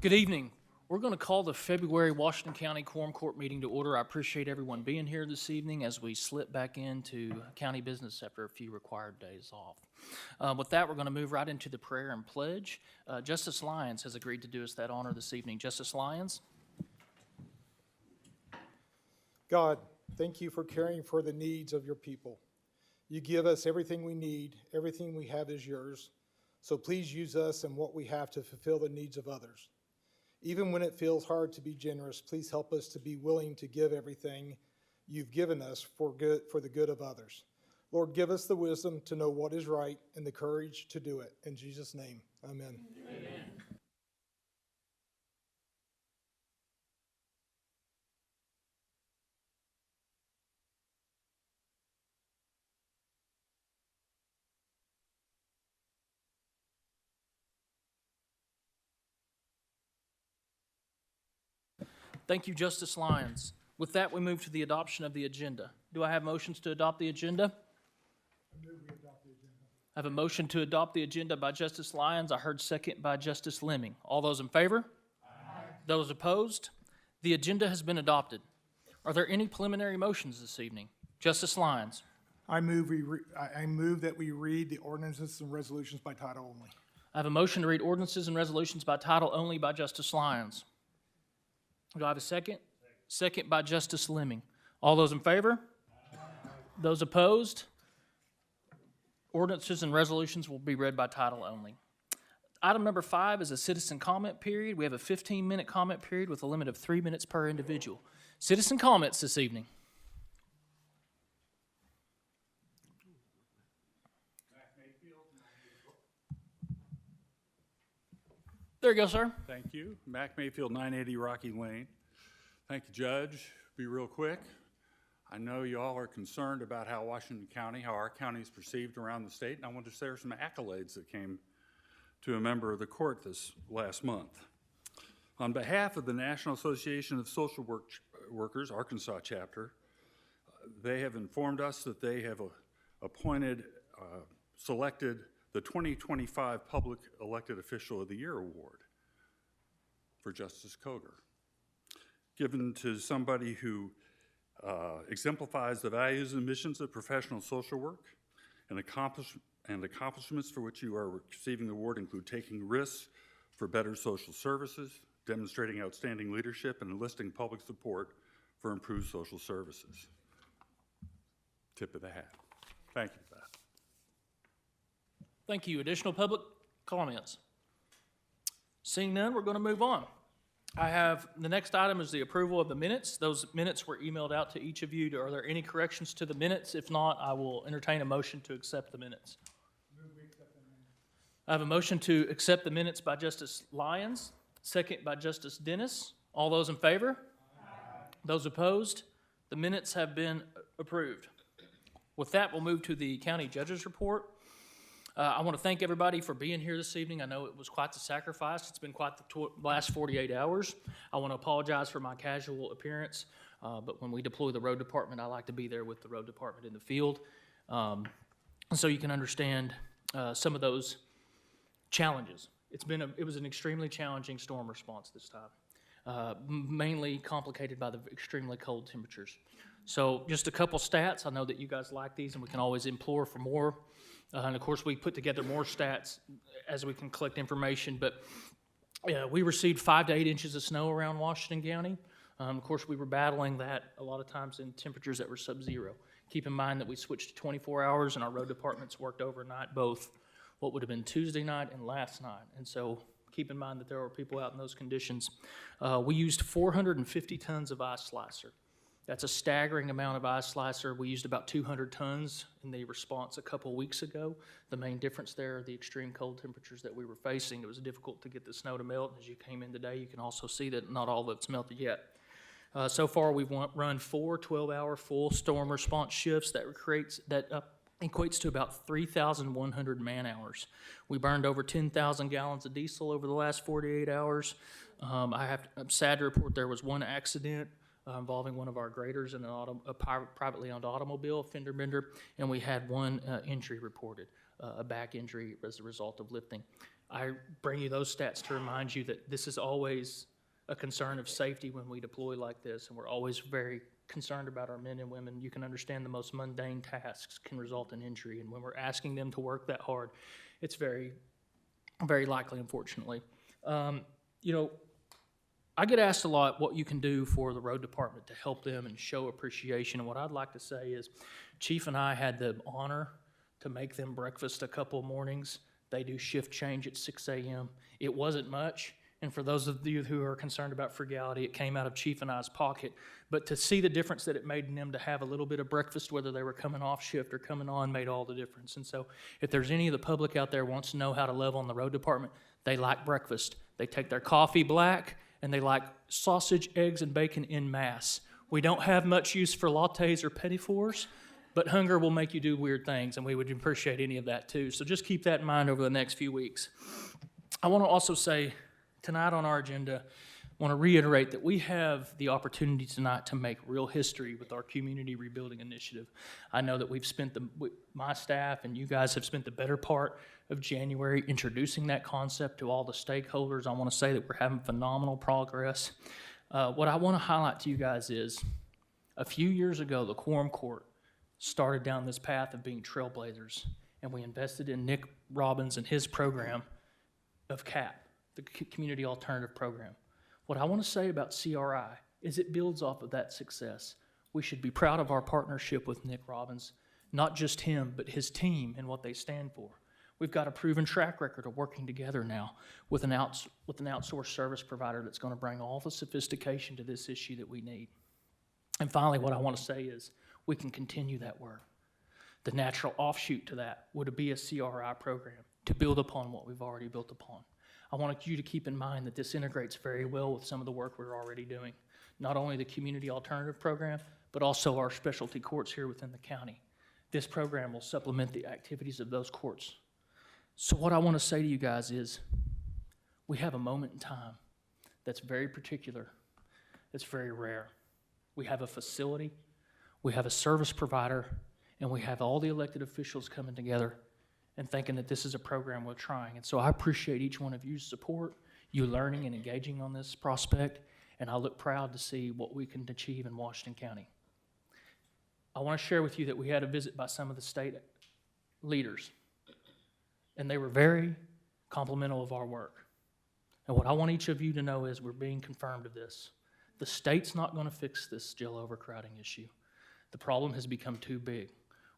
Good evening. We're going to call the February Washington County Quorum Court meeting to order. I appreciate everyone being here this evening as we slip back into county business after a few required days off. With that, we're going to move right into the prayer and pledge. Justice Lyons has agreed to do us that honor this evening. Justice Lyons. God, thank you for caring for the needs of your people. You give us everything we need. Everything we have is yours. So please use us and what we have to fulfill the needs of others. Even when it feels hard to be generous, please help us to be willing to give everything you've given us for the good of others. Lord, give us the wisdom to know what is right and the courage to do it. In Jesus' name, amen. Amen. Thank you, Justice Lyons. With that, we move to the adoption of the agenda. Do I have motions to adopt the agenda? I move we adopt the agenda. I have a motion to adopt the agenda by Justice Lyons. I heard second by Justice Lemming. All those in favor? Aye. Those opposed? The agenda has been adopted. Are there any preliminary motions this evening? Justice Lyons. I move that we read the ordinances and resolutions by title only. I have a motion to read ordinances and resolutions by title only by Justice Lyons. Do I have a second? Second by Justice Lemming. All those in favor? Aye. Those opposed? Ordinances and resolutions will be read by title only. Item number 5 is a citizen comment period. We have a 15-minute comment period with a limit of 3 minutes per individual. Citizen comments this evening. There you go, sir. Thank you. Mac Mayfield, 980 Rocky Lane. Thank you, Judge. Be real quick. I know you all are concerned about how Washington County, how our county is perceived around the state, and I want to share some accolades that came to a member of the court this last month. On behalf of the National Association of Social Workers, Arkansas chapter, they have informed us that they have selected the 2025 Public Elected Official of the Year Award for Justice Coger, given to somebody who exemplifies the values and missions of professional social work, and accomplishments for which you are receiving the award include taking risks for better social services, demonstrating outstanding leadership, and enlisting public support for improved social services. Tip of the hat. Thank you for that. Thank you. Additional public comments? Seeing none, we're going to move on. The next item is the approval of the minutes. Those minutes were emailed out to each of you. Are there any corrections to the minutes? If not, I will entertain a motion to accept the minutes. I have a motion to accept the minutes by Justice Lyons, second by Justice Dennis. All those in favor? Aye. Those opposed? The minutes have been approved. With that, we'll move to the county judge's report. I want to thank everybody for being here this evening. I know it was quite the sacrifice. It's been quite the last 48 hours. I want to apologize for my casual appearance, but when we deploy the road department, I like to be there with the road department in the field. So you can understand some of those challenges. It was an extremely challenging storm response this time, mainly complicated by the extremely cold temperatures. So just a couple stats. I know that you guys like these, and we can always implore for more. And of course, we put together more stats as we can collect information. But we received 5 to 8 inches of snow around Washington County. Of course, we were battling that a lot of times in temperatures that were sub-zero. Keep in mind that we switched to 24 hours, and our road departments worked overnight, both what would have been Tuesday night and last night. And so keep in mind that there were people out in those conditions. We used 450 tons of ice slicer. That's a staggering amount of ice slicer. We used about 200 tons in the response a couple weeks ago. The main difference there are the extreme cold temperatures that we were facing. It was difficult to get the snow to melt. As you came in today, you can also see that not all of it's melted yet. So far, we've run 4 12-hour full storm response shifts that equates to about 3,100 man-hours. We burned over 10,000 gallons of diesel over the last 48 hours. I'm sad to report there was one accident involving one of our graders in a privately owned automobile, fender bender, and we had one injury reported, a back injury as a result of lifting. I bring you those stats to remind you that this is always a concern of safety when we deploy like this, and we're always very concerned about our men and women. You can understand the most mundane tasks can result in injury, and when we're asking them to work that hard, it's very, very likely, unfortunately. You know, I get asked a lot what you can do for the road department to help them and show appreciation, and what I'd like to say is Chief and I had the honor to make them breakfast a couple mornings. They do shift change at 6 a.m. It wasn't much, and for those of you who are concerned about frugality, it came out of Chief and I's pocket. But to see the difference that it made in them to have a little bit of breakfast, whether they were coming off shift or coming on, made all the difference. And so if there's any of the public out there wants to know how to love on the road department, they like breakfast. They take their coffee black, and they like sausage, eggs, and bacon en masse. We don't have much use for lattes or petit fours, but hunger will make you do weird things, and we would appreciate any of that too. So just keep that in mind over the next few weeks. I want to also say, tonight on our agenda, I want to reiterate that we have the opportunity tonight to make real history with our community rebuilding initiative. I know that we've spent my staff and you guys have spent the better part of January introducing that concept to all the stakeholders. I want to say that we're having phenomenal progress. What I want to highlight to you guys is a few years ago, the Quorum Court started down this path of being trailblazers, and we invested in Nick Robbins and his program of CAP, the Community Alternative Program. What I want to say about CRI is it builds off of that success. We should be proud of our partnership with Nick Robbins, not just him, but his team and what they stand for. We've got a proven track record of working together now with an outsourced service provider that's going to bring all the sophistication to this issue that we need. And finally, what I want to say is we can continue that work. The natural offshoot to that would be a CRI program to build upon what we've already built upon. I want you to keep in mind that this integrates very well with some of the work we're already doing. Not only the Community Alternative Program, but also our specialty courts here within the county. This program will supplement the activities of those courts. So what I want to say to you guys is we have a moment in time that's very particular, that's very rare. We have a facility, we have a service provider, and we have all the elected officials coming together and thinking that this is a program we're trying. And so I appreciate each one of you's support, you learning and engaging on this prospect, and I look proud to see what we can achieve in Washington County. I want to share with you that we had a visit by some of the state leaders, and they were very complimentary of our work. And what I want each of you to know is we're being confirmed of this. The state's not going to fix this jail overcrowding issue. The problem has become too big.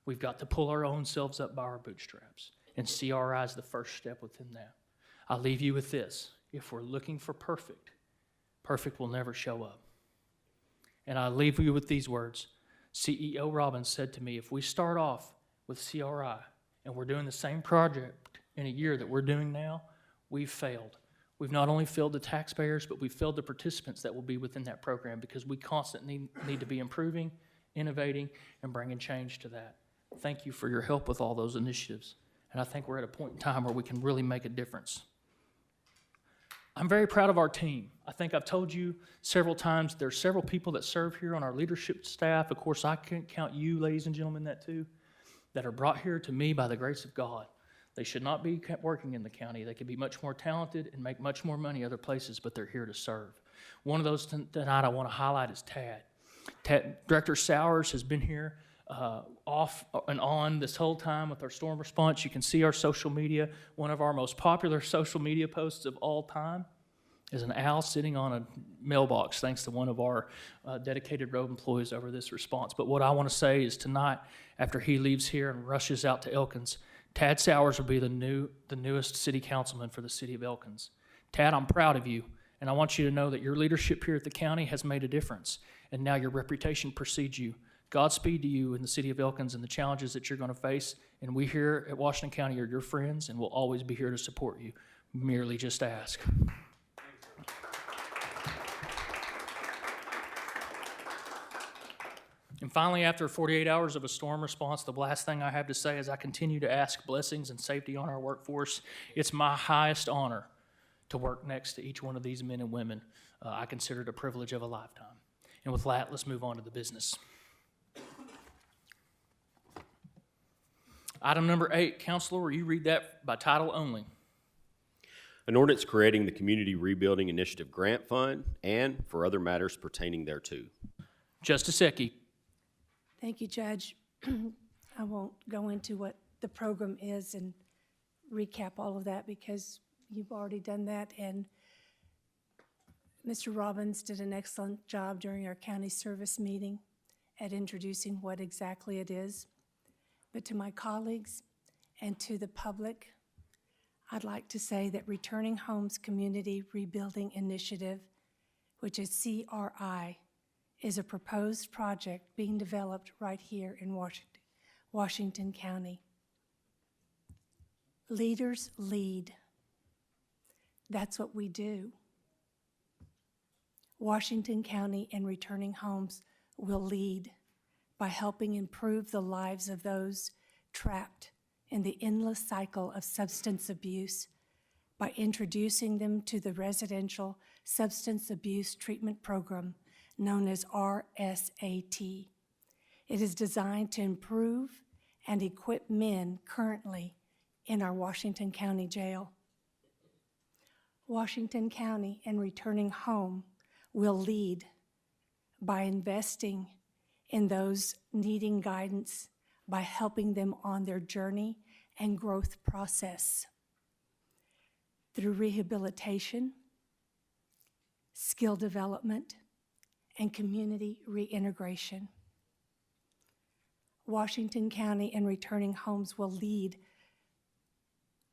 We've got to pull our own selves up by our bootstraps, and CRI is the first step within that. I'll leave you with this. If we're looking for perfect, perfect will never show up. And I'll leave you with these words. CEO Robbins said to me, if we start off with CRI and we're doing the same project in a year that we're doing now, we've failed. We've not only failed the taxpayers, but we've failed the participants that will be within that program because we constantly need to be improving, innovating, and bringing change to that. Thank you for your help with all those initiatives. And I think we're at a point in time where we can really make a difference. I'm very proud of our team. I think I've told you several times, there's several people that serve here on our leadership staff. Of course, I can count you, ladies and gentlemen, that too, that are brought here to me by the grace of God. They should not be working in the county. They could be much more talented and make much more money other places, but they're here to serve. One of those tonight I want to highlight is Tad. Director Sowers has been here off and on this whole time with our storm response. You can see our social media. One of our most popular social media posts of all time is an owl sitting on a mailbox, thanks to one of our dedicated road employees over this response. But what I want to say is tonight, after he leaves here and rushes out to Elkins, Tad Sowers will be the newest city councilman for the city of Elkins. Tad, I'm proud of you, and I want you to know that your leadership here at the county has made a difference, and now your reputation precedes you. Godspeed to you in the city of Elkins and the challenges that you're going to face, and we here at Washington County are your friends, and we'll always be here to support you. Merely just ask. And finally, after 48 hours of a storm response, the last thing I have to say is I continue to ask blessings and safety on our workforce. It's my highest honor to work next to each one of these men and women. I consider it a privilege of a lifetime. And with that, let's move on to the business. Item number 8, Counselor, will you read that by title only? An ordinance creating the Community Rebuilding Initiative Grant Fund and for other matters pertaining thereto. Justice Ecke. Thank you, Judge. I won't go into what the program is and recap all of that because you've already done that. And Mr. Robbins did an excellent job during our county service meeting at introducing what exactly it is. But to my colleagues and to the public, I'd like to say that Returning Homes Community Rebuilding Initiative, which is CRI, is a proposed project being developed right here in Washington County. Leaders lead. That's what we do. Washington County and Returning Homes will lead by helping improve the lives of those trapped in the endless cycle of substance abuse by introducing them to the residential substance abuse treatment program known as RSAT. It is designed to improve and equip men currently in our Washington County Jail. Washington County and Returning Home will lead by investing in those needing guidance by helping them on their journey and growth process through rehabilitation, skill development, and community reintegration. Washington County and Returning Homes will lead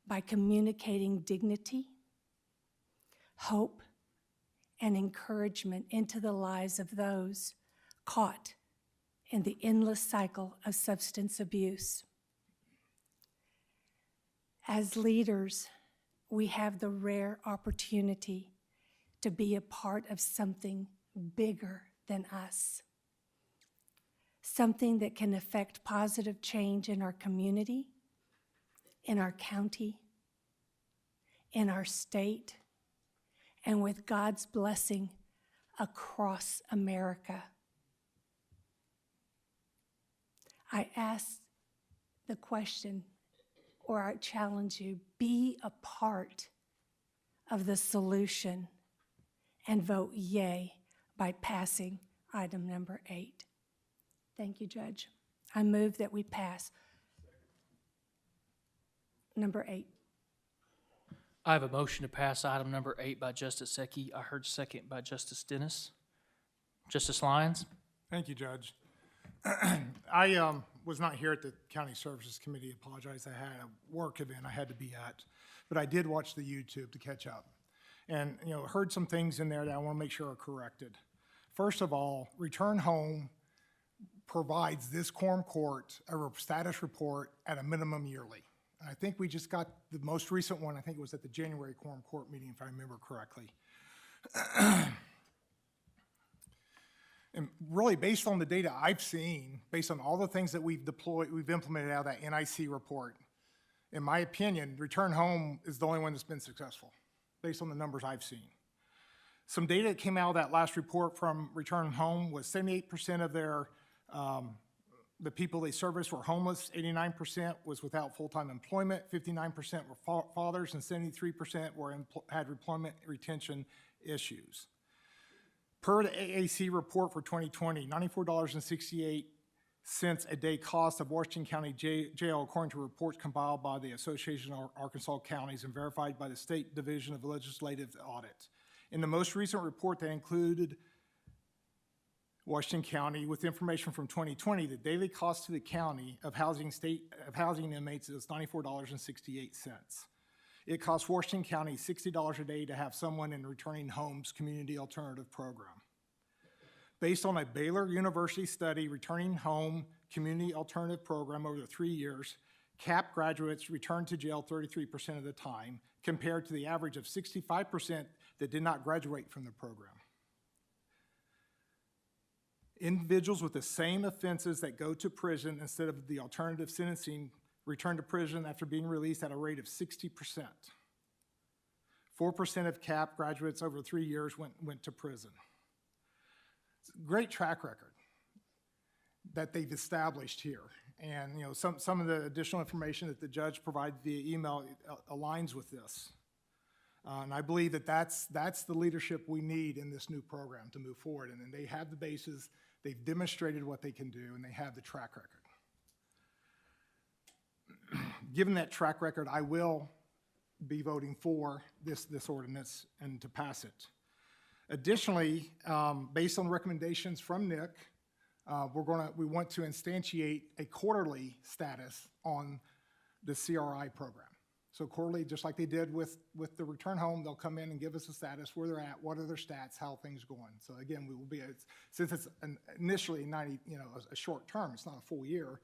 by communicating dignity, hope, and encouragement into the lives of those caught in the endless cycle of substance abuse. As leaders, we have the rare opportunity to be a part of something bigger than us, something that can affect positive change in our community, in our county, in our state, and with God's blessing across America. I ask the question, or I challenge you, be a part of the solution and vote yay by passing item number 8. Thank you, Judge. I move that we pass number 8. I have a motion to pass item number 8 by Justice Ecke. I heard second by Justice Dennis. Justice Lyons? Thank you, Judge. I was not here at the County Services Committee. Apologize. I had a work event I had to be at, but I did watch the YouTube to catch up. And, heard some things in there that I want to make sure are corrected. First of all, Return Home provides this quorum court a status report at a minimum yearly. I think we just got the most recent one. I think it was at the January quorum court meeting, if I remember correctly. And really, based on the data I've seen, based on all the things that we've implemented out of that NIC report, in my opinion, Return Home is the only one that's been successful, based on the numbers I've seen. Some data that came out of that last report from Return Home was 78% of the people they serviced were homeless, 89% was without full-time employment, 59% were fathers, and 73% had employment retention issues. Per the AAC report for 2020, $94.68 a day cost of Washington County Jail, according to reports compiled by the Association of Arkansas Counties and verified by the State Division of Legislative Audit. In the most recent report that included Washington County with information from 2020, the daily cost to the county of housing inmates is $94.68. It costs Washington County $60 a day to have someone in Returning Homes Community Alternative Program. Based on a Baylor University study, Returning Home Community Alternative Program over the 3 years, CAP graduates returned to jail 33% of the time, compared to the average of 65% that did not graduate from the program. Individuals with the same offenses that go to prison instead of the alternative sentencing return to prison after being released at a rate of 60%. 4% of CAP graduates over 3 years went to prison. It's a great track record that they've established here. And some of the additional information that the judge provided via email aligns with this. And I believe that that's the leadership we need in this new program to move forward. And then they have the bases, they've demonstrated what they can do, and they have the track record. Given that track record, I will be voting for this ordinance and to pass it. Additionally, based on recommendations from Nick, we want to instantiate a quarterly status on the CRI program. So quarterly, just like they did with the return home, they'll come in and give us a status, where they're at, what are their stats, how things going. So again, we will be, since it's initially 90, a short term, it's not a full year,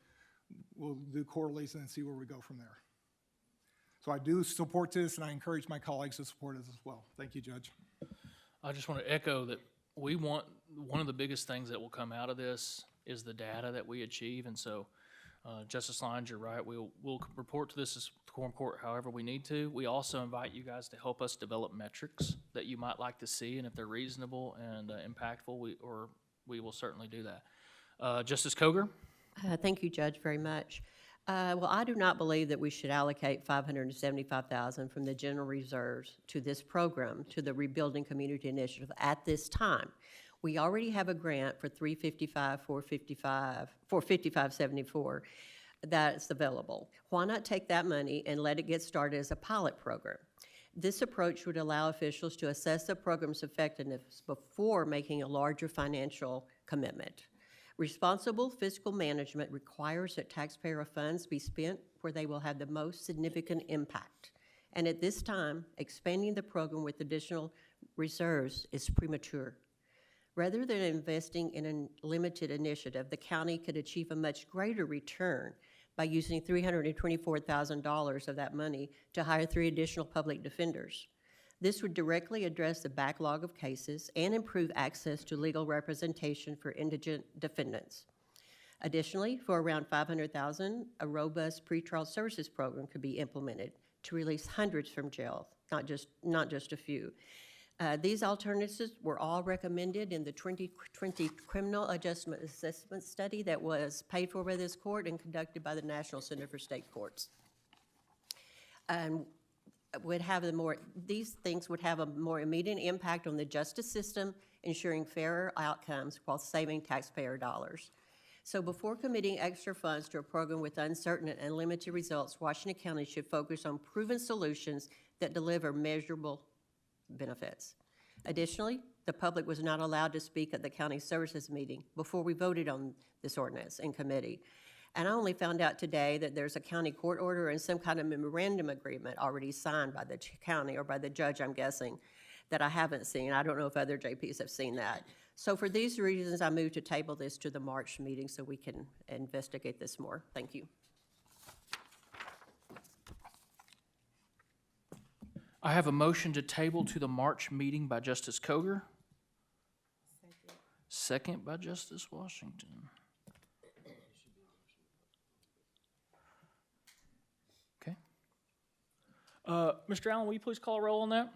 we'll do quarterlies and then see where we go from there. So I do support this, and I encourage my colleagues to support it as well. Thank you, Judge. I just want to echo that we want, one of the biggest things that will come out of this is the data that we achieve, and so Justice Lyons, you're right, we'll report to this as Quorum Court however we need to. We also invite you guys to help us develop metrics that you might like to see, and if they're reasonable and impactful, we will certainly do that. Justice Koger? Thank you, Judge, very much. Well, I do not believe that we should allocate $575,000 from the general reserves to this program, to the Rebuilding Community Initiative at this time. We already have a grant for 5574 that's available. Why not take that money and let it get started as a pilot program? This approach would allow officials to assess the program's effectiveness before making a larger financial commitment. Responsible fiscal management requires that taxpayer funds be spent where they will have the most significant impact. And at this time, expanding the program with additional reserves is premature. Rather than investing in a limited initiative, the county could achieve a much greater return by using $324,000 of that money to hire 3 additional public defenders. This would directly address the backlog of cases and improve access to legal representation for indigent defendants. Additionally, for around $500,000, a robust pretrial services program could be implemented to release hundreds from jail, not just a few. These alternatives were all recommended in the 2020 Criminal Adjustment Assessment Study that was paid for by this court and conducted by the National Center for State Courts. These things would have a more immediate impact on the justice system, ensuring fairer outcomes while saving taxpayer dollars. So before committing extra funds to a program with uncertain and limited results, Washington County should focus on proven solutions that deliver measurable benefits. Additionally, the public was not allowed to speak at the county services meeting before we voted on this ordinance in committee. And I only found out today that there's a county court order and some kind of memorandum agreement already signed by the county or by the judge, I'm guessing, that I haven't seen. I don't know if other JPs have seen that. So for these reasons, I move to table this to the March meeting so we can investigate this more. Thank you. I have a motion to table to the March meeting by Justice Koger. Second by Justice Washington. Okay. Mr. Allen, will you please call a roll on that?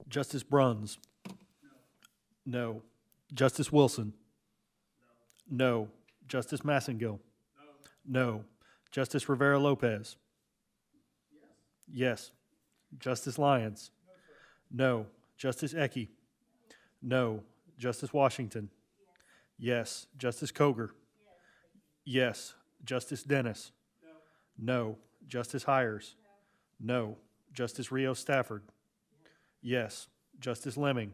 Justice Bruns? No. Justice Wilson? No. Justice Massengill? No. Justice Rivera Lopez? Yes. Justice Lyons? No. Justice Ecke? No. Justice Washington? Yes. Justice Koger? Yes. Justice Dennis? No. Justice Hires? No. Justice Rios Stafford? Yes. Justice Lemming?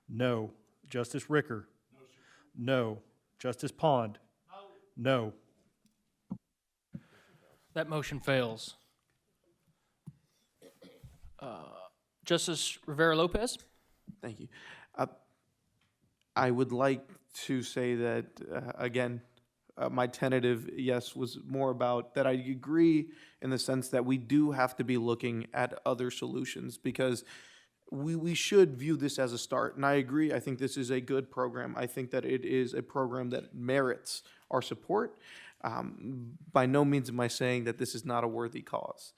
No. Justice Ricker? No. Justice Pond? No. That motion fails. Justice Rivera Lopez? Thank you. I would like to say that, again, my tentative yes was more about that I agree in the sense that we do have to be looking at other solutions because we should view this as a start. And I agree, I think this is a good program. I think that it is a program that merits our support. By no means am I saying that this is not a worthy cause.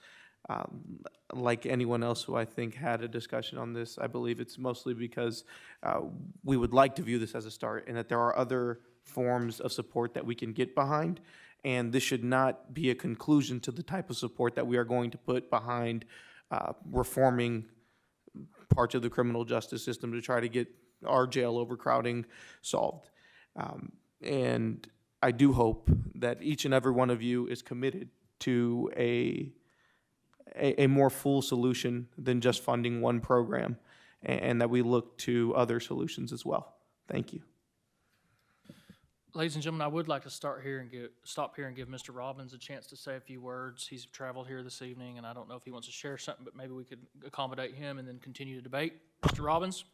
Like anyone else who I think had a discussion on this, I believe it's mostly because we would like to view this as a start and that there are other forms of support that we can get behind. And this should not be a conclusion to the type of support that we are going to put behind reforming parts of the criminal justice system to try to get our jail overcrowding solved. And I do hope that each and every one of you is committed to a more full solution than just funding one program, and that we look to other solutions as well. Thank you. Ladies and gentlemen, I would like to stop here and give Mr. Robbins a chance to say a few words. He's traveled here this evening, and I don't know if he wants to share something, but maybe we could accommodate him and then continue the debate. Mr. Robbins?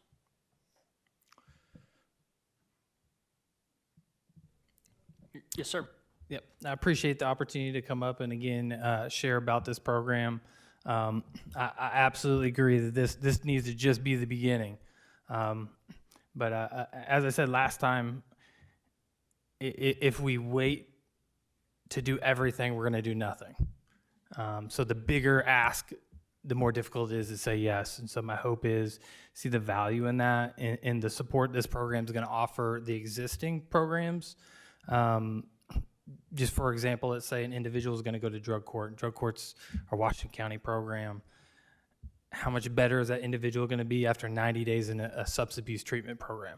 Yes, sir. Yep, I appreciate the opportunity to come up and again share about this program. I absolutely agree that this needs to just be the beginning. But as I said last time, if we wait to do everything, we're going to do nothing. So the bigger ask, the more difficult it is to say yes. And so my hope is see the value in that and the support this program is going to offer the existing programs. Just for example, let's say an individual is going to go to drug court. Drug court's our Washington County program. How much better is that individual going to be after 90 days in a substance abuse treatment program?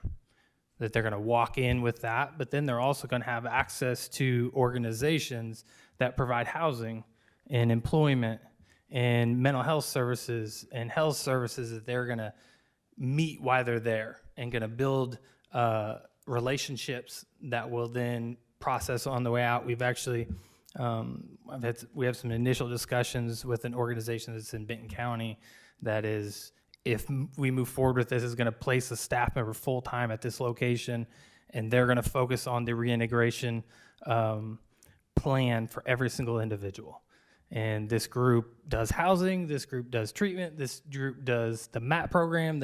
That they're going to walk in with that, but then they're also going to have access to organizations that provide housing and employment and mental health services and health services that they're going to meet while they're there and going to build relationships that will then process on the way out. We've actually, we have some initial discussions with an organization that's in Benton County that is, if we move forward with this, is going to place a staff member full-time at this location, and they're going to focus on the reintegration plan for every single individual. And this group does housing, this group does treatment, this group does the MAP program.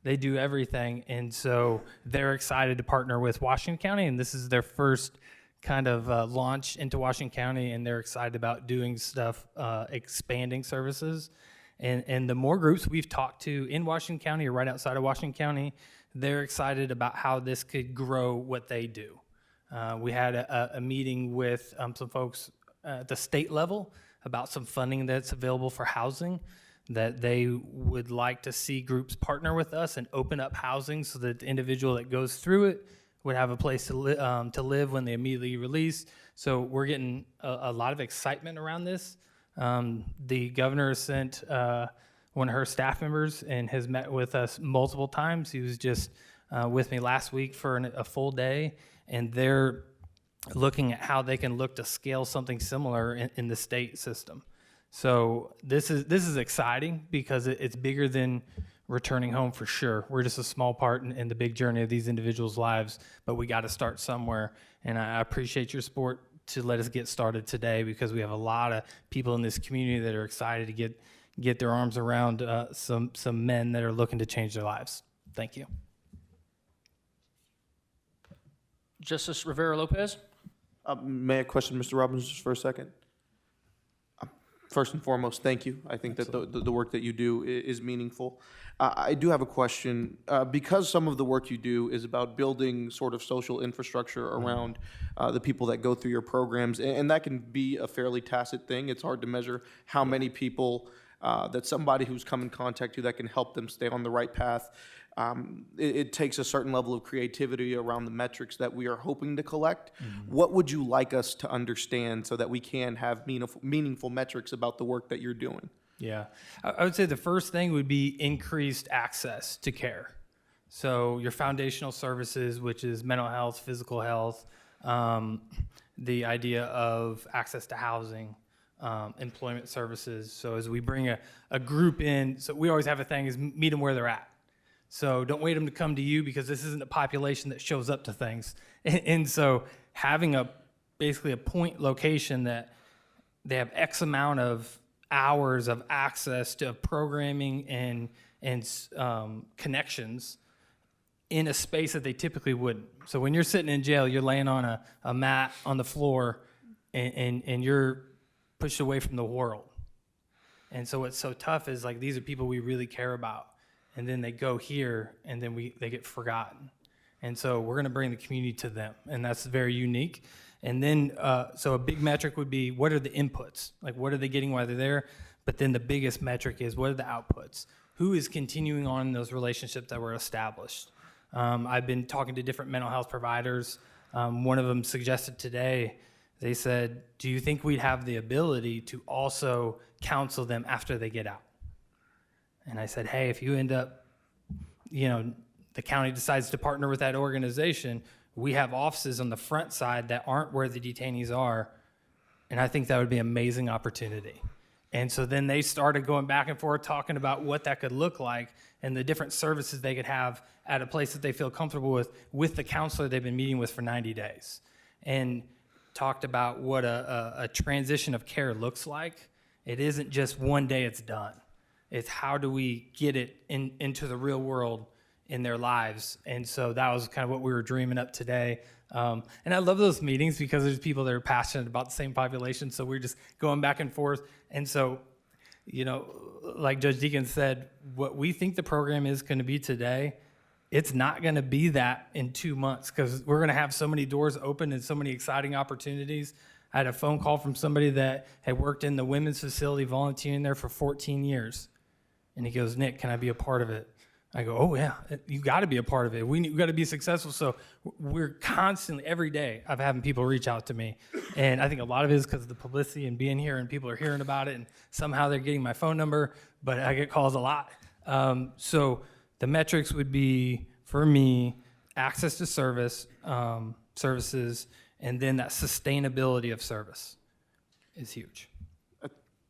They do everything, and so they're excited to partner with Washington County, and this is their first kind of launch into Washington County, and they're excited about doing stuff, expanding services. And the more groups we've talked to in Washington County or right outside of Washington County, they're excited about how this could grow what they do. We had a meeting with some folks at the state level about some funding that's available for housing, that they would like to see groups partner with us and open up housing so that the individual that goes through it would have a place to live when they immediately release. So we're getting a lot of excitement around this. The governor sent one of her staff members and has met with us multiple times. He was just with me last week for a full day, and they're looking at how they can look to scale something similar in the state system. So this is exciting because it's bigger than returning home for sure. We're just a small part in the big journey of these individuals' lives, but we got to start somewhere. And I appreciate your support to let us get started today, because we have a lot of people in this community that are excited to get their arms around some men that are looking to change their lives. Thank you. Justice Rivera Lopez? May I question Mr. Robbins just for a second? First and foremost, thank you. I think that the work that you do is meaningful. I do have a question. Because some of the work you do is about building sort of social infrastructure around the people that go through your programs, and that can be a fairly tacit thing. It's hard to measure how many people that somebody who's come in contact with that can help them stay on the right path. It takes a certain level of creativity around the metrics that we are hoping to collect. What would you like us to understand so that we can have meaningful metrics about the work that you're doing? Yeah, I would say the first thing would be increased access to care. So your foundational services, which is mental health, physical health, the idea of access to housing, employment services. So as we bring a group in, so we always have a thing is meet them where they're at. So don't wait them to come to you, because this isn't a population that shows up to things. And so having basically a point location that they have X amount of hours of access to programming and connections in a space that they typically wouldn't. So when you're sitting in jail, you're laying on a mat on the floor and you're pushed away from the world. And so what's so tough is like these are people we really care about, and then they go here and then they get forgotten. And so we're going to bring the community to them, and that's very unique. And then so a big metric would be what are the inputs? Like what are they getting while they're there? But then the biggest metric is what are the outputs? Who is continuing on in those relationships that were established? I've been talking to different mental health providers. One of them suggested today, they said, do you think we'd have the ability to also counsel them after they get out? And I said, hey, if you end up, the county decides to partner with that organization, we have offices on the front side that aren't where the detainees are, and I think that would be an amazing opportunity. And so then they started going back and forth talking about what that could look like and the different services they could have at a place that they feel comfortable with the counselor they've been meeting with for 90 days. And talked about what a transition of care looks like. It isn't just one day it's done. It's how do we get it into the real world in their lives. And so that was kind of what we were dreaming up today. And I love those meetings because there's people that are passionate about the same population. So we're just going back and forth. And so, like Judge Deacon said, what we think the program is going to be today, it's not going to be that in 2 months because we're going to have so many doors open and so many exciting opportunities. I had a phone call from somebody that had worked in the women's facility volunteering there for 14 years. And he goes, Nick, can I be a part of it? I go, oh, yeah, you got to be a part of it. We got to be successful. So we're constantly, every day, I'm having people reach out to me. And I think a lot of it is because of the publicity and being here and people are hearing about it. And somehow they're getting my phone number, but I get calls a lot. So the metrics would be, for me, access to services, and then that sustainability of service is huge.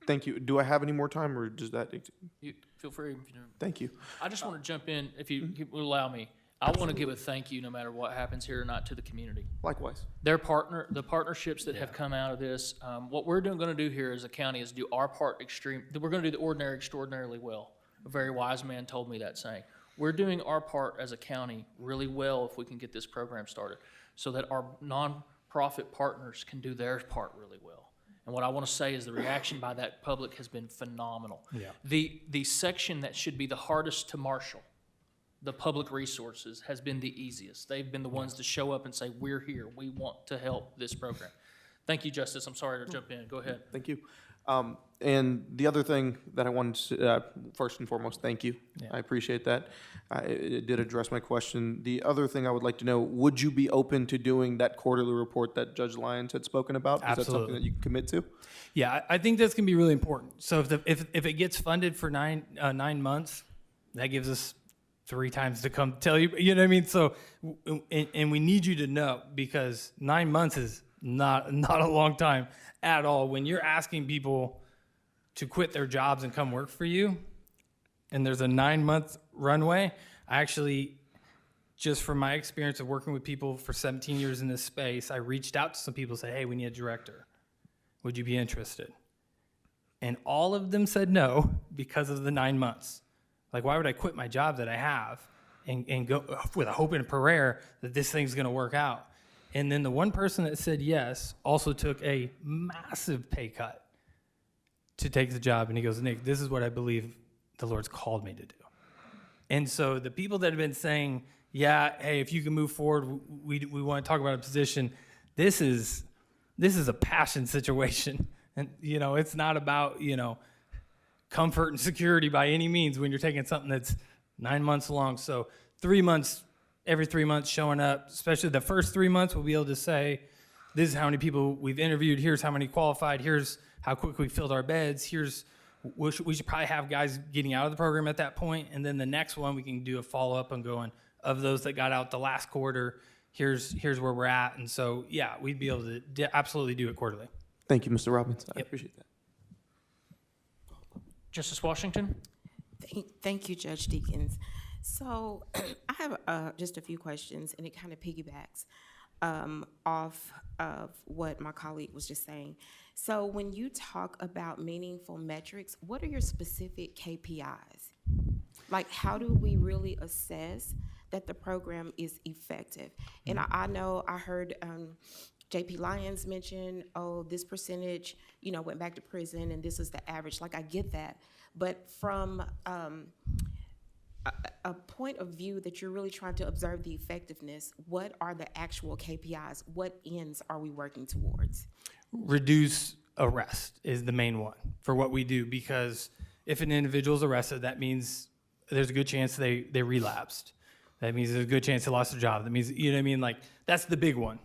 Thank you. Do I have any more time, or does that? You feel free. Thank you. I just want to jump in, if you will allow me. I want to give a thank you, no matter what happens here or not, to the community. Likewise. The partnerships that have come out of this. What we're going to do here as a county is do our part we're going to do the ordinary extraordinarily well. A very wise man told me that saying. We're doing our part as a county really well if we can get this program started, so that our nonprofit partners can do their part really well. And what I want to say is the reaction by that public has been phenomenal. Yeah. The section that should be the hardest to marshal, the public resources, has been the easiest. They've been the ones to show up and say, we're here, we want to help this program. Thank you, Justice. I'm sorry to jump in. Go ahead. Thank you. And the other thing that I wanted to, first and foremost, thank you. Yeah. I appreciate that. It did address my question. The other thing I would like to know, would you be open to doing that quarterly report that Judge Lyons had spoken about? Is that something Absolutely. that you can commit to? Yeah, I think that's gonna be really important. So if it gets funded for 9 months, that gives us 3 times to come tell you. You know what I mean? So and we need you to know, because 9 months is not a long time at all. When you're asking people to quit their jobs and come work for you, and there's a 9-month runway, I actually, just from my experience of working with people for 17 years in this space, I reached out to some people and said, hey, we need a director. Would you be interested? And all of them said no because of the 9 months. Like, why would I quit my job that I have and go with a hope and a prayer that this thing's going to work out? And then the one person that said yes also took a massive pay cut to take the job. And he goes, Nick, this is what I believe the Lord's called me to do. And so the people that have been saying, yeah, hey, if you can move forward, we want to talk about a position, this is a passion situation. And, it's not about, comfort and security by any means when you're taking something that's 9 months long. So 3 months, every 3 months showing up, especially the first 3 months, we'll be able to say, this is how many people we've interviewed, here's how many qualified, here's how quick we filled our beds, we should probably have guys getting out of the program at that point, and then the next one we can do a follow-up and going, of those that got out the last quarter, here's where we're at. And so, yeah, we'd be able to absolutely do it quarterly. Thank you, Mr. Robbins. I appreciate that. Justice Washington? Thank you, Judge Deakins. So I have just a few questions, and it kind of piggybacks off of what my colleague was just saying. So when you talk about meaningful metrics, what are your specific KPIs? Like, how do we really assess that the program is effective? And I know I heard JP Lyons mentioned, oh, this percentage, went back to prison and this is the average. Like, I get that. But from a point of view that you're really trying to observe the effectiveness, what are the actual KPIs? What ends are we working towards? Reduce arrest is the main one for what we do, because if an individual is arrested, that means there's a good chance they relapsed. That means there's a good chance they lost their job. That means, you know what I mean? Like, that's the big one.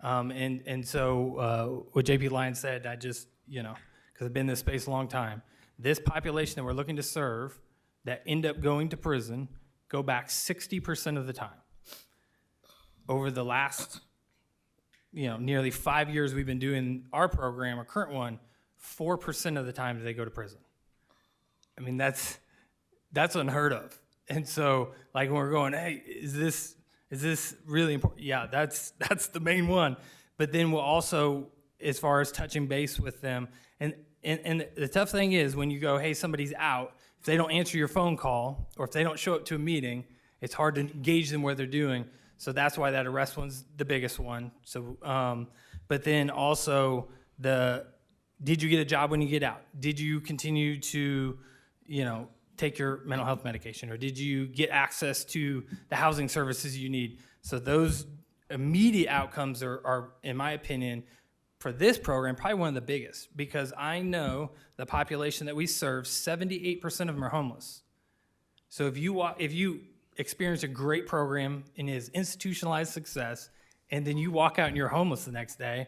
So what JP Lyons said, I just, because I've been in this space a long time, this population that we're looking to serve that end up going to prison go back 60% of the time. Over the last, nearly 5 years we've been doing our program, our current one, 4% of the time they go to prison. I mean, that's unheard of. And so, like, when we're going, hey, is this really important? Yeah, that's the main one. But then we'll also, as far as touching base with them, and the tough thing is when you go, hey, somebody's out, if they don't answer your phone call or if they don't show up to a meeting, it's hard to engage them what they're doing. So that's why that arrest one's the biggest one. So, but then also did you get a job when you get out? Did you continue to, take your mental health medication, or did you get access to the housing services you need? So those immediate outcomes are, in my opinion, for this program, probably one of the biggest, because I know the population that we serve, 78% of them are homeless. So if you experience a great program and is institutionalized success, and then you walk out and you're homeless the next day,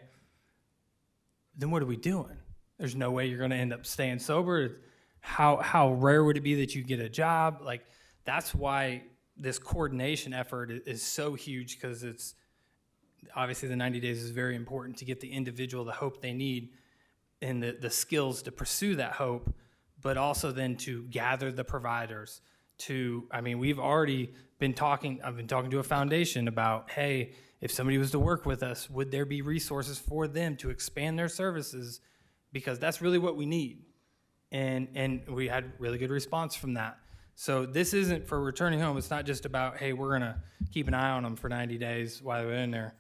then what are we doing? There's no way you're going to end up staying sober. How rare would it be that you get a job? Like, that's why this coordination effort is so huge, because it's obviously the 90 days is very important to get the individual the hope they need and the skills to pursue that hope, but also then to gather the providers. We've already been I've been talking to a foundation about, hey, if somebody was to work with us, would there be resources for them to expand their services? Because that's really what we need. And we had really good response from that. So this isn't for returning home. It's not just about, hey, we're going to keep an eye on them for 90 days while they're in there.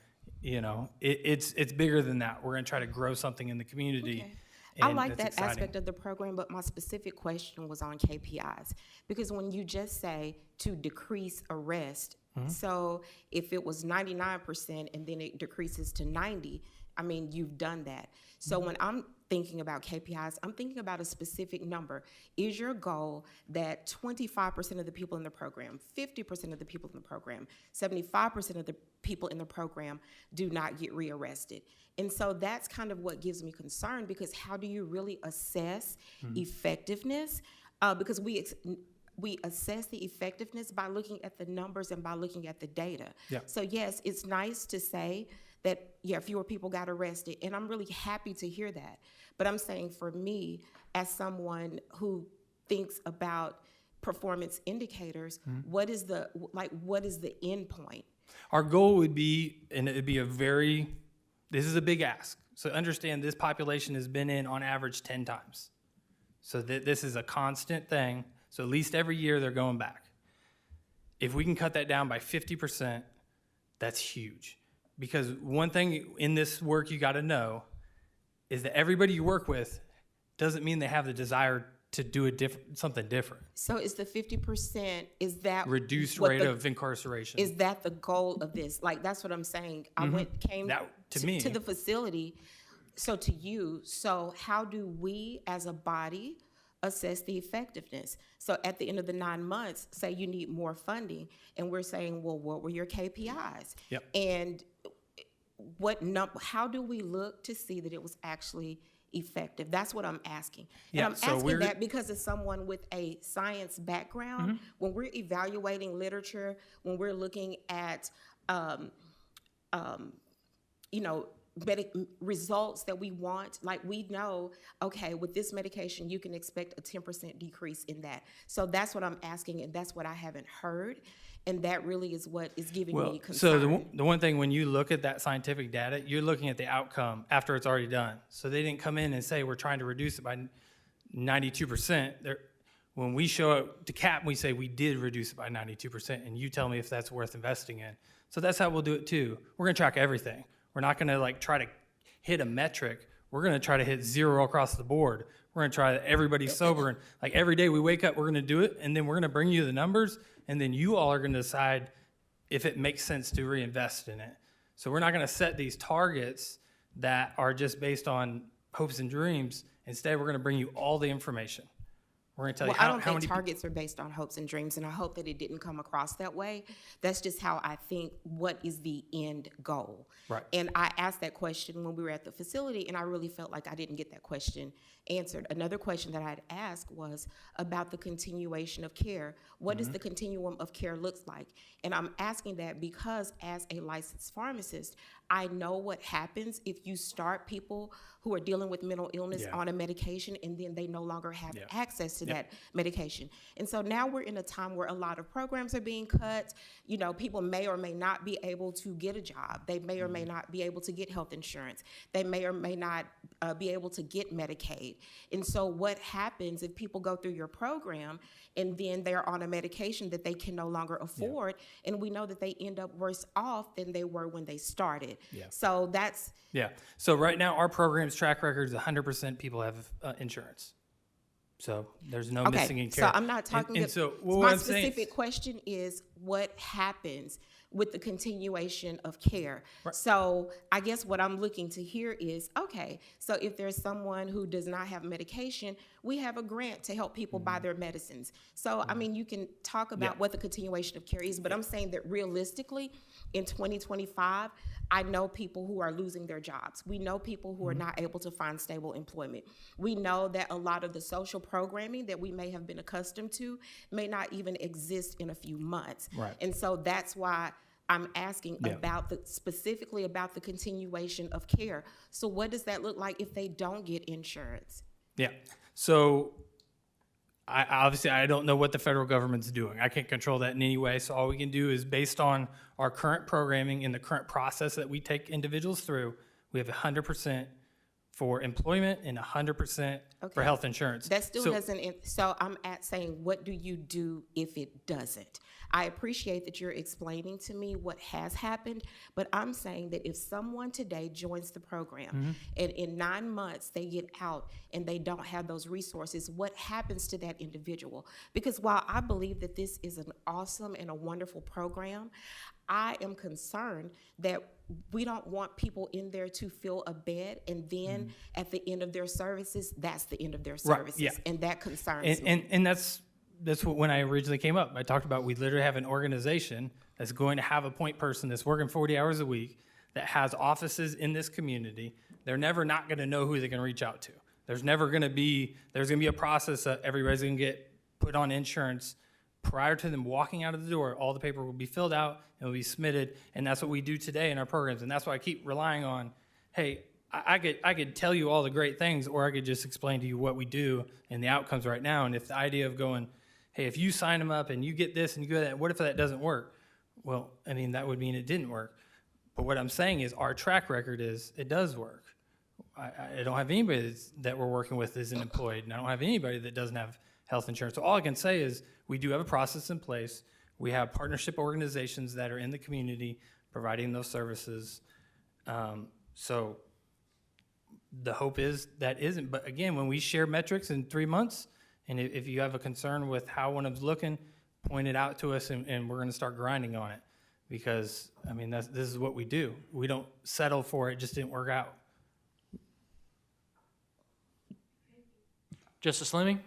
It's bigger than that. We're going to try to grow something in the community. Okay. I and like that's that exciting. aspect of the program, but my specific question was on KPIs. Because when you just say to decrease arrest, so if it was 99% and then it decreases to 90, you've done that. So when I'm thinking about KPIs, I'm thinking about a specific number. Is your goal that 25% of the people in the program, 50% of the people in the program, 75% of the people in the program do not get rearrested? And so that's kind of what gives me concern, because how do you really assess effectiveness? Because we assess the effectiveness by looking at the numbers and by looking at the data. Yeah. So yes, it's nice to say that, fewer people got arrested, and I'm really happy to hear that. But I'm saying, for me, as someone who thinks about performance indicators, what is the end point? Our goal would be, and it would be this is a big ask. So understand this population has been in on average 10 times. So this is a constant thing. So at least every year they're going back. If we can cut that down by 50%, that's huge. Because one thing in this work you got to know is that everybody you work with doesn't mean they have the desire to do something different. So is the 50%, is that Reduced what rate of incarceration. Is that the goal of this? Like, that's what I'm saying. I came to the facility, to you. So how do we as a body assess the effectiveness? So at the end of the 9 months, say you need more funding, and we're saying, well, what were your KPIs? Yep. And how do we look to see that it was actually effective? That's what I'm asking. Yeah, and I'm asking that because as someone with a science background, when we're evaluating literature, when we're looking at, results that we want, like, we know, okay, with this medication, you can expect a 10% decrease in that. So that's what I'm asking, and that's what I haven't heard. And that really is what is giving me concern. So the one thing, when you look at that scientific data, you're looking at the outcome after it's already done. So they didn't come in and say, we're trying to reduce it by 92%. When we show up to CAP, we say we did reduce it by 92%, and you tell me if that's worth investing in. So that's how we'll do it too. We're gonna track everything. We're not gonna like try to hit a metric. We're gonna try to hit 0 across the board. We're gonna try that everybody's sober, and like every day we wake up, we're gonna do it, and then we're gonna bring you the numbers, and then you all are gonna decide if it makes sense to reinvest in it. So we're not gonna set these targets that are just based on hopes and dreams. Instead, we're gonna bring you all the information. We're gonna tell you Well, I how don't many think targets are based on hopes and dreams, and I hope that it didn't come across that way. That's just how I think, what is the end goal? Right. And I asked that question when we were at the facility, and I really felt like I didn't get that question answered. Another question that I had asked was about the continuation of care. What does the continuum of care look like? And I'm asking that because as a licensed pharmacist, I know what happens if you start people who are dealing with mental illness Yeah. on a medication and then they no longer have Yeah. access to that medication. And so now we're in a time where a lot of programs are being cut. You know, people may or may not be able to get a job. They may or may not be able to get health insurance. They may or may not be able to get Medicaid. And so what happens if people go through your program and then they're on a medication that they can no longer afford, and we know that they end up worse off than they were when they started. Yeah. So that's, Yeah. So right now, our program's track record is 100% people have insurance. So there's no missing in care. so I'm not talking. And so what my I'm saying, specific question is what happens with the continuation of care. So I guess what I'm looking to hear is, okay, so if there's someone who does not have medication, we have a grant to help people buy their medicines. So I mean, you can talk about what the continuation of care is, but I'm saying that realistically, in 2025, I know people who are losing their jobs. We know people who are not able to find stable employment. We know that a lot of the social programming that we may have been accustomed to may not even exist in a few months. Right. And so that's why I'm asking about specifically about the continuation of care. So what does that look like if they don't get insurance? yeah. So I don't know what the federal government's doing. I can't control that in any way. So all we can do is based on our current programming and the current process that we take individuals through, we have 100% for employment and 100% for Okay. health insurance. That still So- doesn't, so I'm at saying, what do you do if it doesn't? I appreciate that you're explaining to me what has happened, but I'm saying that if someone today joins the program and in 9 months they get out and they don't have those resources, what happens to that individual? Because while I believe that this is an awesome and a wonderful program, I am concerned that we don't want people in there to fill a bed and then at the end of their services, that's the end of their Right, services. yeah. And that concerns me. And that's what, when I originally came up, I talked about we literally have an organization that's going to have a point person that's working 40 hours a week that has offices in this community. They're never not going to know who they can reach out to. There's going to be a process that everybody's going to get put on insurance prior to them walking out of the door. All the paper will be filled out and will be submitted, and that's what we do today in our programs. And that's why I keep relying on, hey, I could tell you all the great things, or I could just explain to you what we do and the outcomes right now. And if the idea of going, hey, if you sign them up and you get this and you get that, what if that doesn't work? Well, I mean, that would mean it didn't work. But what I'm saying is our track record is it does work. I don't have anybody that we're working with isn't employed, and I don't have anybody that doesn't have health insurance. So all I can say is we do have a process in place. We have partnership organizations that are in the community providing those services. So the hope is that isn't. But again, when we share metrics in 3 months, and if you have a concern with how one of them's looking, point it out to us, and we're going to start grinding on it. Because, I mean, this is what we do. We don't settle for it just didn't work out. Justice Fleming?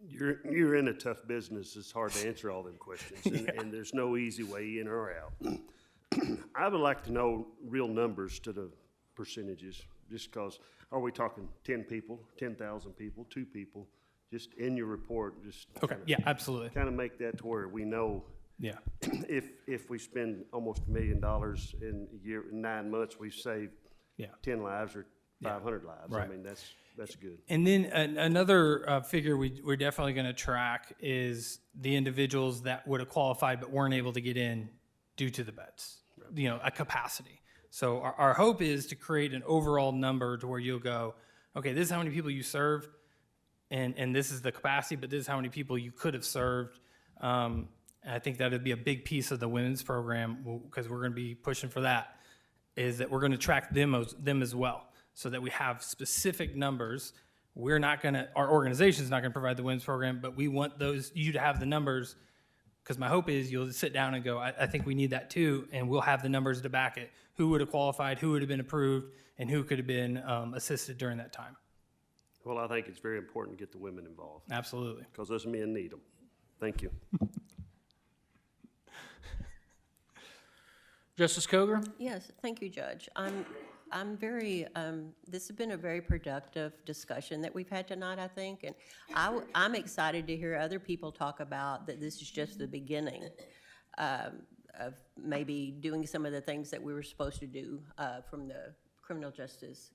You're in a tough business. It's hard to answer all them questions, and there's no easy way in or out. I would like to know real numbers to the percentages, just because, are we talking 10 people, 10,000 people, 2 people? Just in your report, just Okay, yeah, absolutely. kind of make that to where we know Yeah. if we spend almost $1 million in a year, in 9 months, we've saved Yeah. 10 lives or 500 lives. Right. I mean, that's good. And then another figure we're definitely going to track is the individuals that would have qualified but weren't able to get in due to the beds, a capacity. So our hope is to create an overall number to where you'll go, okay, this is how many people you served, and this is the capacity, but this is how many people you could have served. And I think that would be a big piece of the women's program because we're going to be pushing for that. is that we're going to track them as well, so that we have specific numbers. We're not going to, our organization's not going to provide the WIMS program, but we want you to have the numbers, because my hope is you'll sit down and go, I think we need that too, and we'll have the numbers to back it. Who would have qualified, who would have been approved, and who could have been assisted during that time. Well, I think it's very important to get the women involved, Absolutely. because us men need them. Thank you. Justice Coger? Yes, thank you, Judge. I'm very, this has been a very productive discussion that we've had tonight, I think, and I'm excited to hear other people talk about that this is just the beginning of maybe doing some of the things that we were supposed to do from the criminal justice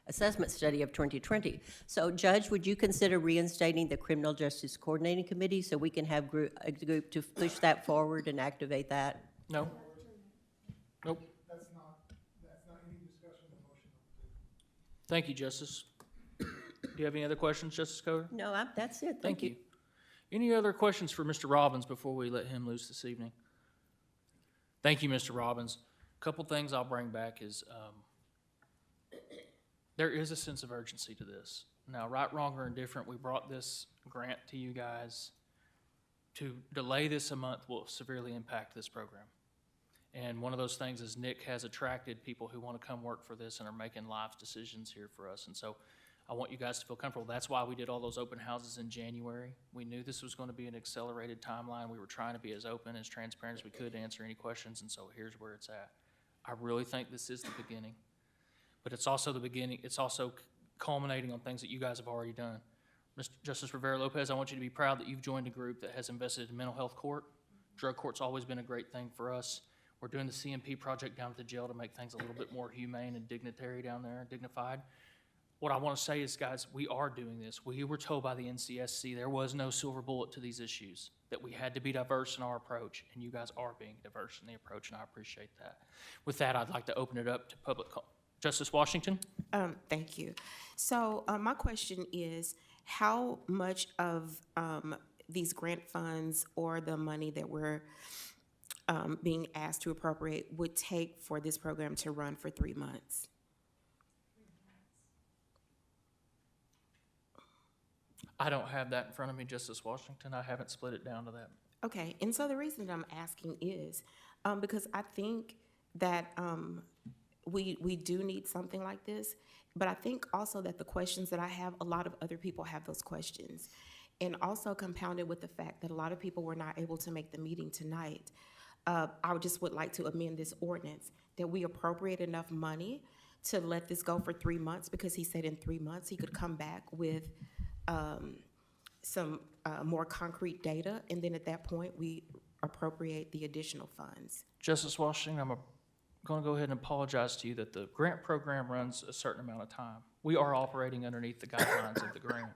assessment study of 2020. So, Judge, would you consider reinstating the Criminal Justice Coordinating Committee so we can have a group to push that forward and activate that? No? Nope. That's not any discussion of the motion. Thank you, Justice. Do you have any other questions, Justice Coder? No, that's it. Thank you. Any other questions for Mr. Robbins before we let him loose this evening? Thank you, Mr. Robbins. A couple things I'll bring back is there is a sense of urgency to this. Now, right, wrong, or indifferent, we brought this grant to you guys. To delay this a month will severely impact this program. And one of those things is Nick has attracted people who want to come work for this and are making life decisions here for us. And so I want you guys to feel comfortable. That's why we did all those open houses in January. We knew this was going to be an accelerated timeline. We were trying to be as open, as transparent as we could to answer any questions. And so here's where it's at. I really think this is the beginning. But it's also the beginning. It's also culminating on things that you guys have already done. Mr. Justice Rivera-Lopez, I want you to be proud that you've joined a group that has invested in mental health court. Drug court's always been a great thing for us. We're doing the CMP project down at the jail to make things a little bit more humane and dignitary down there, dignified. What I want to say is, guys, we are doing this. We were told by the NCSC there was no silver bullet to these issues, that we had to be diverse in our approach, and you guys are being diverse in the approach, and I appreciate that. With that, I'd like to open it up to public comment. Justice Washington? Thank you. So my question is, how much of these grant funds or the money that we're being asked to appropriate would take for this program to run for 3 months? I don't have that in front of me, Justice Washington. I haven't split it down to that. Okay, and so the reason that I'm asking is because I think that we do need something like this, but I think also that the questions that I have, a lot of other people have those questions. And also compounded with the fact that a lot of people were not able to make the meeting tonight. I would like to amend this ordinance that we appropriate enough money to let this go for 3 months, because he said in 3 months he could come back with some more concrete data, and then at that point we appropriate the additional funds. Justice Washington, I'm going to go ahead and apologize to you that the grant program runs a certain amount of time. We are operating underneath the guidelines of the grant,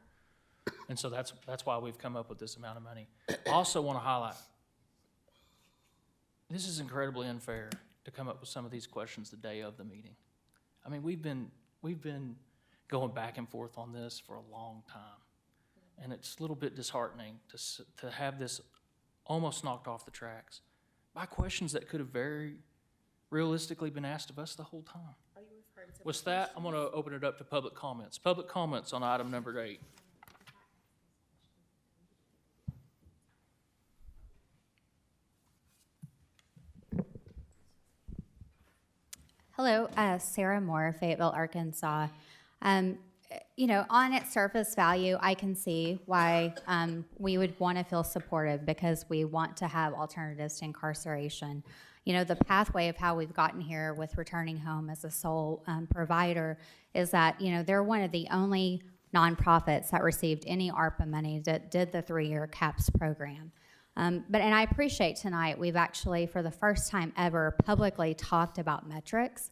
and so that's why we've come up with this amount of money. I also want to highlight, this is incredibly unfair to come up with some of these questions the day of the meeting. I mean, we've been going back and forth on this for a long time, and it's a little bit disheartening to have this almost knocked off the tracks by questions that could have very realistically been asked of us the whole time. Are you referring to? With that, I'm going to open it up to public comments. Public comments on item number 8. Hello, Sarah Moore, Fayetteville, Arkansas. You know, on its surface value, I can see why we would want to feel supportive, because we want to have alternatives to incarceration. You know, the pathway of how we've gotten here with Returning Home as a sole provider is that, you know, they're one of the only nonprofits that received any ARPA money that did the 3-year CAPS program. And I appreciate tonight we've actually, for the first time ever, publicly talked about metrics.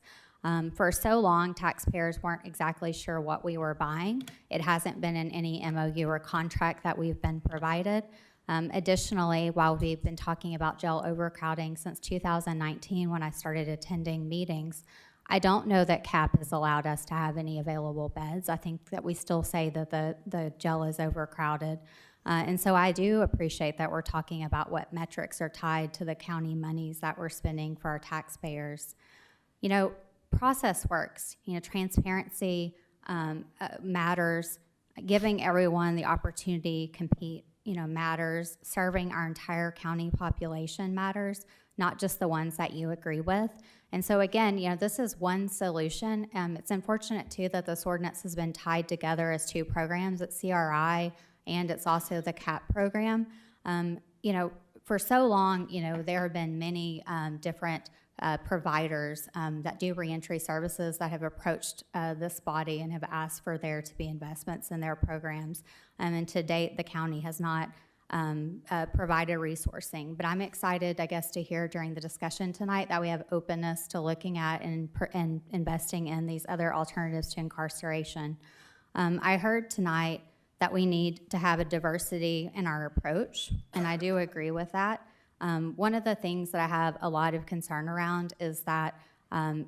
For so long, taxpayers weren't exactly sure what we were buying. It hasn't been in any MOU or contract that we've been provided. Additionally, while we've been talking about jail overcrowding since 2019 when I started attending meetings, I don't know that CAP has allowed us to have any available beds. I think that we still say that the jail is overcrowded. And so I do appreciate that we're talking about what metrics are tied to the county monies that we're spending for our taxpayers. You know, process works. You know, transparency matters. Giving everyone the opportunity to compete, you know, matters. Serving our entire county population matters, not just the ones that you agree with. And so again, you know, this is one solution. It's unfortunate too that this ordinance has been tied together as two programs. It's CRI and it's also the CAP program. You know, for so long, you know, there have been many different providers that do reentry services that have approached this body and have asked for there to be investments in their programs. And to date, the county has not provided resourcing. But I'm excited, I guess, to hear during the discussion tonight that we have openness to looking at and investing in these other alternatives to incarceration. I heard tonight that we need to have a diversity in our approach, and I do agree with that. One of the things that I have a lot of concern around is that,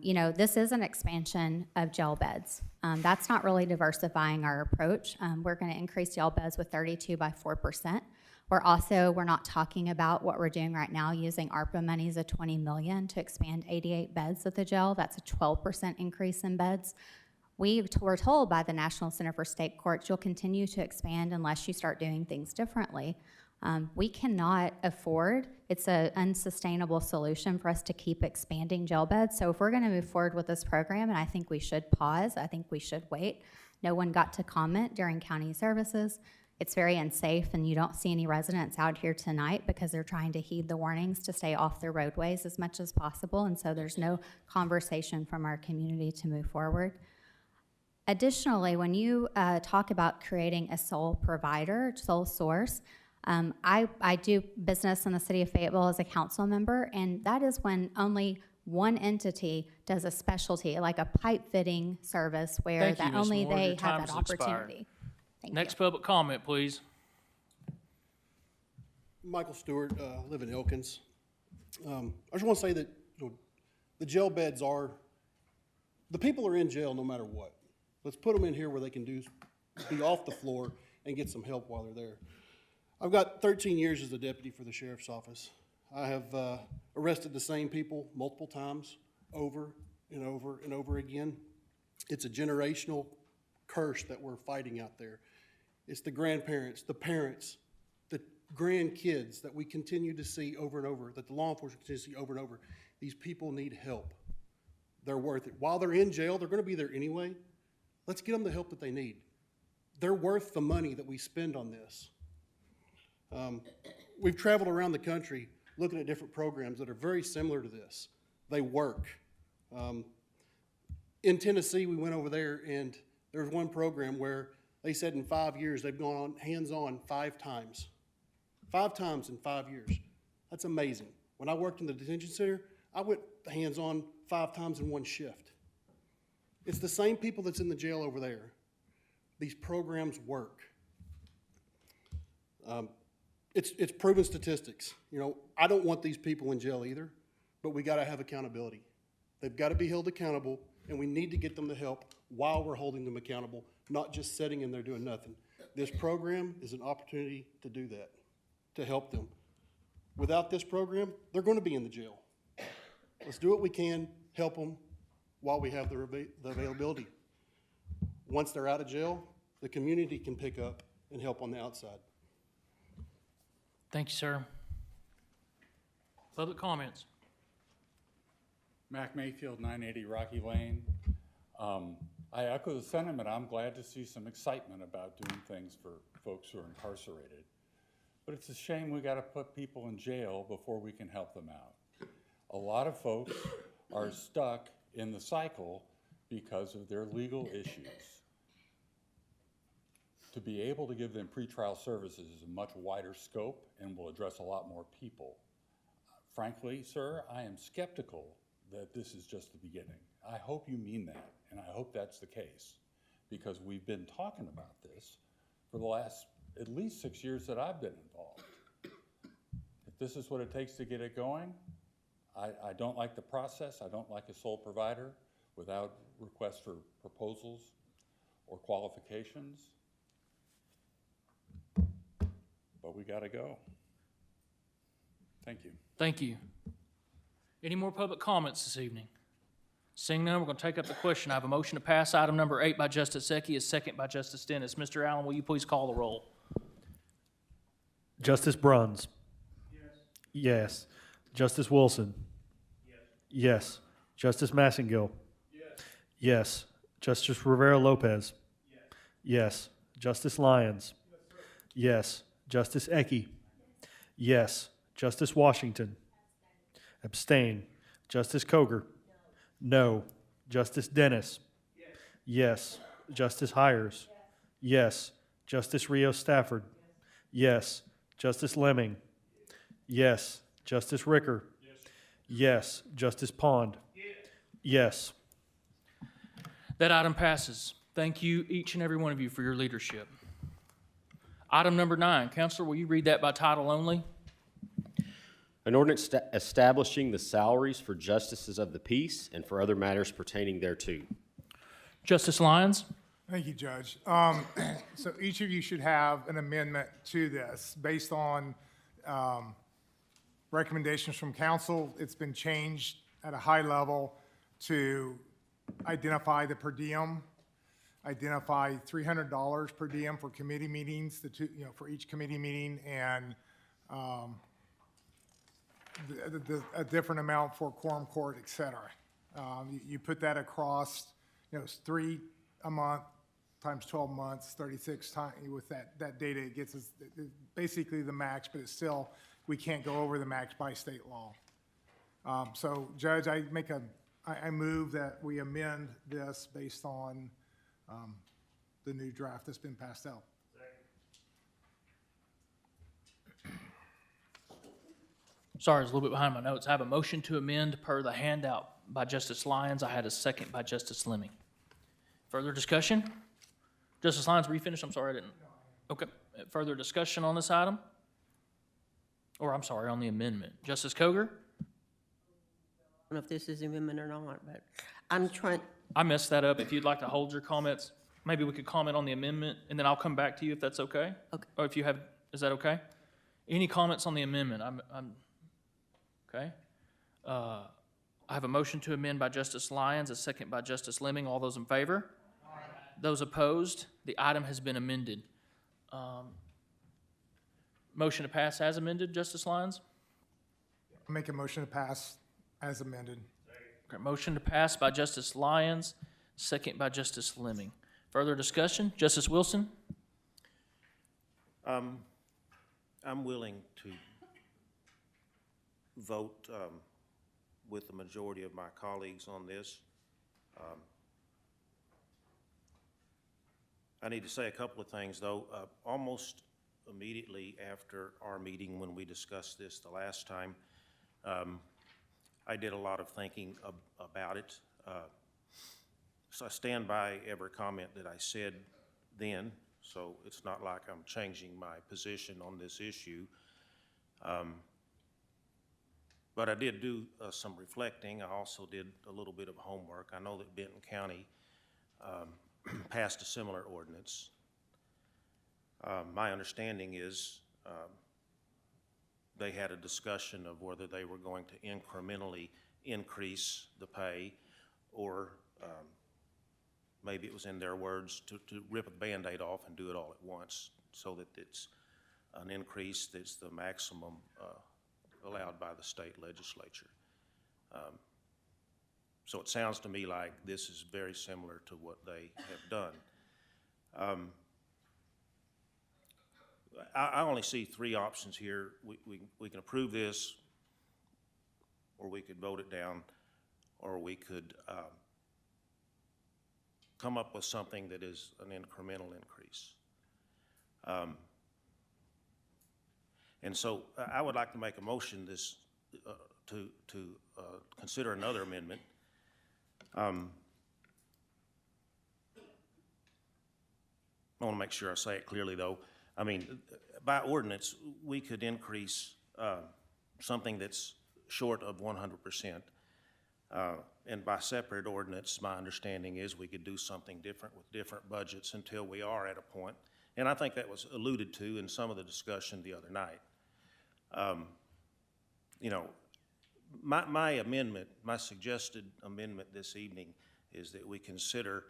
you know, this is an expansion of jail beds. That's not really diversifying our approach. We're going to increase jail beds with 32 by 4%. We're not talking about what we're doing right now, using ARPA monies of $20 million to expand 88 beds at the jail. That's a 12% increase in beds. We were told by the National Center for State Courts, you'll continue to expand unless you start doing things differently. We cannot afford, it's an unsustainable solution for us to keep expanding jail beds. So if we're gonna move forward with this program, and I think we should pause, I think we should wait. No one got to comment during county services. It's very unsafe, and you don't see any residents out here tonight because they're trying to heed the warnings to stay off the roadways as much as possible, and so there's no conversation from our community to move forward. Additionally, when you talk about creating a sole provider, sole source, I do business in the city of Fayetteville as a council member, and that is when only one entity does a specialty, like a pipe fitting service where Thank you, that Ms. only Moore. they Your time have that has expired. opportunity. Thank Next you. public comment, please. Michael Stewart, live in Elkins. I just want to say that, you know, the jail beds are, the people are in jail no matter what. Let's put them in here where they can be off the floor and get some help while they're there. I've got 13 years as a deputy for the sheriff's office. I have arrested the same people multiple times, over and over and over again. It's a generational curse that we're fighting out there. It's the grandparents, the parents, the grandkids that we continue to see over and over, that the law enforcement continues to see over and over. These people need help. They're worth it. While they're in jail, they're going to be there anyway. Let's get them the help that they need. They're worth the money that we spend on this. We've traveled around the country looking at different programs that are very similar to this. They work. In Tennessee, we went over there, and there was one program where they said in 5 years they've gone on hands-on 5 times. 5 times in 5 years. That's amazing. When I worked in the detention center, I went hands-on 5 times in one shift. It's the same people that's in the jail over there. These programs work. It's proven statistics. You know, I don't want these people in jail either, but we gotta have accountability. They've gotta be held accountable, and we need to get them the help while we're holding them accountable, not just sitting in there doing nothing. This program is an opportunity to do that, to help them. Without this program, they're gonna be in the jail. Let's do what we can, help them while we have the availability. Once they're out of jail, the community can pick up and help on the outside. Thank you, sir. Public comments. Mac Mayfield, 980 Rocky Lane. I echo the sentiment. I'm glad to see some excitement about doing things for folks who are incarcerated. But it's a shame we got to put people in jail before we can help them out. A lot of folks are stuck in the cycle because of their legal issues. To be able to give them pretrial services is a much wider scope and will address a lot more people. Frankly, sir, I am skeptical that this is just the beginning. I hope you mean that, and I hope that's the case, because we've been talking about this for the last at least 6 years that I've been involved. If this is what it takes to get it going, I don't like the process. I don't like a sole provider without requests for proposals or qualifications. But we gotta go. Thank you. Thank you. Any more public comments this evening? Seeing none, we're going to take up the question. I have a motion to pass item number 8 by Justice Eckie, a second by Justice Dennis. Mr. Allen, will you please call the roll? Justice Bruns? Yes. Justice Wilson? Yes. Justice Massengill? Yes. Justice Rivera Lopez? Yes. Justice Lyons? Yes. Justice Eckie? Yes. Justice Washington? Abstain. Justice Coger? No. Justice Dennis? Yes. Justice Hires? Yes. Justice Rios Stafford? Yes. Justice Lemming? Yes. Justice Ricker? Yes. Justice Pond? Yes. That item passes. Thank you, each and every one of you, for your leadership. Item number 9, Counselor, will you read that by title only? An ordinance establishing the salaries for justices of the peace and for other matters pertaining thereto. Justice Lyons? Thank you, Judge. So each of you should have an amendment to this based on recommendations from council. It's been changed at a high level to identify the per diem, identify $300 per diem for committee meetings, for each committee meeting, and a different amount for quorum court, et cetera. You put that across, it's 3 a month times 12 months, 36 times. With that data, it gets us basically the max, but it's still, we can't go over the max by state law. So, Judge, I move that we amend this based on the new draft that's been passed out. Sorry, I was a little bit behind my notes. I have a motion to amend per the handout by Justice Lyons. I had a second by Justice Lemming. Further discussion? Justice Lyons, were you finished? I'm sorry, I didn't. Okay. Further discussion on this item? Or, I'm sorry, on the amendment. Justice Coger? I don't know if this is amendment or not, but I'm trying. I messed that up. If you'd like to hold your comments, maybe we could comment on the amendment, and then I'll come back to you if that's okay? Okay. Or if you have, is that okay? Any comments on the amendment? Okay. I have a motion to amend by Justice Lyons, a second by Justice Lemming. All those in favor? Aye. Those opposed? The item has been amended. Motion to pass as amended, Justice Lyons? Make a motion to pass as amended. Okay, motion to pass by Justice Lyons, second by Justice Lemming. Further discussion? Justice Wilson? I'm willing to vote with the majority of my colleagues on this. I need to say a couple of things, though. Almost immediately after our meeting when we discussed this the last time, I did a lot of thinking about it. So I stand by every comment that I said then, so it's not like I'm changing my position on this issue. But I did do some reflecting. I also did a little bit of homework. I know that Benton County passed a similar ordinance. My understanding is they had a discussion of whether they were going to incrementally increase the pay, or maybe it was in their words to rip a Band-Aid off and do it all at once, so that it's an increase that's the maximum allowed by the state legislature. So it sounds to me like this is very similar to what they have done. I only see 3 options here. We can approve this, or we could vote it down, or we could come up with something that is an incremental increase. And so I would like to make a motion to consider another amendment. I want to make sure I say it clearly, though. I mean, by ordinance, we could increase something that's short of 100%. And by separate ordinance, my understanding is we could do something different with different budgets until we are at a point. And I think that was alluded to in some of the discussion the other night. You know, my amendment, my suggested amendment this evening is that we consider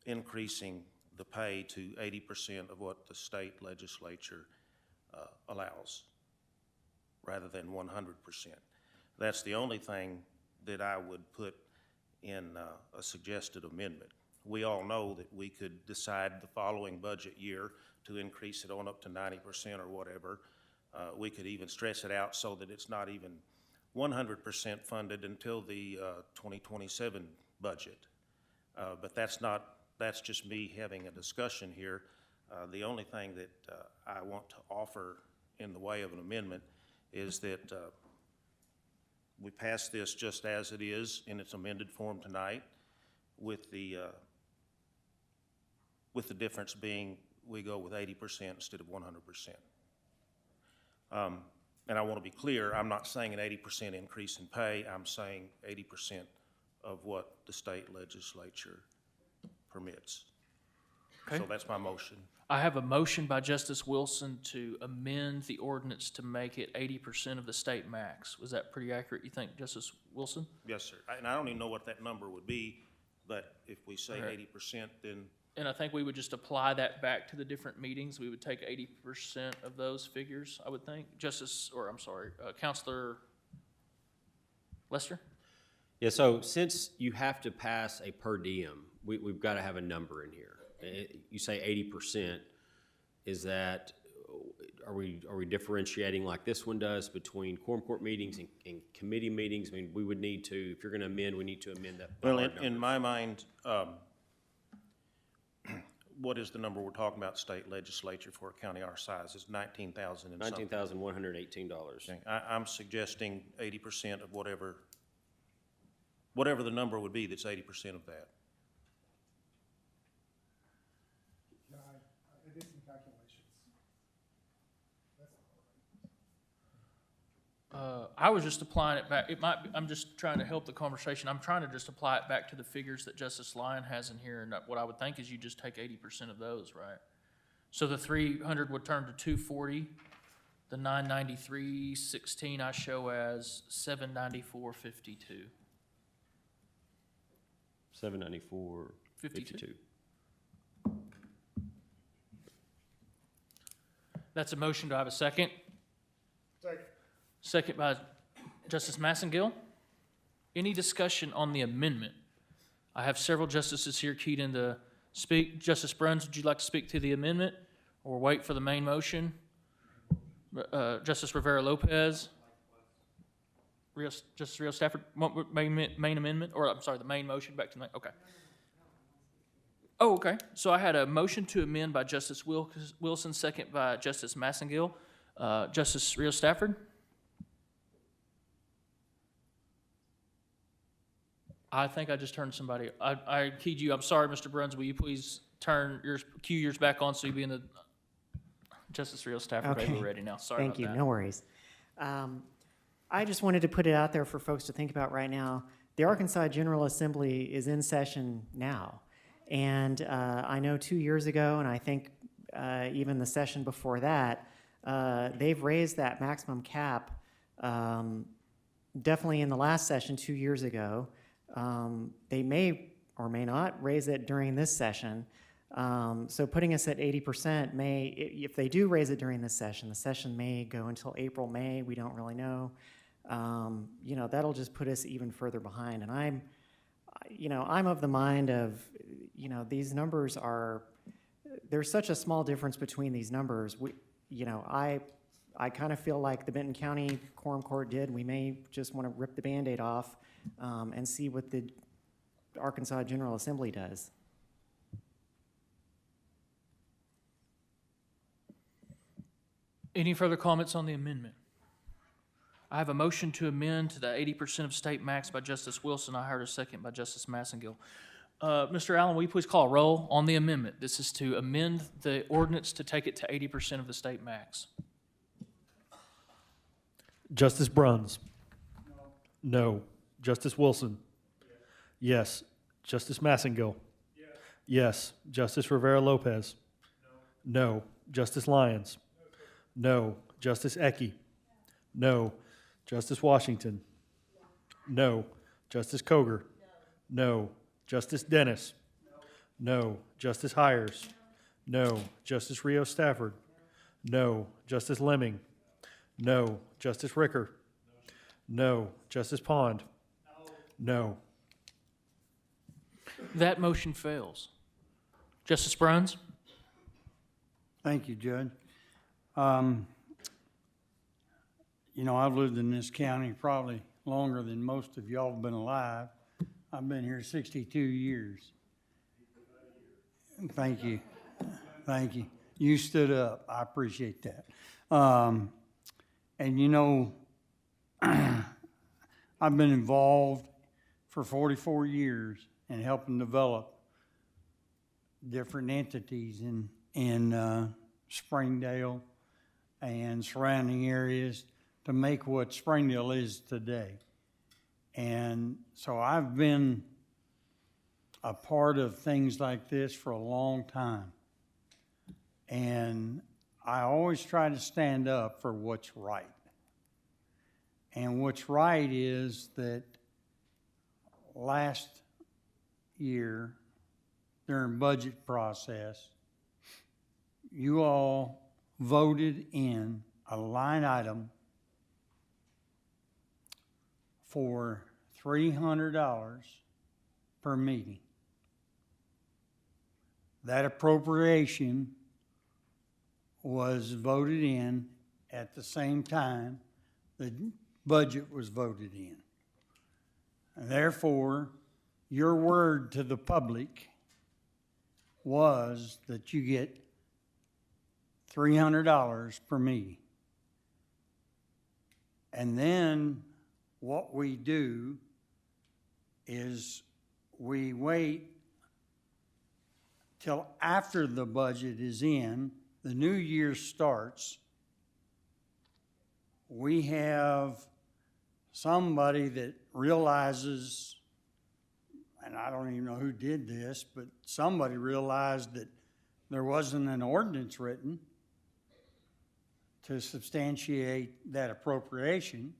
increasing the pay to 80% of what the state legislature allows, rather than 100%. That's the only thing that I would put in a suggested amendment. We all know that we could decide the following budget year to increase it on up to 90% or whatever. We could even stretch it out so that it's not even 100% funded until the 2027 budget. But that's just me having a discussion here. The only thing that I want to offer in the way of an amendment is that we pass this just as it is in its amended form tonight, with the difference being we go with 80% instead of 100%. And I want to be clear, I'm not saying an 80% increase in pay, I'm saying 80% of what the state legislature permits. Okay. So that's my motion. I have a motion by Justice Wilson to amend the ordinance to make it 80% of the state max. Was that pretty accurate, you think, Justice Wilson? Yes, sir. And I don't even know what that number would be, but if we say 80%, then And I think we would just apply that back to the different meetings. We would take 80% of those figures, I would think. Counselor Lester? Yeah, so since you have to pass a per diem, we've got to have a number in here. You say 80%, is that, are we differentiating like this one does between quorum court meetings and committee meetings? I mean, we would need to, if you're going to amend, we need to amend that. well, in my mind, what is the number we're talking about, state legislature for a county our size? It's $19,000 and something. $19,118. Okay. I'm suggesting 80% of whatever the number would be, that's 80% of that. I did some calculations. I was just applying it back. I'm just trying to help the conversation. I'm trying to just apply it back to the figures that Justice Lyon has in here, and what I would think is you just take 80% of those, right? So the 300 would turn to 240. The 993.16 I show as 794.52. 794.52. That's a motion. Do I have a second? Second. Second by Justice Massengill. Any discussion on the amendment? I have several justices here keyed in to speak. Justice Bruns, would you like to speak to the amendment or wait for the main motion? Justice Rivera-Lopez? Justice Rios Stafford, main amendment, or I'm sorry, the main motion back to the, okay. Oh, okay. So I had a motion to amend by Justice Wilson, second by Justice Massengill. Justice Rios Stafford? I think I just turned somebody. I keyed you. I'm sorry, Mr. Bruns. Will you please cue yours back on so you be in the Justice Rios Stafford. Okay. We're ready now. Sorry Thank about you. that. No worries. I just wanted to put it out there for folks to think about right now. The Arkansas General Assembly is in session now. And I know 2 years ago, and I think even the session before that, they've raised that maximum cap definitely in the last session 2 years ago. They may or may not raise it during this session. So putting us at 80% may, if they do raise it during this session, the session may go until April, May, we don't really know. You know, that'll just put us even further behind. And I'm of the mind of, these numbers are, there's such a small difference between these numbers. I kind of feel like the Benton County Quorum Court did. We may just want to rip the Band-Aid off and see what the Arkansas General Assembly does. Any further comments on the amendment? I have a motion to amend to the 80% of state max by Justice Wilson. I heard a second by Justice Massengill. Mr. Allen, will you please call a roll on the amendment? This is to amend the ordinance to take it to 80% of the state max. Justice Bruns? No. Justice Wilson? Yes. Justice Massengill? Yes. Justice Rivera-Lopez? No. Justice Lyons? No. Justice Ecke? No. Justice Washington? No. Justice Koger? No. Justice Dennis? No. Justice Hires? No. Justice Rio Stafford? No. Justice Lemming? No. Justice Ricker? No. Justice Pond? No. That motion fails. Justice Bruns? Thank you, Judge. You know, I've lived in this county probably longer than most of y'all have been alive. I've been here 62 years. Thank you. Thank you. You stood up. I appreciate that. And you know, I've been involved for 44 years in helping develop different entities in Springdale and surrounding areas to make what Springdale is today. And so I've been a part of things like this for a long time. And I always try to stand up for what's right. And what's right is that last year, during budget process, you all voted in a line item for $300 per meeting. That appropriation was voted in at the same time the budget was voted in. And therefore, your word to the public was that you get $300 per meeting. And then what we do is we wait till after the budget is in, the new year starts. We have somebody that realizes, and I don't even know who did this, but somebody realized that there wasn't an ordinance written to substantiate that appropriation.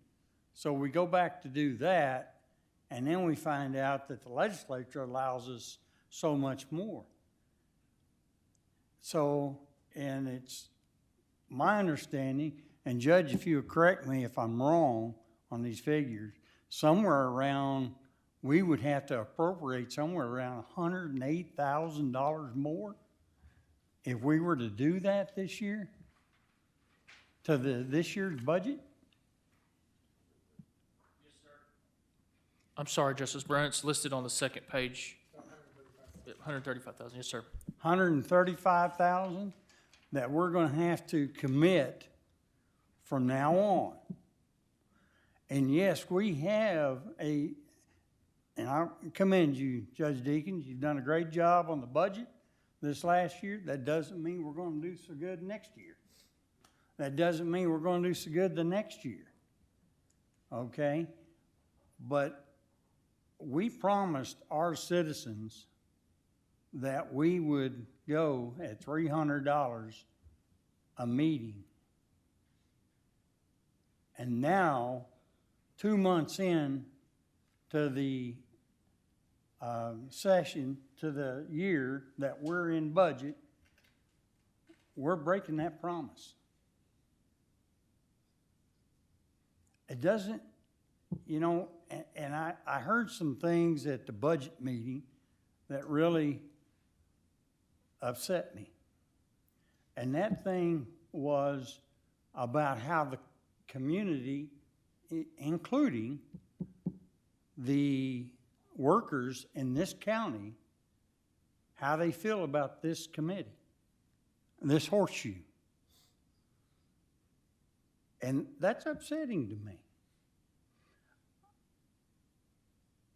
So we go back to do that, and then we find out that the legislature allows us so much more. So, and it's my understanding, and Judge, if you would correct me if I'm wrong on these figures, somewhere around, we would have to appropriate somewhere around $108,000 more if we were to do that this year to this year's budget. I'm sorry, Justice Brown, it's listed on the second page. 135,000, yes, sir. 135,000 that we're going to have to commit from now on. And yes, we have and I commend you, Judge Deakins, you've done a great job on the budget this last year. That doesn't mean we're going to do so good next year. That doesn't mean we're going to do so good the next year. Okay? But we promised our citizens that we would go at $300 a meeting. And now, 2 months in to the session, to the year that we're in budget, we're breaking that promise. It doesn't, you know, and I heard some things at the budget meeting that really upset me. And that thing was about how the community, including the workers in this county, how they feel about this committee, this horseshoe. And that's upsetting to me.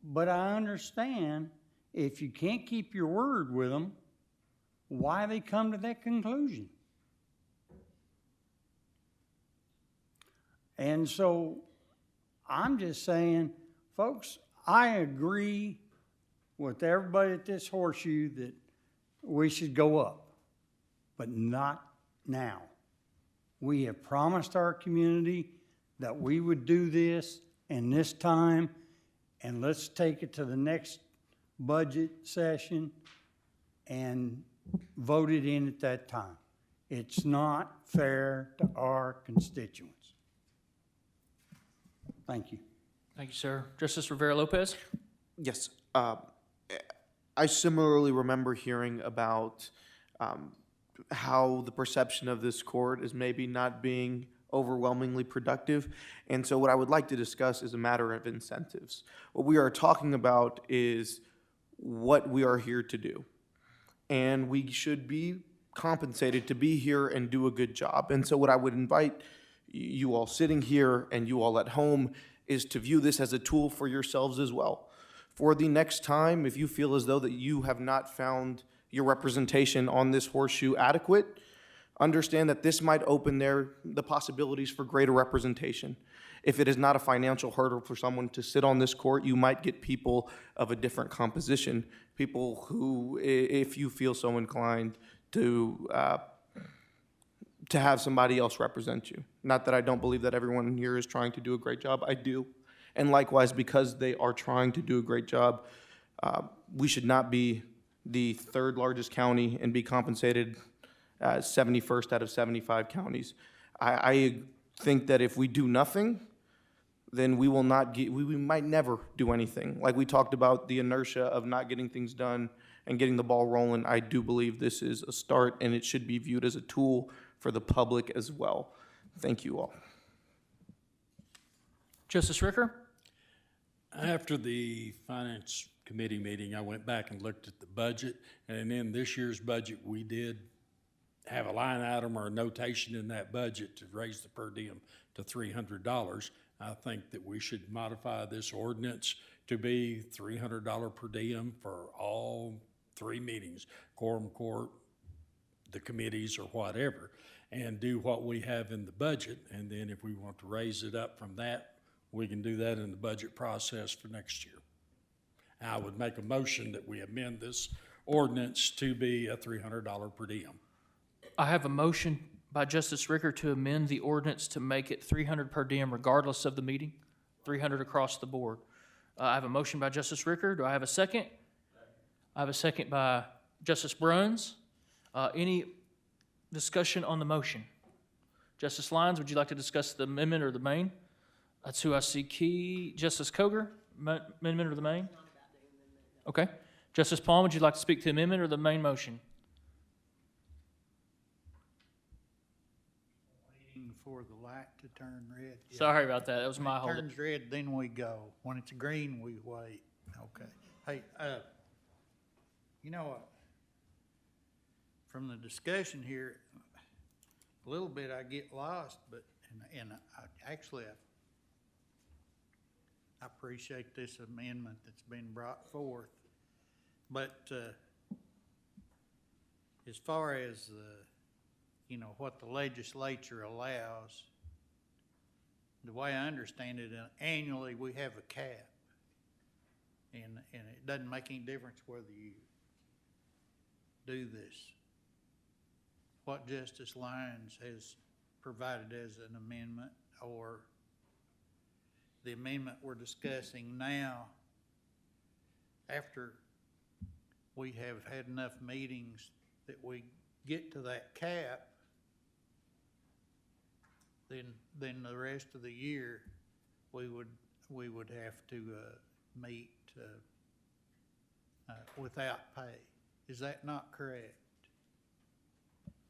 But I understand if you can't keep your word with them, why they come to that conclusion. And so I'm just saying, folks, I agree with everybody at this horseshoe that we should go up, but not now. We have promised our community that we would do this in this time, and let's take it to the next budget session and vote it in at that time. It's not fair to our constituents. Thank you. Thank you, sir. Justice Rivera Lopez? Yes. I similarly remember hearing about how the perception of this court is maybe not being overwhelmingly productive. And so what I would like to discuss is a matter of incentives. What we are talking about is what we are here to do. And we should be compensated to be here and do a good job. And so what I would invite you all sitting here and you all at home is to view this as a tool for yourselves as well. For the next time, if you feel as though that you have not found your representation on this horseshoe adequate, understand that this might open the possibilities for greater representation. If it is not a financial hurdle for someone to sit on this court, you might get people of a different composition, people who, if you feel so inclined, to have somebody else represent you. Not that I don't believe that everyone here is trying to do a great job, I do. And likewise, because they are trying to do a great job, we should not be the third largest county and be compensated 71st out of 75 counties. I think that if we do nothing, then we will not get, we might never do anything. Like we talked about the inertia of not getting things done and getting the ball rolling, I do believe this is a start and it should be viewed as a tool for the public as well. Thank you all. Justice Ricker? After the Finance Committee meeting, I went back and looked at the budget, and in this year's budget, we did have a line item or a notation in that budget to raise the per diem to $300. I think that we should modify this ordinance to be $300 per diem for all 3 meetings, quorum court, the committees, or whatever, and do what we have in the budget. And then if we want to raise it up from that, we can do that in the budget process for next year. I would make a motion that we amend this ordinance to be a $300 per diem. I have a motion by Justice Ricker to amend the ordinance to make it $300 per diem regardless of the meeting, $300 across the board. I have a motion by Justice Ricker. Do I have a second? I have a second by Justice Bruns. Any discussion on the motion? Justice Lyons, would you like to discuss the amendment or the main? That's who I see key. Justice Coger, amendment or the main? Okay. Justice Palm, would you like to speak to the amendment or the main motion? Waiting for the light to turn red. Yeah. Sorry about that. That was my When hold. it turns red, then we go. When it's green, we wait. Okay. Hey, you know, from the discussion here, a little bit I get lost, but, and I actually, I appreciate this amendment that's been brought forth. But as far as you know, what the legislature allows, the way I understand it, annually we have a cap. And it doesn't make any difference whether you do this. What Justice Lyons has provided as an amendment, or the amendment we're discussing now, after we have had enough meetings that we get to that cap, then the rest of the year, we would have to meet without pay. Is that not correct?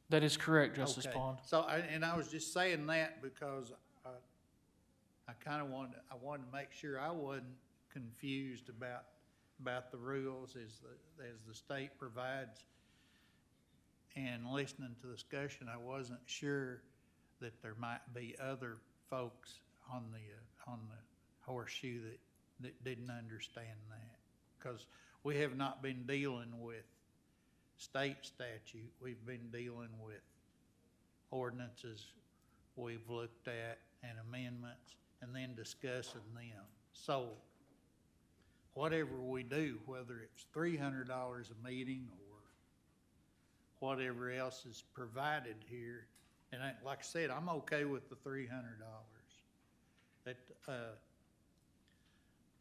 That is correct, Justice Okay. Pond. So, I was just saying that because I kind of wanted to make sure I wasn't confused about the rules as the state provides. And listening to the discussion, I wasn't sure that there might be other folks on the horseshoe that didn't understand that. Because we have not been dealing with state statute, we've been dealing with ordinances we've looked at and amendments and then discussing them. So whatever we do, whether it's $300 a meeting or whatever else is provided here, and like I said, I'm okay with the $300. that,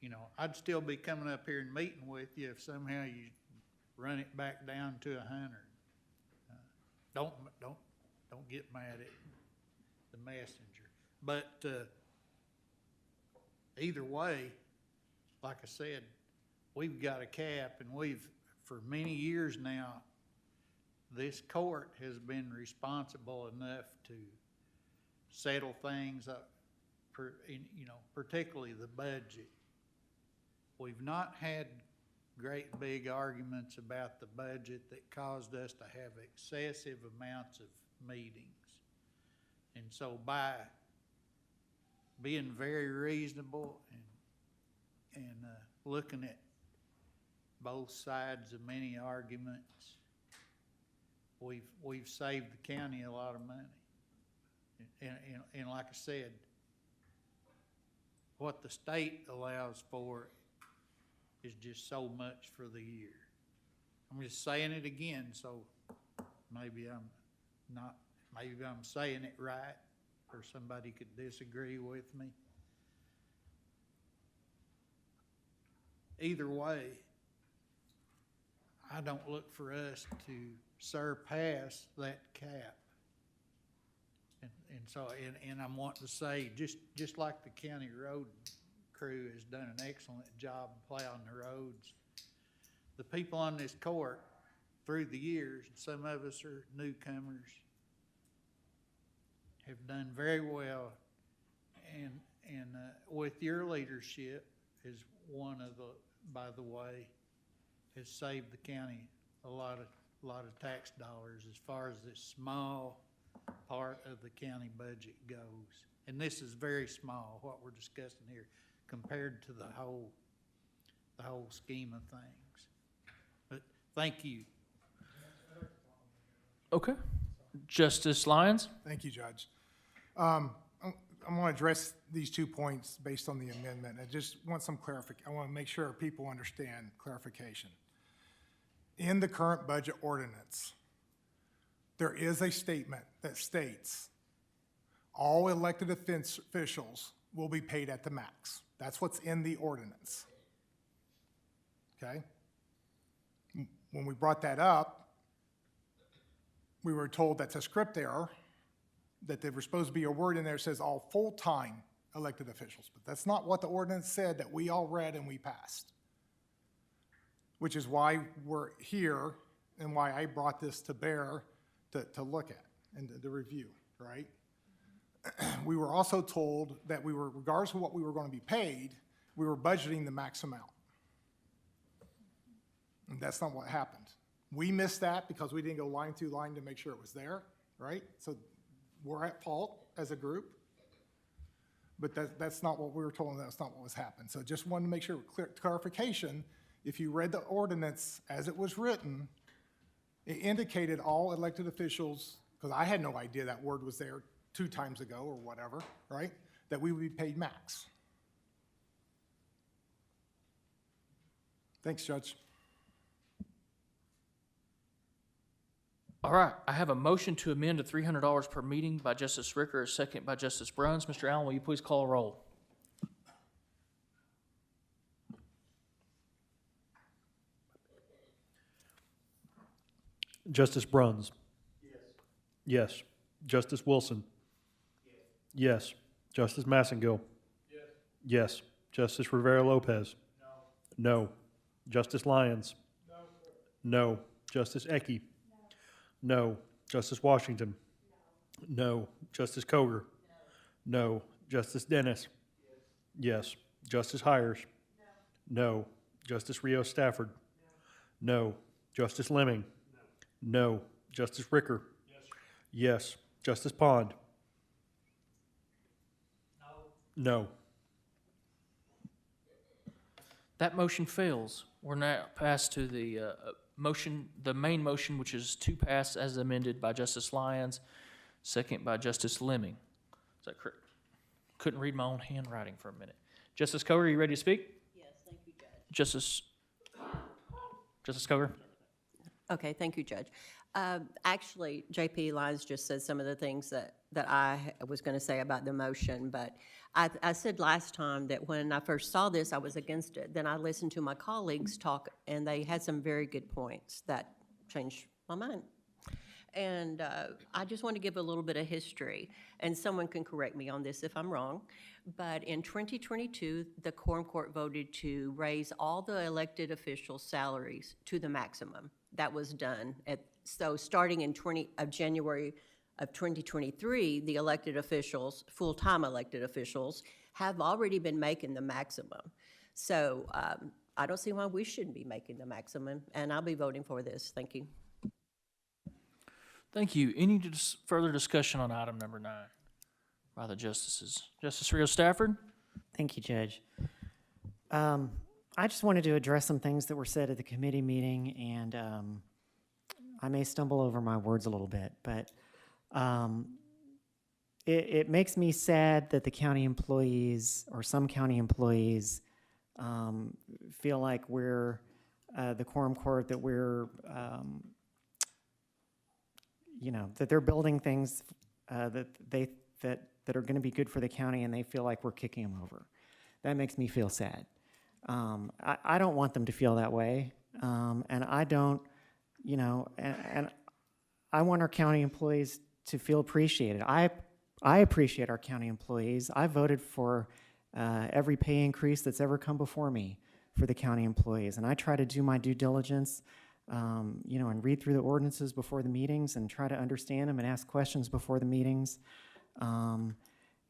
you know, I'd still be coming up here and meeting with you if somehow you run it back down to 100. Don't get mad at the messenger. But either way, like I said, we've got a cap, and for many years now, this court has been responsible enough to settle things up, you know, particularly the budget. We've not had great big arguments about the budget that caused us to have excessive amounts of meetings. And so by being very reasonable and looking both sides of many arguments, we've saved the county a lot of money. And like I said, what the state allows for is just so much for the year. I'm just saying it again, so maybe I'm saying it right, or somebody could disagree with me. Either way, I don't look for us to surpass that cap. And so I'm wanting to say, just like the county road crew has done an excellent job plowing the roads, the people on this court through the years, and some of us are newcomers, have done very well, and with your leadership is one of the, by the way, has saved the county a lot of tax dollars as far as this small part of the county budget goes. And this is very small, what we're discussing here, compared to the whole scheme of things. But thank you. Okay. Justice Lyons? Thank you, Judge. I'm going to address these 2 points based on the amendment. I just want some clarification. I want to make sure people understand clarification. In the current budget ordinance, there is a statement that states all elected officials will be paid at the max. That's what's in the ordinance. Okay? When we brought that up, we were told that's a script error, that there was supposed to be a word in there that says all full-time elected officials. But that's not what the ordinance said that we all read and we passed. Which is why we're here and why I brought this to bear to look at and to review, right? We were also told that we were, regardless of what we were going to be paid, we were budgeting the max amount. And that's not what happened. We missed that because we didn't go line through line to make sure it was there, right? So we're at fault as a group, but that's not what we were told, and that's not what was happened. So just wanted to make sure, clarification, if you read the ordinance as it was written, it indicated all elected officials, because I had no idea that word was there 2 times ago or whatever, right? That we would be paid max. Thanks, Judge. All right, I have a motion to amend to $300 per meeting by Justice Ricker, a second by Justice Bruns. Mr. Allen, will you please call a roll? Justice Bruns? Yes. Justice Wilson? Yes. Justice Massengill? Yes. Justice Rivera Lopez? No. Justice Lyons? No. Justice Ecke? No. Justice Washington? No. Justice Coger? No. Justice Dennis? Yes. Justice Hires? No. Justice Rios Stafford? No. Justice Lemming? No. Justice Ricker? Yes. Justice Pond? No. That motion fails. We're now passed to the motion, the main motion, which is to pass as amended by Justice Lyons, second by Justice Lemming. Is that correct? Couldn't read my own handwriting for a minute. Justice Coger, are you ready to speak? Yes, thank you, Judge. Justice Coger? Okay, thank you, Judge. Actually, JP Lyons just said some of the things that I was going to say about the motion, but I said last time that when I first saw this, I was against it. Then I listened to my colleagues talk, and they had some very good points that changed my mind. And I just want to give a little bit of history, and someone can correct me on this if I'm wrong. But in 2022, the Quorum Court voted to raise all the elected officials' salaries to the maximum. That was done. So starting in January of 2023, the elected officials, full-time elected officials, have already been making the maximum. So I don't see why we shouldn't be making the maximum, and I'll be voting for this. Thank you. Thank you. Any further discussion on item number 9 by the justices? Justice Rio Stafford? Thank you, Judge. I just wanted to address some things that were said at the committee meeting, and I may stumble over my words a little bit, but it makes me sad that the county employees, or some county employees, feel like we're the Quorum Court, that we're that they're building things that are going to be good for the county, and they feel like we're kicking them over. That makes me feel sad. I don't want them to feel that way, and I don't, and I want our county employees to feel appreciated. I appreciate our county employees. I voted for every pay increase that's ever come before me for the county employees, and I try to do my due diligence. And read through the ordinances before the meetings and try to understand them and ask questions before the meetings. I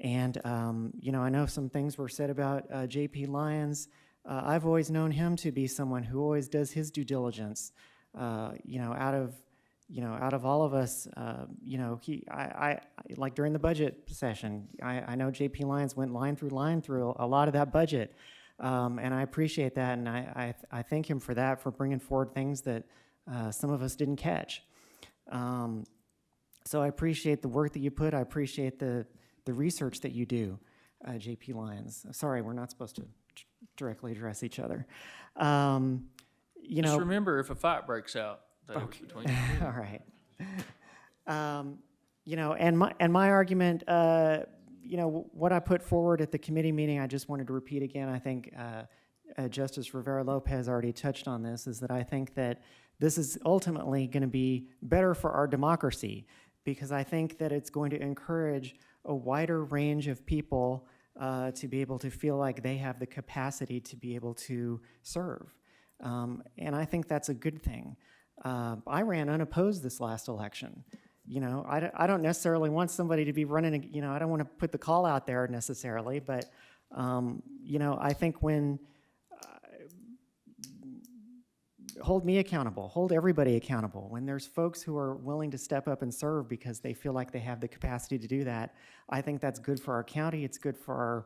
know some things were said about JP Lyons. I've always known him to be someone who always does his due diligence. Out of all of us, I like during the budget session, I know JP Lyons went line through a lot of that budget. And I appreciate that, and I thank him for that, for bringing forward things that some of us didn't catch. So I appreciate the work that you put. I appreciate the research that you do, JP Lyons. Sorry, we're not supposed to directly address each other. Just remember, if a fight breaks out, that was between you. All right. And my argument, what I put forward at the committee meeting, I just wanted to repeat again. I think Justice Rivera-Lopez already touched on this, is that I think that this is ultimately going to be better for our democracy, because I think that it's going to encourage a wider range of people to be able to feel like they have the capacity to be able to serve. And I think that's a good thing. I ran unopposed this last election. I don't necessarily want somebody to be running, I don't want to put the call out there necessarily, but, I think when, hold me accountable, hold everybody accountable. When there's folks who are willing to step up and serve because they feel like they have the capacity to do that, I think that's good for our county, it's good for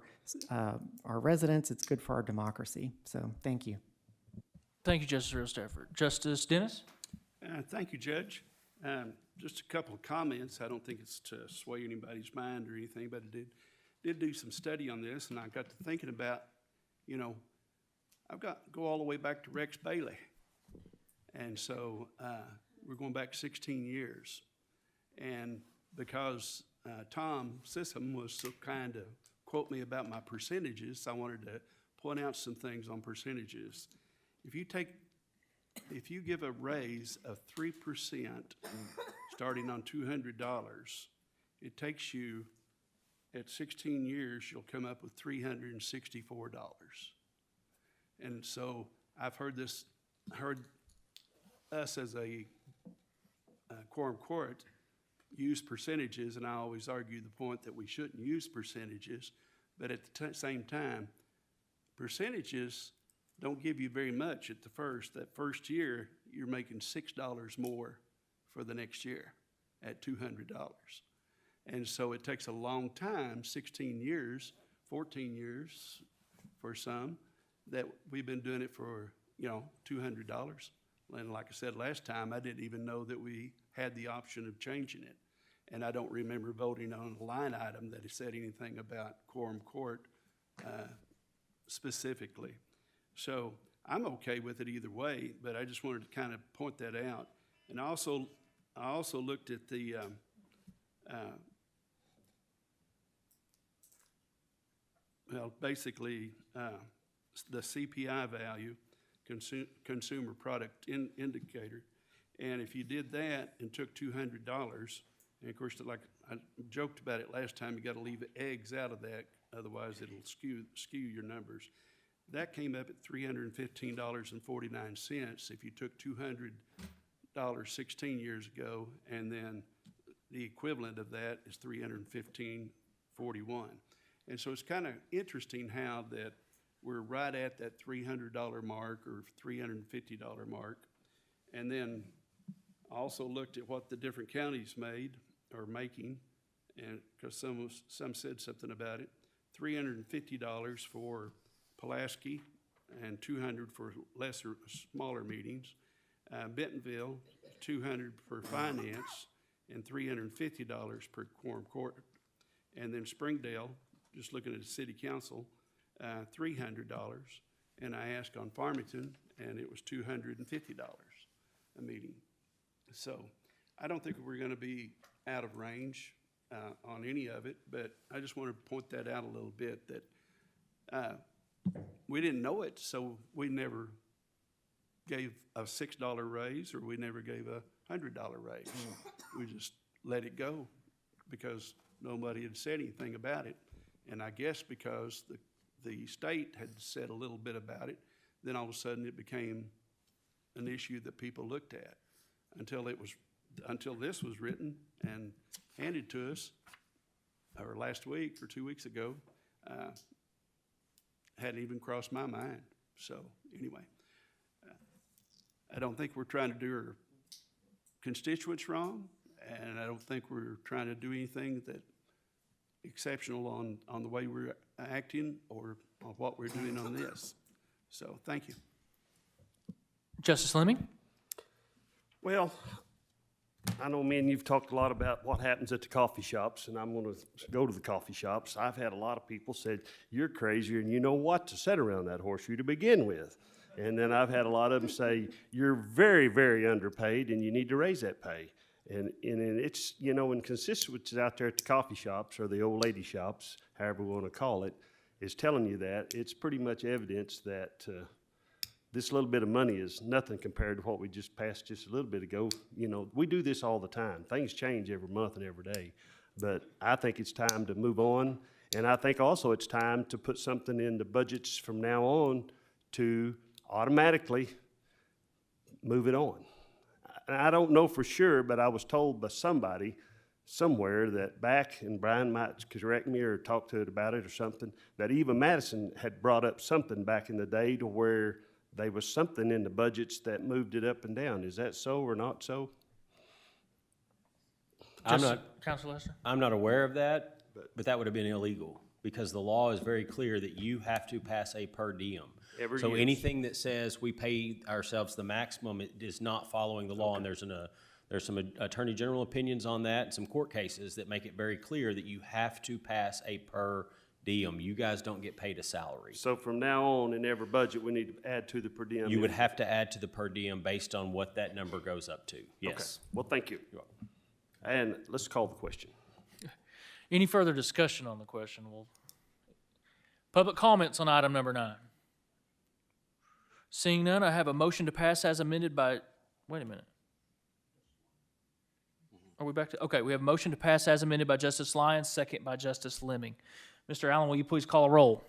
our residents, it's good for our democracy. So, thank you. Thank you, Justice Rio Stafford. Justice Dennis? Thank you, Judge. Just a couple of comments. I don't think it's to sway anybody's mind or anything, but I did do some study on this, and I got to thinking about, I've got to go all the way back to Rex Bailey. And so we're going back 16 years. And because Tom Sissom was so kind to quote me about my percentages, I wanted to point out some things on percentages. If you give a raise of 3% starting on $200, it takes you, at 16 years, you'll come up with $364. And so I've heard us as a Quorum Court use percentages, and I always argue the point that we shouldn't use percentages, but at the same time, percentages don't give you very much at that first year, you're making $6 more for the next year at $200. And so it takes a long time, 16 years, 14 years for some, that we've been doing it for, $200. And like I said last time, I didn't even know that we had the option of changing it. And I don't remember voting on a line item that said anything about Quorum Court specifically. So I'm okay with it either way, but I just wanted to kind of point that out. And I also looked at the, well, basically, the CPI value, Consumer Product Indicator. And if you did that and took $200, and of course, like I joked about it last time, you got to leave eggs out of that, otherwise it'll skew your numbers. That came up at $315.49 if you took $200 16 years ago, and then the equivalent of that is $315.41. And so it's kind of interesting how that we're right at that $300 mark or $350 mark. And then I also looked at what the different counties made or making, and because some said something about it. $350 for Pulaski and $200 for smaller meetings. Bentonville, $200 for finance and $350 per quorum court. And then Springdale, just looking at the city council, $300. And I asked on Farmington, and it was $250 a meeting. So I don't think we're going to be out of range on any of it, but I just want to point that out a little bit, that we didn't know it, so we never gave a $6 raise, or we never gave a $100 raise. We just let it go because nobody had said anything about it. And I guess because the state had said a little bit about it, then all of a sudden it became an issue that people looked at until this was written and handed to us, or last week or 2 weeks ago. Hadn't even crossed my mind. So anyway, I don't think we're trying to do our constituents wrong, and I don't think we're trying to do anything that exceptional on the way we're acting or on what we're doing on this. So thank you. Justice Fleming? Well, I know, me and you've talked a lot about what happens at the coffee shops, and I'm going to go to the coffee shops. I've had a lot of people said, you're crazier and you know what to set around that horseshoe to begin with. And then I've had a lot of them say, you're very, very underpaid and you need to raise that pay. And it's, you know, when constituents out there at the coffee shops or the old lady shops, however we want to call it, is telling you that, it's pretty much evidence that this little bit of money is nothing compared to what we just passed just a little bit ago. You know, we do this all the time. Things change every month and every day. But I think it's time to move on. And I think also it's time to put something in the budgets from now on to automatically move it on. And I don't know for sure, but I was told by somebody somewhere that back, and Brian might correct me or talk to it about it or something, that Eva Madison had brought up something back in the day to where there was something in the budgets that moved it up and down. Is that so or not so? Councilor Lester? I'm not aware of that, but that would have been illegal because the law is very clear that you have to pass a per diem. So anything that says we pay ourselves the maximum, it is not following the law. And there's some attorney general opinions on that and some court cases that make it very clear that you have to pass a per diem. You guys don't get paid a salary. So from now on, in every budget, we need to add to the per diem. You would have to add to the per diem based on what that number goes up to. Yes. Okay. Well, thank you. You're welcome. And let's call the question. Any further discussion on the question? Public comments on item number 9. Seeing none, I have a motion to pass as amended by, wait a minute. Are we back to, okay, we have a motion to pass as amended by Justice Lyons, second by Justice Fleming. Mr. Allen, will you please call a roll?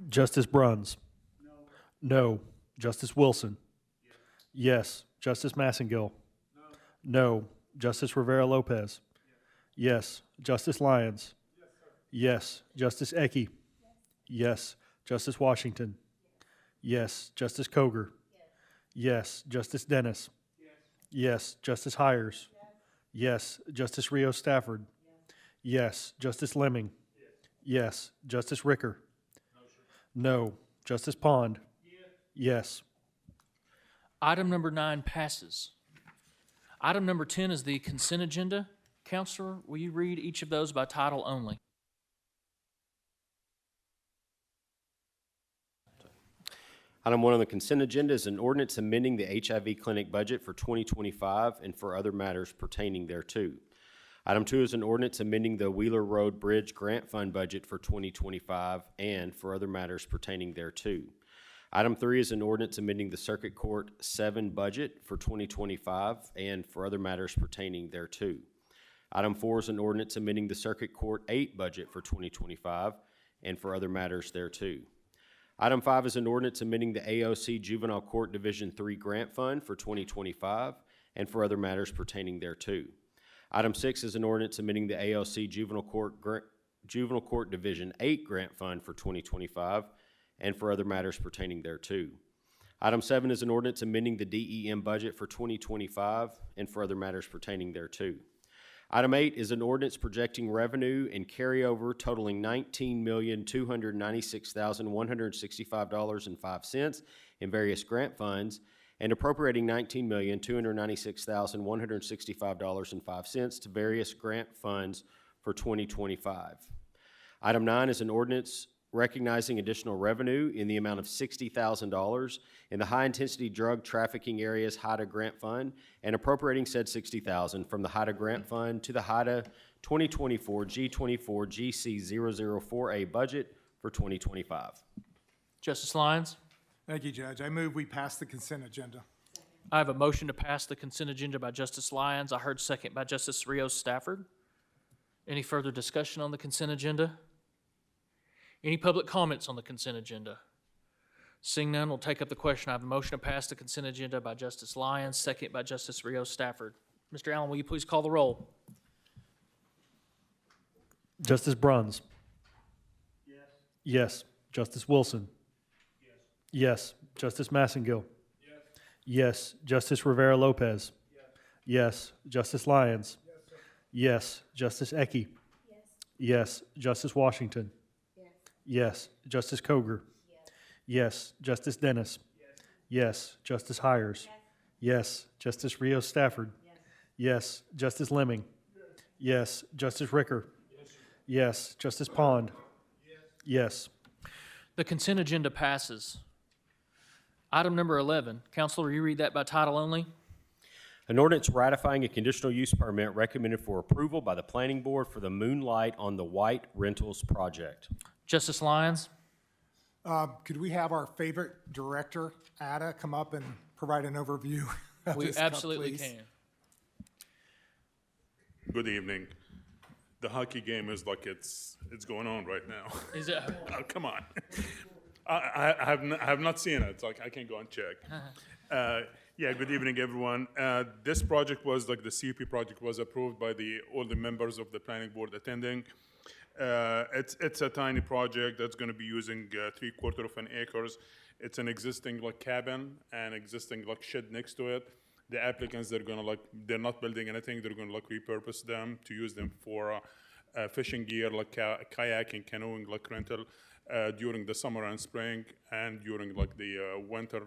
Justice Bruns? No. Justice Wilson? Yes. Justice Massengill? No. Justice Rivera Lopez? Yes. Justice Lyons? Yes. Justice Ecke? Yes. Justice Washington? Yes. Justice Coger? Yes. Justice Dennis? Yes. Justice Hires? Yes. Justice Rios Stafford? Yes. Justice Lemming? Yes. Justice Ricker? No. Justice Pond? Yes. Item number 9 passes. Item number 10 is the consent agenda. Counselor, will you read each of those by title only? Item 1 on the consent agenda is an ordinance amending the HIV clinic budget for 2025 and for other matters pertaining thereto. Item 2 is an ordinance amending the Wheeler Road Bridge Grant Fund budget for 2025 and for other matters pertaining thereto. Item 3 is an ordinance amending the Circuit Court 7 budget for 2025 and for other matters pertaining thereto. Item 4 is an ordinance amending the Circuit Court 8 budget for 2025 and for other matters thereto. Item 5 is an ordinance amending the AOC Juvenile Court Division 3 Grant Fund for 2025 and for other matters pertaining thereto. Item 6 is an ordinance amending the AOC Juvenile Court Division 8 Grant Fund for 2025 and for other matters pertaining thereto. Item 7 is an ordinance amending the DEM budget for 2025 and for other matters pertaining thereto. Item 8 is an ordinance projecting revenue and carryover totaling $19,296,165.05 in various grant funds and appropriating $19,296,165.05 to various grant funds for 2025. Item 9 is an ordinance recognizing additional revenue in the amount of $60,000 in the high-intensity drug trafficking areas HIDA grant fund and appropriating said $60,000 from the HIDA grant fund to the HIDA 2024 G24 GC004A budget for 2025. Justice Lyons? Thank you, Judge. I move we pass the consent agenda. I have a motion to pass the consent agenda by Justice Lyons. I heard second by Justice Rios Stafford. Any further discussion on the consent agenda? Any public comments on the consent agenda? Seeing none, we'll take up the question. I have a motion to pass the consent agenda by Justice Lyons, second by Justice Rios Stafford. Mr. Allen, will you please call the roll? Justice Bruns? Yes. Yes. Justice Wilson? Yes. Yes. Justice Massengill? Yes. Yes. Justice Rivera Lopez? Yes. Yes. Justice Lyons? Yes, sir. Yes. Justice Ecke? Yes. Yes. Justice Washington? Yes. Justice Coger? Yes. Justice Dennis? Yes. Justice Hires? Yes. Justice Rios Stafford? Yes. Justice Lemming? Yes. Justice Ricker? Yes. Justice Pond? Yes. The consent agenda passes. Item number 11. Counselor, will you read that by title only? An ordinance ratifying a conditional use permit recommended for approval by the Planning Board for the Moonlight on the White Rentals project. Justice Lyons? Could we have our favorite director, Ada, come up and provide an overview of We this, absolutely please? can. Good evening. The hockey game is like it's going on right now. Is it? Oh, come on. I have not seen it. Like I can go and check. Yeah. Good evening, everyone. This project was like the CUP project was approved by all the members of the planning board attending. It's a tiny project that's going to be using 3/4 of an acres. It's an existing like cabin and existing like shed next to it. The applicants, they're not building anything. They're going to like repurpose them to use them for fishing gear, like kayaking, canoeing, like rental during the summer and spring, and during like the winter,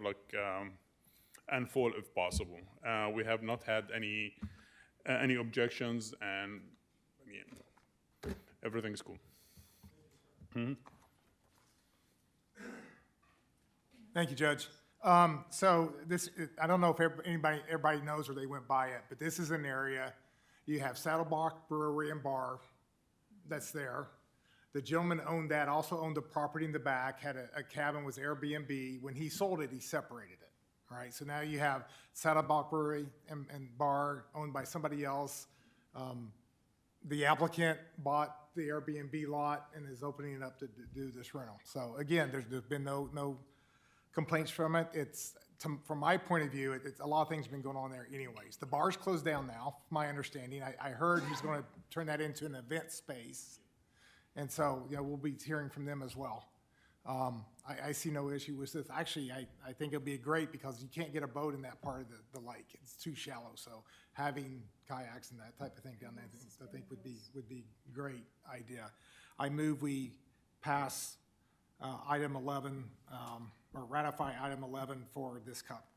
and fall if possible. We have not had any objections, and I mean, everything's cool. Thank you, Judge. So this, I don't know if everybody knows or they went by it, but this is an area, you have Saddleblock Brewery and Bar that's there. The gentleman owned that, also owned the property in the back, had a cabin, was Airbnb. When he sold it, he separated it. All right, so now you have Saddleblock Brewery and Bar owned by somebody else. The applicant bought the Airbnb lot and is opening it up to do this rental. So again, there's been no complaints from it. From my point of view, it's a lot of things have been going on there anyways. The bar's closed down now, my understanding. I heard he's going to turn that into an event space. And so, we'll be hearing from them as well. I see no issue with this. Actually, I think it'll be great because you can't get a boat in that part of the lake. It's too shallow. So having kayaks and that type of thing down there, I think would be a great idea. I move we pass item 11, or ratify item 11 for this cup.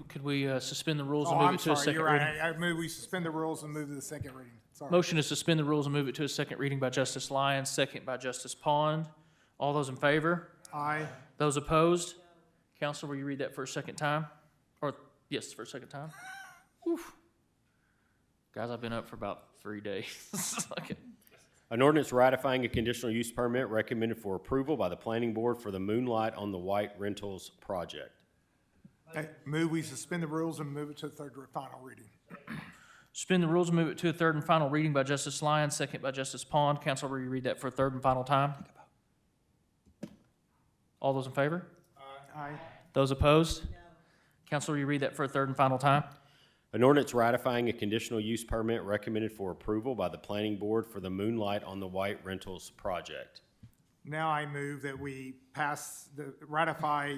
Could we suspend the rules and Oh, move I'm it to a sorry, second you're reading? right. I move we suspend the rules and move to the second reading. Sorry. Motion to suspend the rules and move it to a second reading by Justice Lyons, second by Justice Pond. All those in favor? Aye. Those opposed? Council, will you read that for a second time? Or, yes, for a second time? Oof. Guys, I've been up for about 3 days. Okay. An ordinance ratifying a conditional use permit recommended for approval by the planning board for the Moonlight on the White Rentals project. I move we suspend the rules and move it to the third and final reading. Suspend the rules and move it to a third and final reading by Justice Lyons, second by Justice Pond. Council, will you read that for a third and final time? All those in favor? Aye. Those opposed? Council, will you read that for a third and final time? An ordinance ratifying a conditional use permit recommended for approval by the planning board for the Moonlight on the White Rentals project. Now I move that we ratify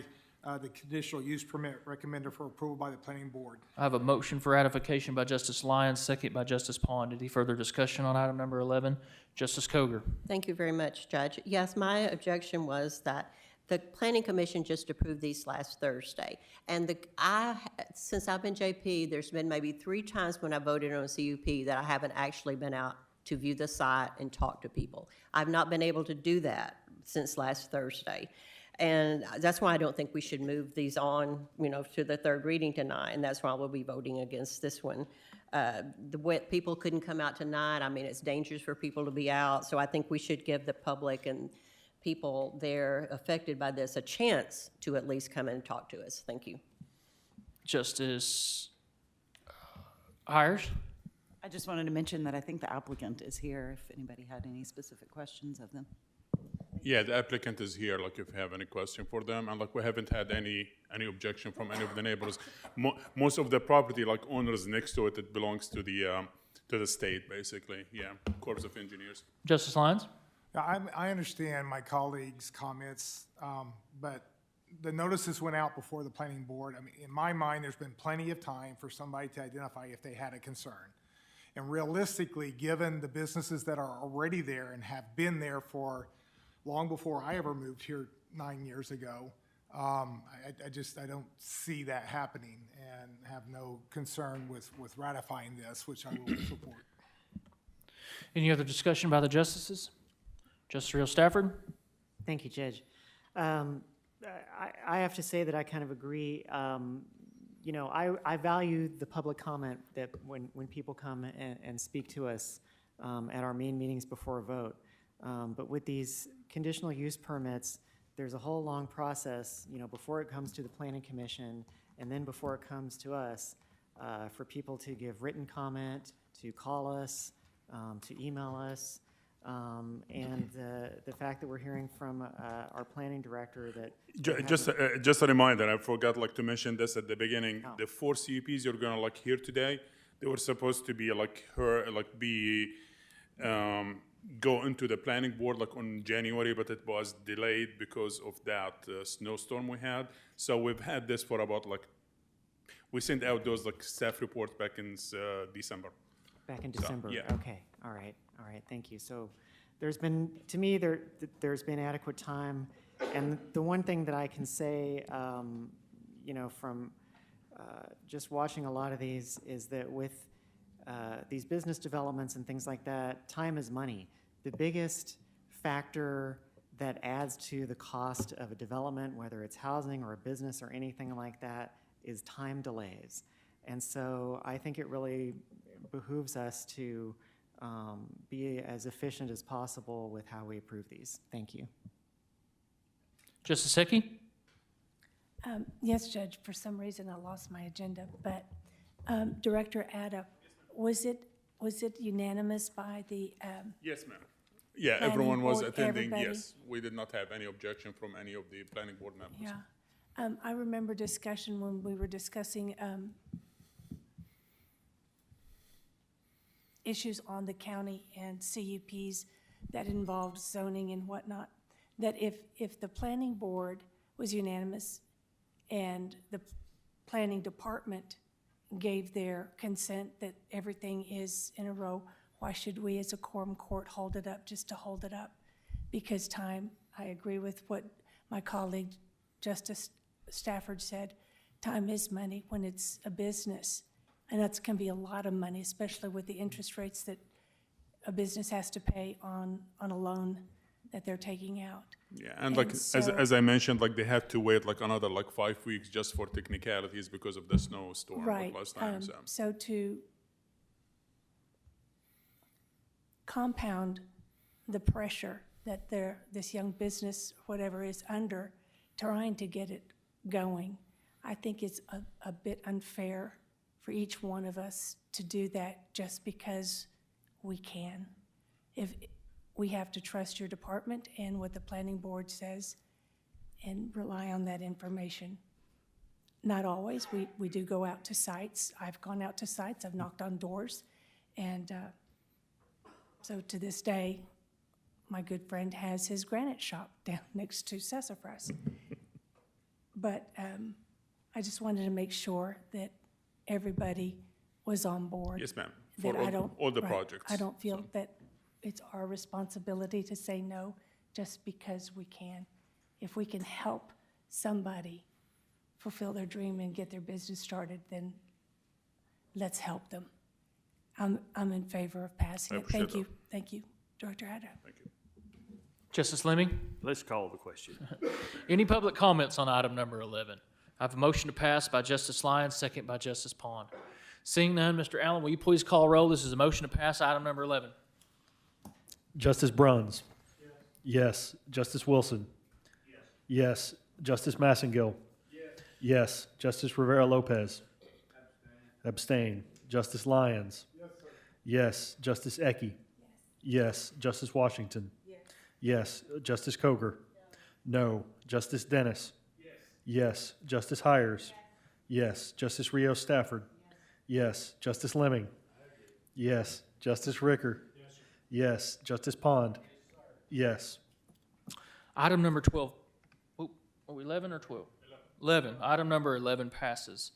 the conditional use permit recommended for approval by the planning board. I have a motion for ratification by Justice Lyons, second by Justice Pond. Any further discussion on item number 11? Justice Coger. Thank you very much, Judge. Yes, my objection was that the Planning Commission just approved these last Thursday. And since I've been JP, there's been maybe 3 times when I voted on a CUP that I haven't actually been out to view the site and talk to people. I've not been able to do that since last Thursday. And that's why I don't think we should move these on, to the third reading tonight, and that's why we'll be voting against this one. People couldn't come out tonight. I mean, it's dangerous for people to be out, so I think we should give the public and people there affected by this a chance to at least come in and talk to us. Thank you. Justice Hires. I just wanted to mention that I think the applicant is here if anybody had any specific questions of them. Yeah, the applicant is here, like if you have any question for them, and like we haven't had any objection from any of the neighbors. Most of the property, like owners next to it, it belongs to the state, basically, yeah, Corps of Engineers. Justice Lyons. I understand my colleagues' comments, but the notices went out before the planning board. I mean, in my mind, there's been plenty of time for somebody to identify if they had a concern. And realistically, given the businesses that are already there and have been there for long before I ever moved here 9 years ago, I don't see that happening and have no concern with ratifying this, which I will support. Any other discussion by the justices? Justice Real Stafford? Thank you, Judge. I have to say that I kind of agree. I value the public comment that when people come and speak to us at our main meetings before a vote. But with these conditional use permits, there's a whole long process, before it comes to the Planning Commission and then before it comes to us, for people to give written comment, to call us, to email us. And the fact that we're hearing from our planning director that just a reminder, I forgot to mention this at the beginning. Oh. The 4 CUPs you're gonna hear today, they were supposed to be go into the planning board on January, but it was delayed because of that snowstorm we had. So we've had this for about we sent out those staff reports back in December. Back in December. Yeah. Okay. All right. Thank you. So there's been, to me, there's been adequate time. And the one thing that I can say, from just watching a lot of these is that with these business developments and things like that, time is money. The biggest factor that adds to the cost of a development, whether it's housing or a business or anything like that, is time delays. And so I think it really behooves us to be as efficient as possible with how we approve these. Thank you. Justice Hickey? Yes, Judge, for some reason I lost my agenda, but Director Ada, was it unanimous by the Yes, ma'am. Yeah, planning everyone was board, attending. everybody? Yes, we did not have any objection from any of the planning board members. Yeah. I remember discussion when we were discussing issues on the county and CUPs that involved zoning and whatnot, that if the planning board was unanimous and the planning department gave their consent that everything is in a row, why should we as a quorum court hold it up just to hold it up? Because time, I agree with what my colleague Justice Stafford said, time is money when it's a business. And that's can be a lot of money, especially with the interest rates that a business has to pay on a loan that they're taking out. Yeah, and like, as I mentioned, like, they had to wait like another like 5 weeks just for technicalities because of the snowstorm like Right. last time, so. So to compound the pressure that this young business, whatever, is under, trying to get it going, I think it's a bit unfair for each one of us to do that just because we can. If we have to trust your department and what the planning board says and rely on that information. Not always. We do go out to sites. I've gone out to sites. I've knocked on doors. And so to this day, my good friend has his granite shop down next to Sassafras. But I just wanted to make sure that everybody was on board. Yes, ma'am, That for I don't- all the right. projects. I don't feel that it's our responsibility to say no just because we can. If we can help somebody fulfill their dream and get their business started, then let's help them. I'm in favor of passing I it. appreciate Thank you. Thank you, Director Hatter. Thank you. Justice Fleming? Let's call the question. Any public comments on item number 11? I have a motion to pass by Justice Lyons, second by Justice Pond. Seeing none, Mr. Allen, will you please call roll? This is a motion to pass item number 11. Justice Bruns? Yes. Justice Wilson? Yes. Justice Massengill? Yes. Justice Rivera Lopez? Abstain. Justice Lyons? Yes. Justice Ecke? Yes. Justice Washington? Yes. Justice Coger? No. Justice Dennis? Yes. Justice Hires? Yes. Justice Rios Stafford? Yes. Justice Lemming? Yes. Justice Ricker? Yes. Justice Pond? Yes. Item number 12, oh, are we 11 or 12? 11. Item number 11 passes.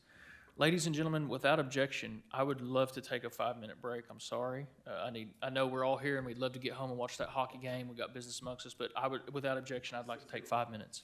Ladies and gentlemen, without objection, I would love to take a 5-minute break. I'm sorry. I know we're all here and we'd love to get home and watch that hockey game. We've got business amongst us, but without objection, I'd like to take 5 minutes.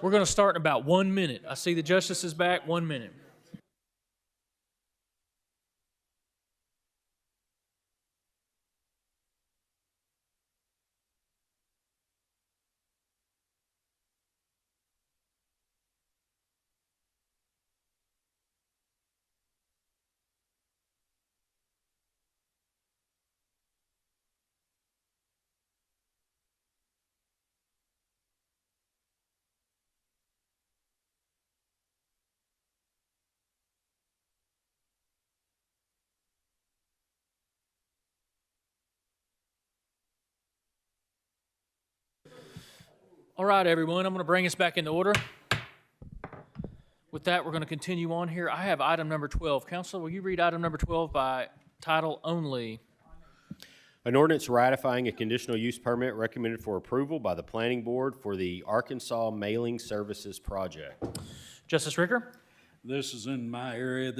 We're going to start in about 1 minute. I see the justice is back. 1 minute. All right, everyone, I'm going to bring us back into order. With that, we're going to continue on here. I have item number 12. Counselor, will you read item number 12 by title only? An ordinance ratifying a conditional use permit recommended for approval by the Planning Board for the Arkansas Mailing Services Project. Justice Ricker? This is in my area.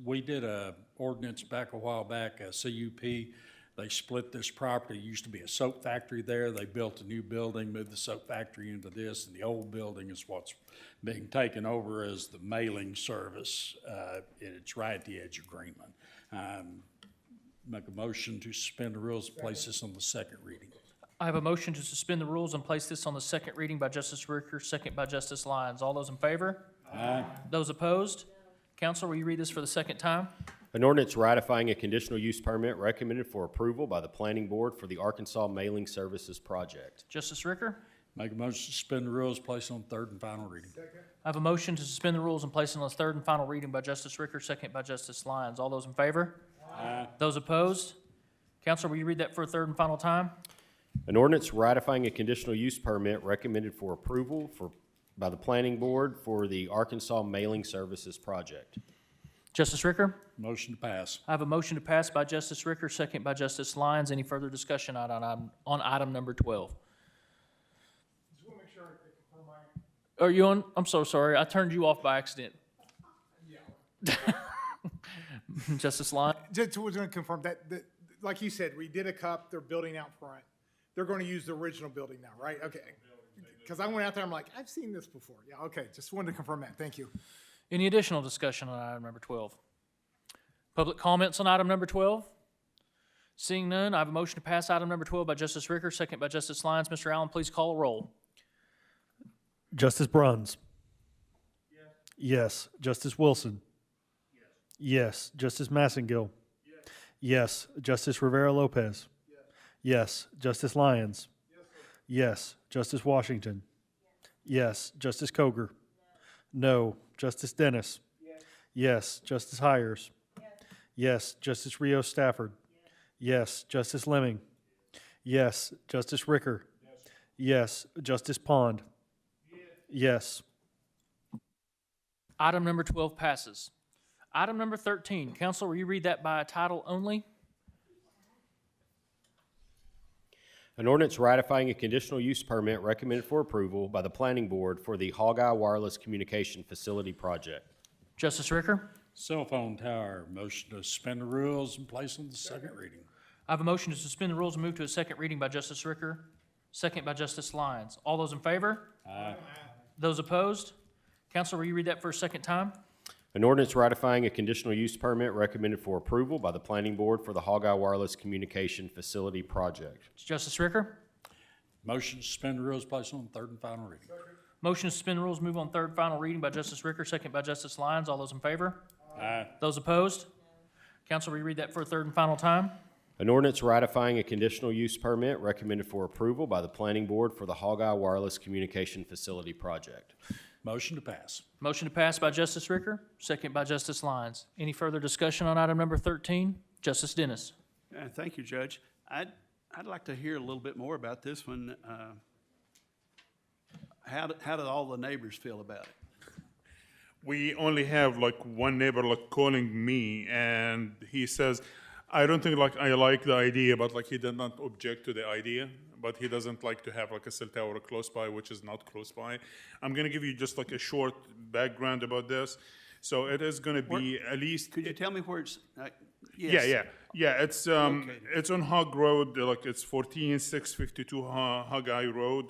We did a ordinance back a while back, a CUP. They split this property. It used to be a soap factory there. They built a new building, moved the soap factory into this, and the old building is what's being taken over as the mailing service. It's right at the edge of Greenland. Make a motion to suspend the rules and place this on the second reading. I have a motion to suspend the rules and place this on the second reading by Justice Ricker, second by Justice Lyons. All those in favor? Aye. Those opposed? Counselor, will you read this for the second time? An ordinance ratifying a conditional use permit recommended for approval by the Planning Board for the Arkansas Mailing Services Project. Justice Ricker? Make a motion to suspend the rules, place on third and final reading. I have a motion to suspend the rules and place it on its third and final reading by Justice Ricker, second by Justice Lyons. All those in favor? Aye. Those opposed? Counselor, will you read that for a third and final time? An ordinance ratifying a conditional use permit recommended for approval by the Planning Board for the Arkansas Mailing Services Project. Justice Ricker? Motion to pass. I have a motion to pass by Justice Ricker, second by Justice Lyons. Any further discussion on item number 12? Are you on? I'm so sorry. I turned you off by accident. Yeah. Justice Lyons? Just was going to confirm that, like you said, we did a cup, they're building out front. They're going to use the original building now, right? Okay. Because I went out there, I'm like, I've seen this before. Yeah, okay, just wanted to confirm that. Thank you. Any additional discussion on item number 12? Public comments on item number 12? Seeing none, I have a motion to pass item number 12 by Justice Ricker, second by Justice Lyons. Mr. Allen, please call a roll. Justice Bruns? Yes. Justice Wilson? Yes. Justice Massengill? Yes. Justice Rivera Lopez? Yes. Justice Lyons? Yes. Justice Washington? Yes. Justice Coger? No. Justice Dennis? Yes. Justice Hires? Yes. Justice Rios Stafford? Yes. Justice Lemming? Yes. Justice Ricker? Yes. Justice Pond? Yes. Item number 12 passes. Item number 13, Counsel, will you read that by title only? An ordinance ratifying a conditional use permit recommended for approval by the Planning Board for the Hogeye Wireless Communication Facility Project. Justice Ricker? Cell phone tower, motion to suspend the rules and place on the second reading. I have a motion to suspend the rules and move to a second reading by Justice Ricker, second by Justice Lyons. All those in favor? Aye. Those opposed? Counsel, will you read that for a second time? An ordinance ratifying a conditional use permit recommended for approval by the Planning Board for the Hogeye Wireless Communication Facility Project. Justice Ricker? Motion to suspend the rules, place on third and final reading. Motion to suspend the rules, move on third final reading by Justice Ricker, second by Justice Lyons. All those in favor? Aye. Those opposed? Counsel, will you read that for a third and final time? An ordinance ratifying a conditional use permit recommended for approval by the Planning Board for the Hogeye Wireless Communication Facility Project. Motion to pass. Motion to pass by Justice Ricker, second by Justice Lyons. Any further discussion on item number 13? Justice Dennis. Thank you, Judge. I'd like to hear a little bit more about this one. How do all the neighbors feel about it? We only have like one neighbor like calling me, and he says, I don't think like I like the idea, but like he did not object to the idea, but he doesn't like to have like a cell tower close by, which is not close by. I'm gonna give you just like a short background about this. So it is gonna be at least. Could you tell me where it's? Yes. Yeah. It's Okay. it's on Hog Road, like it's 14652 Hogeye Road.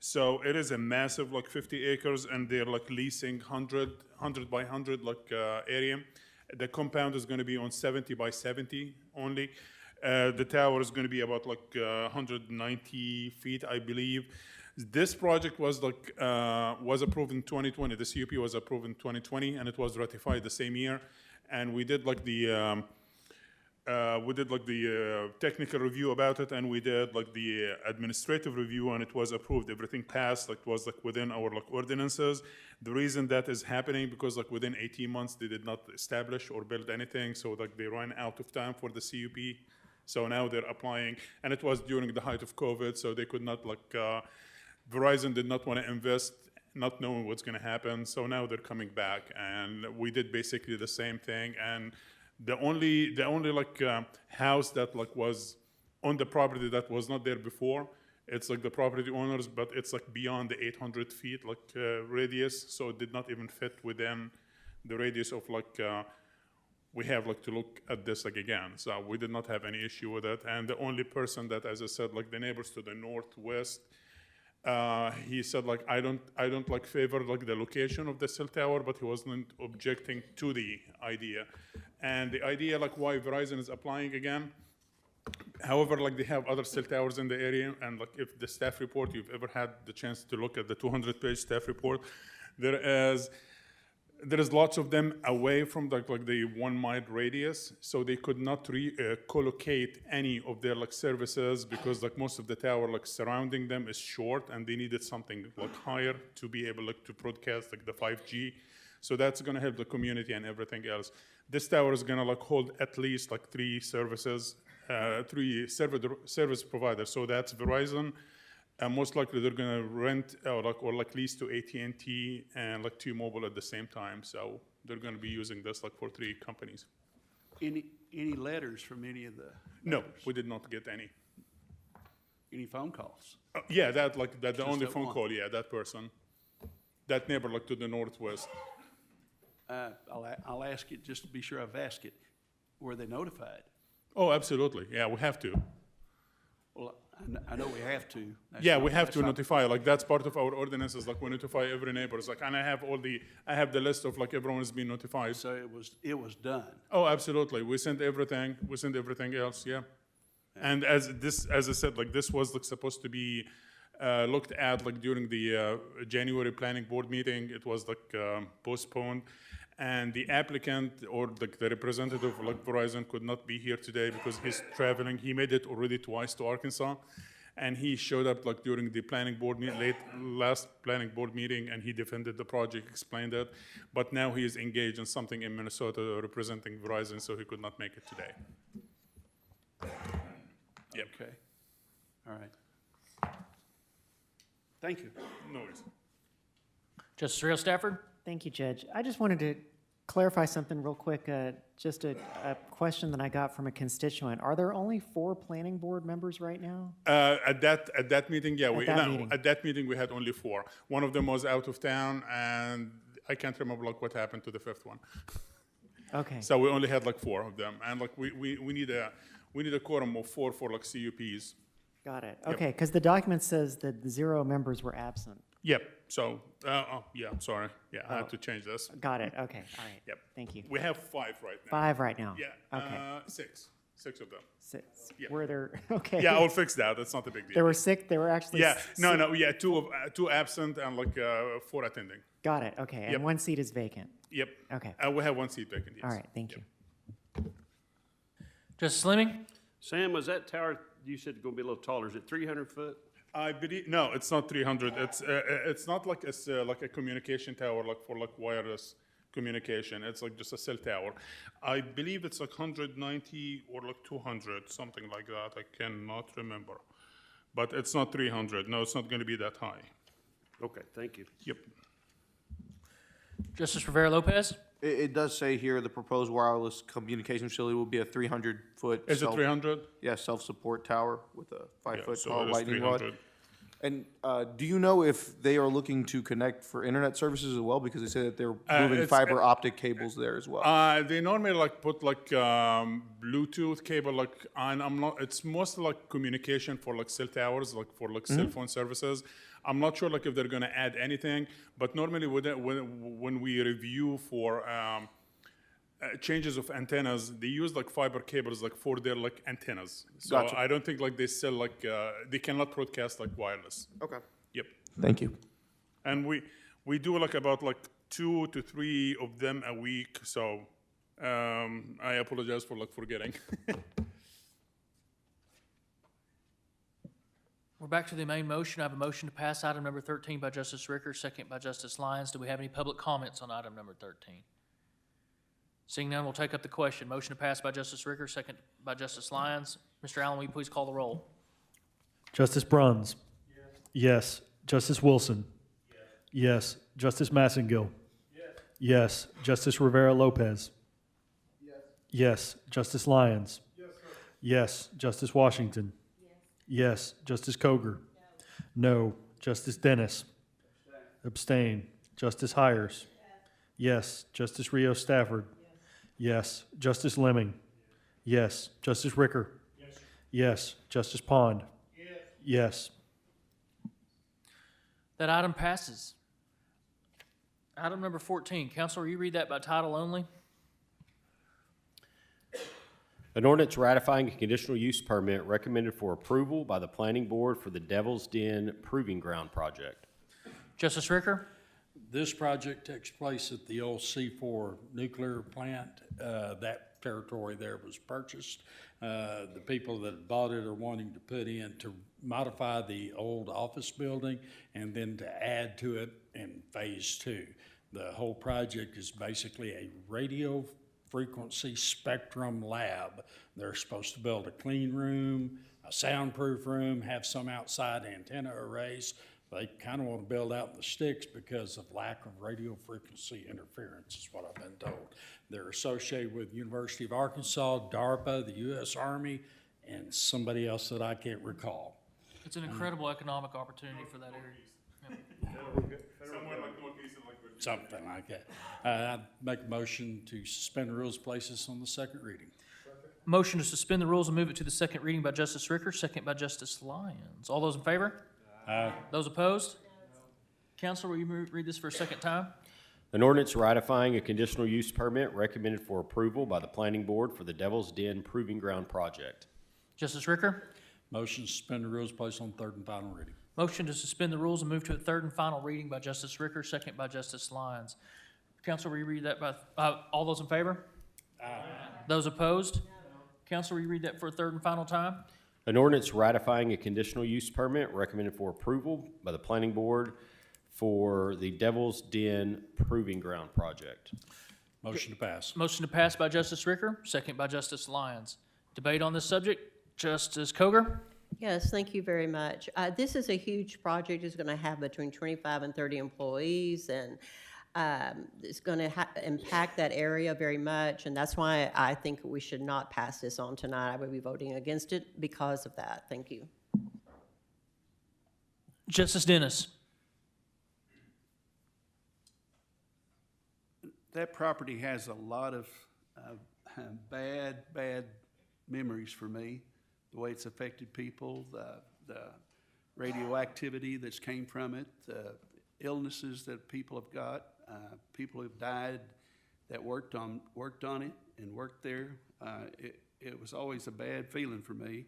So it is a massive, like 50 acres, and they're like leasing 100 by 100 like area. The compound is going to be on 70 by 70 only. The tower is going to be about like 190 feet, I believe. This project was like was approved in 2020. The CUP was approved in 2020, and it was ratified the same year. And we did like the technical review about it, and we did like the administrative review, and it was approved. Everything passed. Like, it was like within our like ordinances. The reason that is happening because like within 18 months they did not establish or build anything, so like they ran out of time for the CUP. So now they're applying, and it was during the height of COVID, so they could not like Verizon did not want to invest, not knowing what's going to happen. So now they're coming back, and we did basically the same thing. And the only like house that like was on the property that was not there before, it's like the property owners, but it's like beyond the 800 feet like radius, so it did not even fit within the radius of like we have like to look at this like again. So we did not have any issue with it. And the only person that, as I said, like the neighbors to the northwest, he said like I don't like favor like the location of the cell tower, but he wasn't objecting to the idea. And the idea like why Verizon is applying again. However, like they have other cell towers in the area, and like if the staff report, you've ever had the chance to look at the 200-page staff report, there is lots of them away from like the 1 mile radius, so they could not collocate any of their like services because like most of the tower like surrounding them is short, and they needed something like higher to be able like to broadcast like the 5G. So that's going to help the community and everything else. This tower is going to like hold at least like 3 services, 3 service providers. So that's Verizon. Most likely they're going to rent or like lease to AT&T and like T-Mobile at the same time. So they're going to be using this like for 3 companies. Any letters from any of the? No, we did not get any. Any phone calls? Yeah, that the Just only that phone one. call. Yeah, that person, that neighbor like to the northwest. I'll ask it just to be sure I've asked it. Were they notified? Oh, absolutely. Yeah, we have to. Well, I know we have to. Yeah, we have to notify. Like that's part of our ordinances. Like we notify every neighbor. It's like, and I have the list of like everyone has been notified. So it was done. Oh, absolutely. We sent everything. We sent everything else. Yeah. And as I said, like this was like supposed to be looked at like during the January planning board meeting. It was like postponed, and the applicant or the representative of like Verizon could not be here today because he's traveling. He made it already twice to Arkansas, and he showed up like during the planning board last planning board meeting, and he defended the project, explained it. But now he is engaged in something in Minnesota representing Verizon, so he could not make it today. Yep. Okay. All right. Thank you. No worries. Justice Real Stafford? Thank you, Judge. I just wanted to clarify something real quick, just a question that I got from a constituent. Are there only 4 planning board members right now? At that meeting, yeah. meeting. At that meeting, we had only 4. One of them was out of town, and I can't remember like what happened to the 5th one. Okay. So we only had like 4 of them, and like we need a quorum of 4 for like CUPs. Got it. Yep. Okay, because the document says that 0 members were absent. Yep. So yeah, sorry. Yeah, I had to change this. Got it. Okay. All right. Yep. Thank you. We have 5 right now. 5 right now. Yeah. Okay. 6 of them. 6. Yeah. Were there? Okay. Yeah, I'll fix that. That's not a big deal. There were 6. There were actually. Yeah. No. Yeah. 2 absent and like 4 attending. Got it. Okay. And Yep. 1 seat is vacant. Yep. Okay. We have 1 seat vacant. Yes. All right. Thank you. Justice Fleming? Sam, was that tower, you said going to be a little taller, is it 300 foot? I believe no, it's not 300. It's not like a communication tower like for like wireless communication. It's like just a cell tower. I believe it's like 190 or like 200, something like that. I cannot remember, but it's not 300. No, it's not going to be that high. Okay, thank you. Yep. Justice Rivera Lopez? It does say here the proposed wireless communication facility will be a 300-foot. Is it 300? Yeah, self-support tower with a 5-foot so tall it is lightning rod. 300. And do you know if they are looking to connect for internet services as well? Because they say that they're moving fiber optic cables there as well. They normally like put like Bluetooth cable like and I'm not. It's mostly like communication for like cell towers, like for like cell phone services. I'm not sure like if they're gonna add anything, but normally when we review for changes of antennas, they use like fiber cables like for their like antennas. So Gotcha. I don't think like they sell like they cannot broadcast like wireless. Okay. Yep. Thank you. And we do like about like 2 to 3 of them a week. So I apologize for like forgetting. We're back to the main motion. I have a motion to pass item number 13 by Justice Ricker, second by Justice Lyons. Do we have any public comments on item number 13? Seeing none, we'll take up the question. Motion to pass by Justice Ricker, second by Justice Lyons. Mr. Allen, will you please call the roll? Justice Bruns? Yes. Justice Wilson? Yes. Justice Massengill? Yes. Justice Rivera Lopez? Yes. Justice Lyons? Yes. Justice Washington? Yes. Justice Coger? No. Justice Dennis? Abstain. Justice Hires? Yes. Justice Rios Stafford? Yes. Justice Lemming? Yes. Justice Ricker? Yes. Justice Pond? Yes. That item passes. Item number 14. Counsel, will you read that by title only? An ordinance ratifying a conditional use permit recommended for approval by the Planning Board for the Devil's Den Proving Ground project. Justice Ricker? This project takes place at the old C4 nuclear plant. That territory there was purchased. The people that bought it are wanting to put in to modify the old office building and then to add to it in phase 2. The whole project is basically a radio frequency spectrum lab. They're supposed to build a clean room, a soundproof room, have some outside antenna arrays. They kind of want to build out in the sticks because of lack of radio frequency interference, is what I've been told. They're associated with University of Arkansas, DARPA, the U.S. Army, and somebody else that I can't recall. It's an incredible economic opportunity for that area. Somewhere like northeast of like Virginia. Something like that. I'd make a motion to suspend the rules, place this on the second reading. Motion to suspend the rules and move it to the second reading by Justice Ricker, second by Justice Lyons. All those in favor? Those opposed? Counsel, will you read this for a second time? An ordinance ratifying a conditional use permit recommended for approval by the Planning Board for the Devil's Den Proving Ground project. Justice Ricker? Motion to suspend the rules, place on third and final reading. Motion to suspend the rules and move to a third and final reading by Justice Ricker, second by Justice Lyons. Counsel, will you read that by, all those in favor? Those opposed? Counsel, will you read that for a third and final time? An ordinance ratifying a conditional use permit recommended for approval by the Planning Board for the Devil's Den Proving Ground project. Motion to pass. Motion to pass by Justice Ricker, second by Justice Lyons. Debate on this subject, Justice Coger? Yes, thank you very much. This is a huge project. It's going to have between 25 and 30 employees, and it's going to impact that area very much, and that's why I think we should not pass this on tonight. I would be voting against it because of that. Thank you. Justice Dennis? That property has a lot of bad memories for me. The way it's affected people, the radioactivity that's came from it, the illnesses that people have got, people who've died that worked on it and worked there. It was always a bad feeling for me.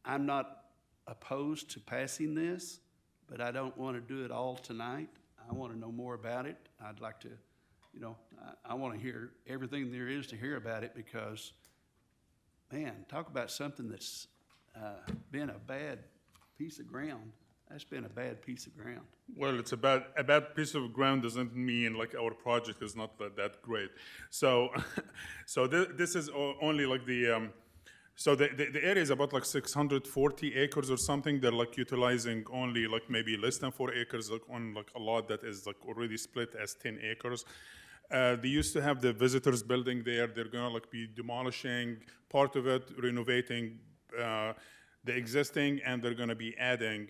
I'm not opposed to passing this, but I don't want to do it all tonight. I want to know more about it. I'd like to, I want to hear everything there is to hear about it because, man, talk about something that's been a bad piece of ground. That's been a bad piece of ground. Well, it's a bad piece of ground doesn't mean like our project is not that great. So, this is only like the area is about like 640 acres or something. They're like utilizing only like maybe less than 4 acres like on like a lot that is like already split as 10 acres. They used to have the visitors building there. They're gonna like be demolishing part of it, renovating the existing, and they're going to be adding.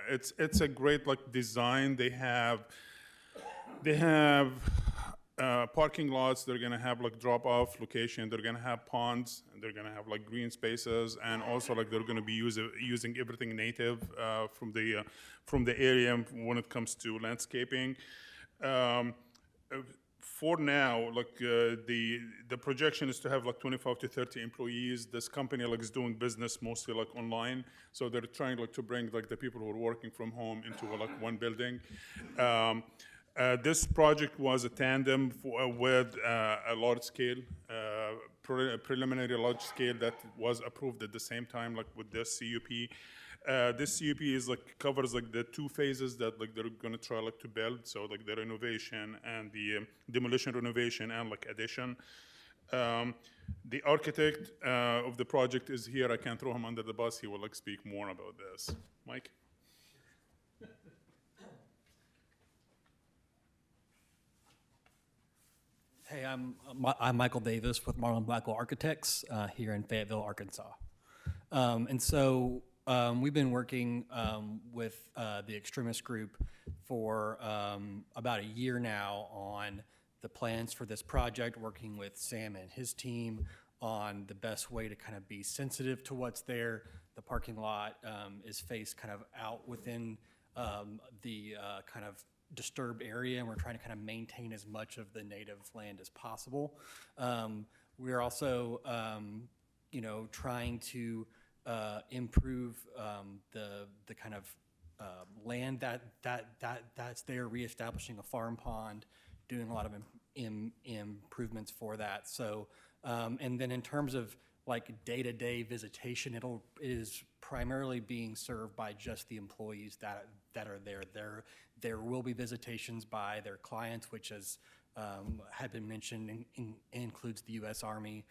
It's a great like design. They have parking lots. They're going to have like drop-off location. They're going to have ponds, and they're going to have like green spaces, and also like they're going to be using everything native from the area when it comes to landscaping. For now, like the projection is to have like 25 to 30 employees. This company like is doing business mostly like online, so they're trying like to bring like the people who are working from home into like one building. This project was a tandem with a large scale, preliminary large scale that was approved at the same time, like with this CUP. This CUP is like covers like the two phases that like they're gonna try like to build. So like the renovation and the demolition, renovation, and like addition. The architect of the project is here. I can't throw him under the bus. He will like speak more about this. Mike. Hey, I'm Michael Davis with Marlon Blackwell Architects here in Fayetteville, Arkansas. And so we've been working with the extremist group for about a year now on the plans for this project, working with Sam and his team on the best way to kind of be sensitive to what's there. The parking lot is faced kind of out within the kind of disturbed area, and we're trying to kind of maintain as much of the native land as possible. We're also, trying to improve the kind of land that's there, reestablishing a farm pond, doing a lot of improvements for that. So, and then in terms of like day-to-day visitation, it is primarily being served by just the employees that are there. There will be visitations by their clients, which has had been mentioned, includes the U.S. Army,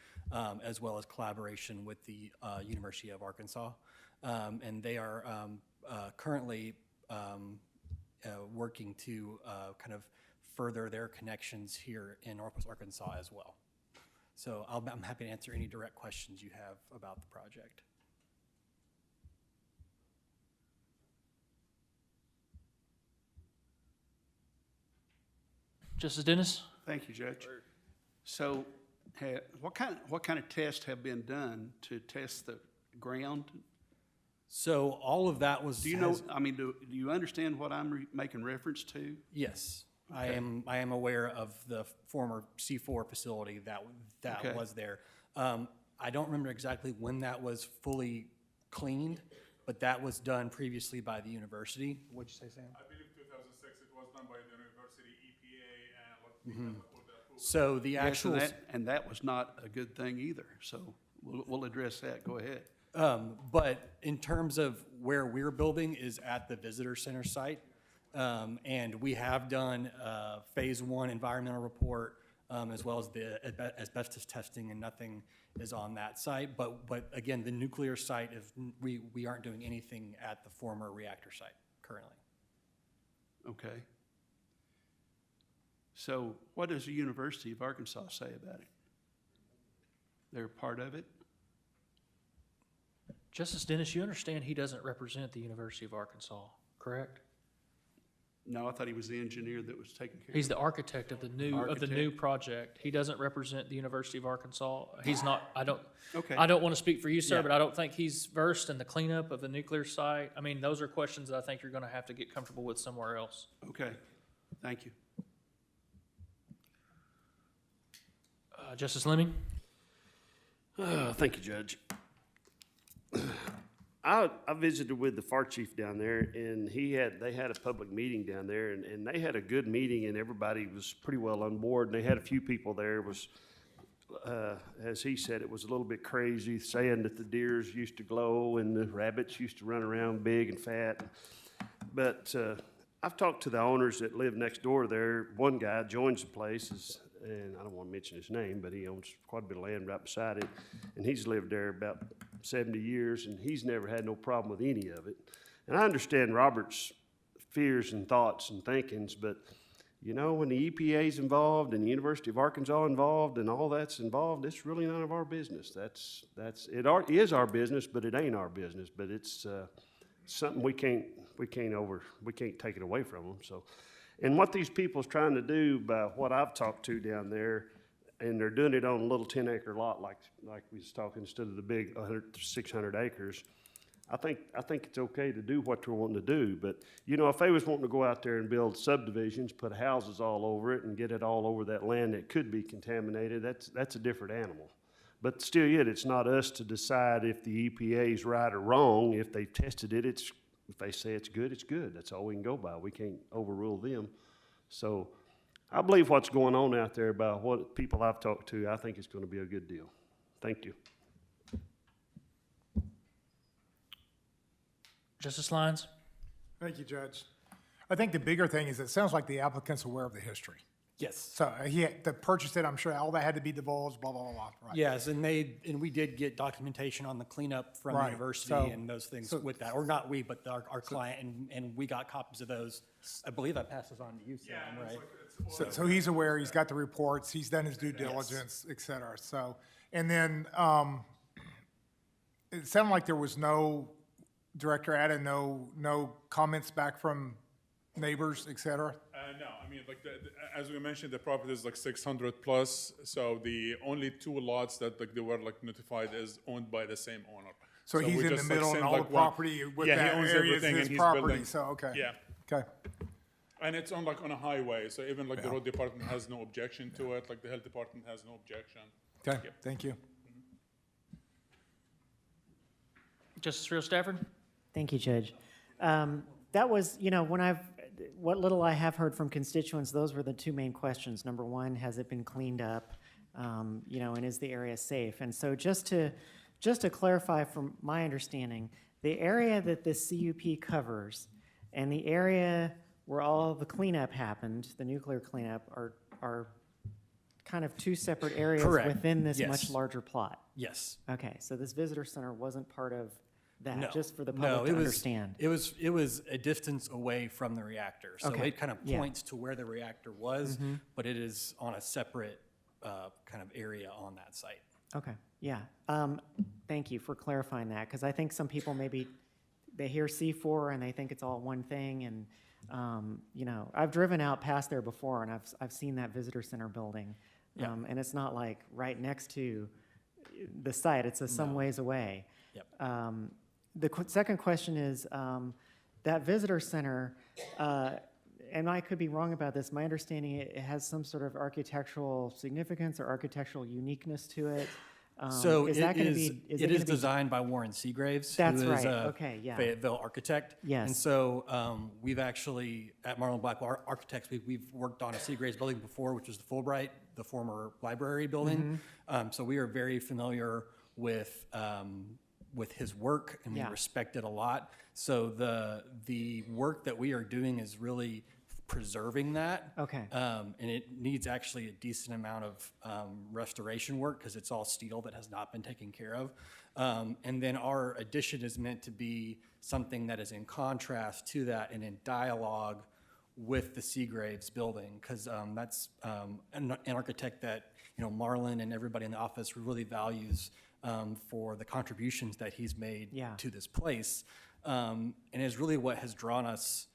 as well as collaboration with the University of Arkansas. And they are currently working to kind of further their connections here in Northwest Arkansas as well. So I'm happy to answer any direct questions you have about the project. Justice Dennis? Thank you, Judge. So, what kind of tests have been done to test the ground? So all of that was. Do you know? I mean, do you understand what I'm making reference to? Yes, Okay. I am aware of the former C4 facility that Okay. was there. I don't remember exactly when that was fully cleaned, but that was done previously by the university. What'd you say, Sam? I believe 2006 it was done by the university EPA and what So the Yes, actual. and that was not a good thing either. So we'll address that. Go ahead. But in terms of where we're building is at the visitor center site. And we have done phase 1 environmental report as well as the asbestos testing, and nothing is on that site. But again, the nuclear site, we aren't doing anything at the former reactor site currently. Okay. So what does the University of Arkansas say about it? They're part of it? Justice Dennis, you understand he doesn't represent the University of Arkansas, correct? No, I thought he was the engineer that was taking care of it. He's the architect of the new project. He doesn't represent the University of Arkansas. He's not. Okay. I don't want to speak for you, sir, Yeah. but I don't think he's versed in the cleanup of the nuclear site. I mean, those are questions that I think you're going to have to get comfortable with somewhere else. Okay. Thank you. Justice Lemming? Thank you, Judge. I visited with the fire chief down there, and they had a public meeting down there, and they had a good meeting, and everybody was pretty well on board, and they had a few people there. It was, as he said, it was a little bit crazy, saying that the deers used to glow and the rabbits used to run around big and fat. But I've talked to the owners that live next door there. One guy joins the place, and I don't want to mention his name, but he owns quite a bit of land right beside it, and he's lived there about 70 years, and he's never had no problem with any of it. And I understand Robert's fears and thoughts and thinkings, but you know, when the EPA's involved and the University of Arkansas involved and all that's involved, it's really none of our business. It is our business, but it ain't our business. But it's something we can't take it away from them. So, and what these people's trying to do, by what I've talked to down there, and they're doing it on a little 10-acre lot like we was talking, instead of the big 600 acres. I think it's okay to do what they're wanting to do, but you know, if they was wanting to go out there and build subdivisions, put houses all over it, and get it all over that land that could be contaminated, that's a different animal. But still, yet it's not us to decide if the EPA is right or wrong. If they've tested it, if they say it's good, it's good. That's all we can go by. We can't overrule them. So I believe what's going on out there, by what people I've talked to, I think it's going to be a good deal. Thank you. Justice Lyons? Thank you, Judge. I think the bigger thing is it sounds like the applicant's aware of the history. Yes. So to purchase it, I'm sure all that had to be divulged, blah, blah, blah, right? Yes, and we did get documentation on the cleanup from the Right. university So- and those things with that, or not we, but our client, and we got copies of those. I believe I passed those on to you, Sam, right? So he's aware, he's got the reports, he's done his due diligence, et cetera. So, and then it sounded like there was no, Director Ada, no comments back from neighbors, et cetera? No, I mean, like, as we mentioned, the property is like 600 plus, so the only 2 lots that like they were like notified is owned by the same owner. So he's we in the just, middle like, and sent, all like, the one- property with yeah, that he owns area is everything his and he's property, building. so, okay. Yeah, Okay. and it's on like on a highway, so even like the Yeah. road department has no objection to it, like the health department has no objection. Okay, Yep. thank you. Justice Real Stafford? Thank you, Judge. That was, what little I have heard from constituents, those were the 2 main questions. Number 1, has it been cleaned up? And is the area safe? And so just to clarify from my understanding, the area that this CUP covers and the area where all the cleanup happened, the nuclear cleanup, are kind of 2 separate areas Correct. within this Yes. much larger plot. Yes. Okay, so this visitor center wasn't part of that, No. just for the No, public to understand. It was a distance away from the reactor, so Okay. it kind of Yeah. points to where the reactor was, Mhm. but it is on a separate kind of area on that site. Okay, yeah. Thank you for clarifying that, because I think some people maybe, they hear C4 and they think it's all one thing, and, I've driven out past there before, and I've seen that visitor center building. Yeah. And it's not like right next to the site, it's some No. ways away. Yep. The second question is, that visitor center, and I could be wrong about this, my understanding, it has some sort of architectural significance or architectural uniqueness to it. So is it that gonna is, be? it is designed by Warren Seagraves, That's who is right. a Okay, yeah. Fayetteville architect. Yes. And so we've actually, at Marlon Blackwell Architects, we've worked on a Seagraves building before, which is the Fulbright, the former library building. Mm-hmm. So we are very familiar with his work, and we Yeah. respect it a lot. So the work that we are doing is really preserving that. Okay. And it needs actually a decent amount of restoration work because it's all steel that has not been taken care of. And then our addition is meant to be something that is in contrast to that and in dialogue with the Seagraves building, because that's an architect that Marlon and everybody in the office really values for the contributions that he's made Yeah. to this place, and is really what has drawn us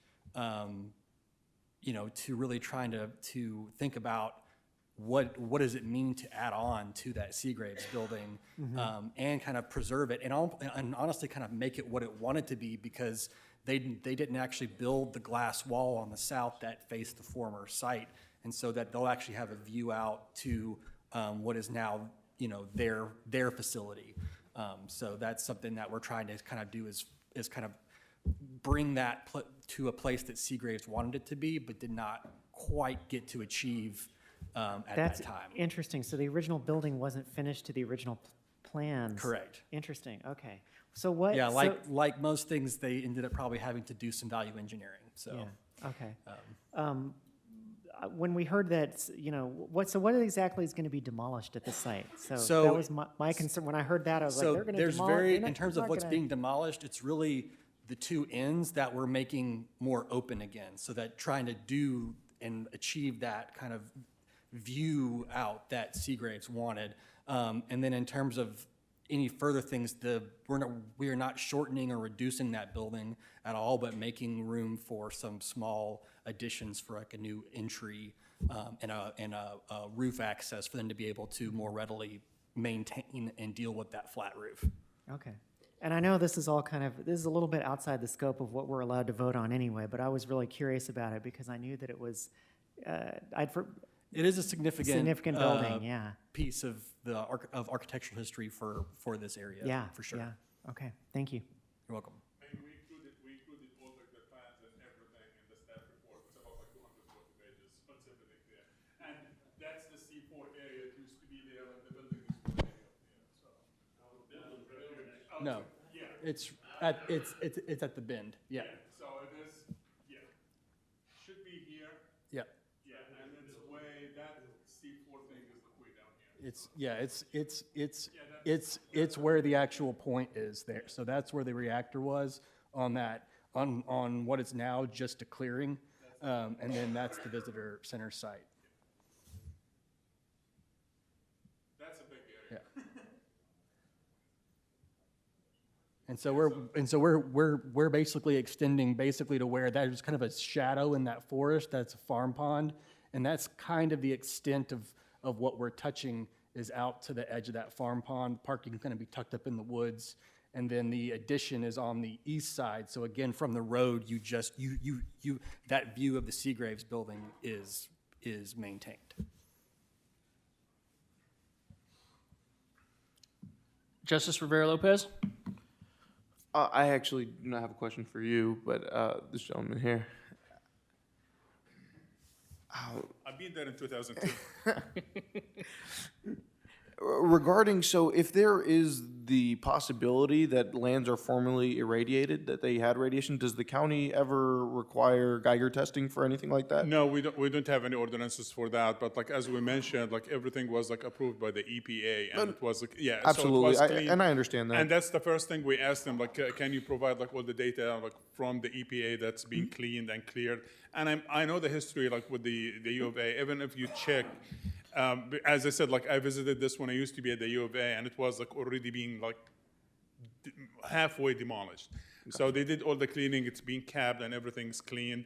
to really trying to think about what does it mean to add on to that Seagraves building, and kind of preserve it, and honestly kind of make it what it wanted to be, because they didn't actually build the glass wall on the south that faced the former site, and so that they'll actually have a view out to what is now their facility. So that's something that we're trying to kind of do is kind of bring that to a place that Seagraves wanted it to be, but did not quite get to achieve at That's that time. interesting. So the original building wasn't finished to the original plans? Correct. Interesting, okay. So what? Yeah, so- like most things, they ended up probably having to do some value engineering, so. Yeah, okay. When we heard that, what exactly is going to be demolished at the site? So that was my concern. When I heard that, I was like, they're going to demolish. In terms of what's being demolished, it's really the 2 ends that we're making more open again. So that trying to do achieve that kind of view out that Seagraves wanted. And then in terms of any further things, we are not shortening or reducing that building at all, but making room for some small additions for like a new entry and a roof access for them to be able to more readily maintain and deal with that flat roof. Okay. And I know this is all this is a little bit outside the scope of what we're allowed to vote on anyway, but I was really curious about it because I knew that it was, it is a significant building, yeah. piece of of architectural history for this area. Yeah, for sure. yeah. Okay, thank you. You're welcome. And we included all like the plans and everything in the staff report. It's about like 240 pages, specifically there. And that's the C4 area. It used to be there, and the building is way up there. So No, yeah. it's at the bend. Yeah. So it is. Yeah. Should be here. Yeah. Yeah, and it's way that C4 thing is like way down here. It's where the actual point is there. So that's where the reactor was on what is now just a clearing, and then that's the visitor center site. That's a big area. Yeah. And so we're basically extending to where there's kind of a shadow in that forest. That's a farm pond, and that's kind of the extent of what we're touching is out to the edge of that farm pond. Parking is going to be tucked up in the woods, and then the addition is on the east side. So again, from the road, that view of the Seagraves building is maintained. Justice Rivera Lopez? I actually do not have a question for you, but this gentleman here. I've been there in 2002. Regarding, so if there is the possibility that lands are formerly irradiated, that they had radiation, does the county ever require Geiger testing for anything like that? No, we don't have any ordinances for that, but like as we mentioned, like everything was like approved by the EPA, and it was like, yeah. Absolutely, so it was clean. and I understand that. And that's the first thing we asked them, like, can you provide like all the data like from the EPA that's being cleaned and cleared? And I know the history like with the U of A, even if you check, as I said, like I visited this when I used to be at the U of A, and it was like already being like halfway demolished. Okay. So they did all the cleaning, it's being capped and everything's cleaned.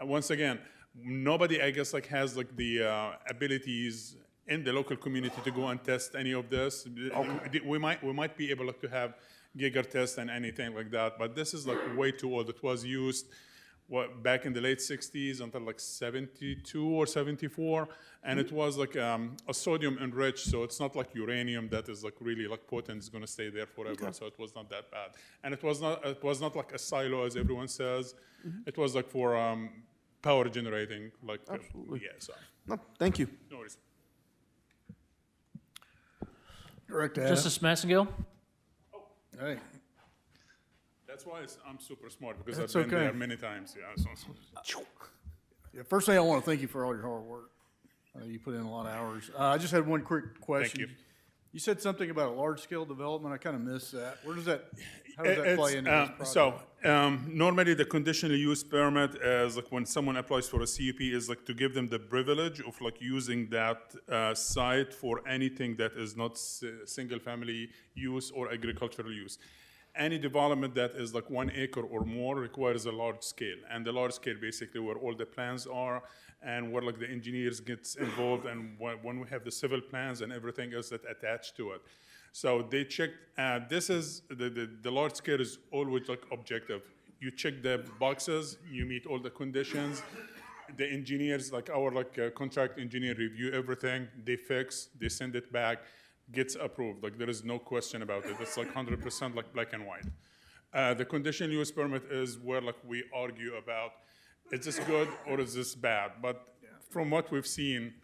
Once again, nobody, I guess, like has like the abilities in the local community to go and test any of this. Okay. We might be able to have Geiger test and anything like that, but this is like way too old. It was used back in the late 60s until like 72 or 74, and it was like a sodium enriched, so it's not like uranium that is like really like potent, is going to stay there forever. Okay. So it was not that bad, and it was not like a silo as everyone says. It was like for power generating, like absolutely. Yeah. So no, thank you. No worries. Director Justice Massengill? Hey. That's why I'm super smart, because That's I've been okay. there many times. Yeah. Yeah, first thing, I want to thank you for all your hard work. You put in a lot of hours. I just had one quick question. Thank you. You said something about a large-scale development. I kind of missed that. How does that play into this project? So normally the conditional use permit is like when someone applies for a CUP is like to give them the privilege of like using that site for anything that is not single-family use or agricultural use. Any development that is like 1 acre or more requires a large scale, and the large scale basically where all the plans are and where like the engineers gets involved, and when we have the civil plans and everything else that attached to it. So they checked, this is, the large scale is always like objective. You check the boxes, you meet all the conditions, the engineers, like our contract engineer review everything, they fix, they send it back, gets approved. Like there is no question about it. It's like 100% like black and white. The conditional use permit is where like we argue about, is this good or is this bad? But from what we've seen,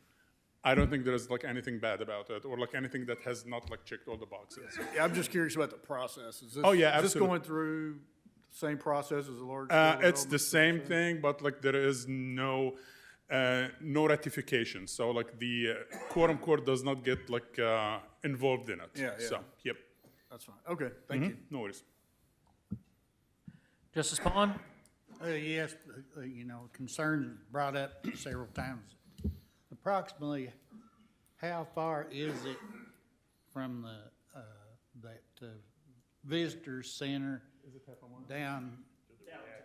I don't think there's like anything bad about it, or like anything that has not like checked all the boxes. Yeah, I'm just curious about the process. Is this, oh yeah, is this absolutely. going through the same process as a large? It's the same thing, but like there is no ratification. So like the Quorum court does not get like involved in it. Yeah. So yep. That's fine. Okay, thank you. No worries. Justice Pond? Yes, concerns brought up several times. Approximately how far is it from that visitor center down to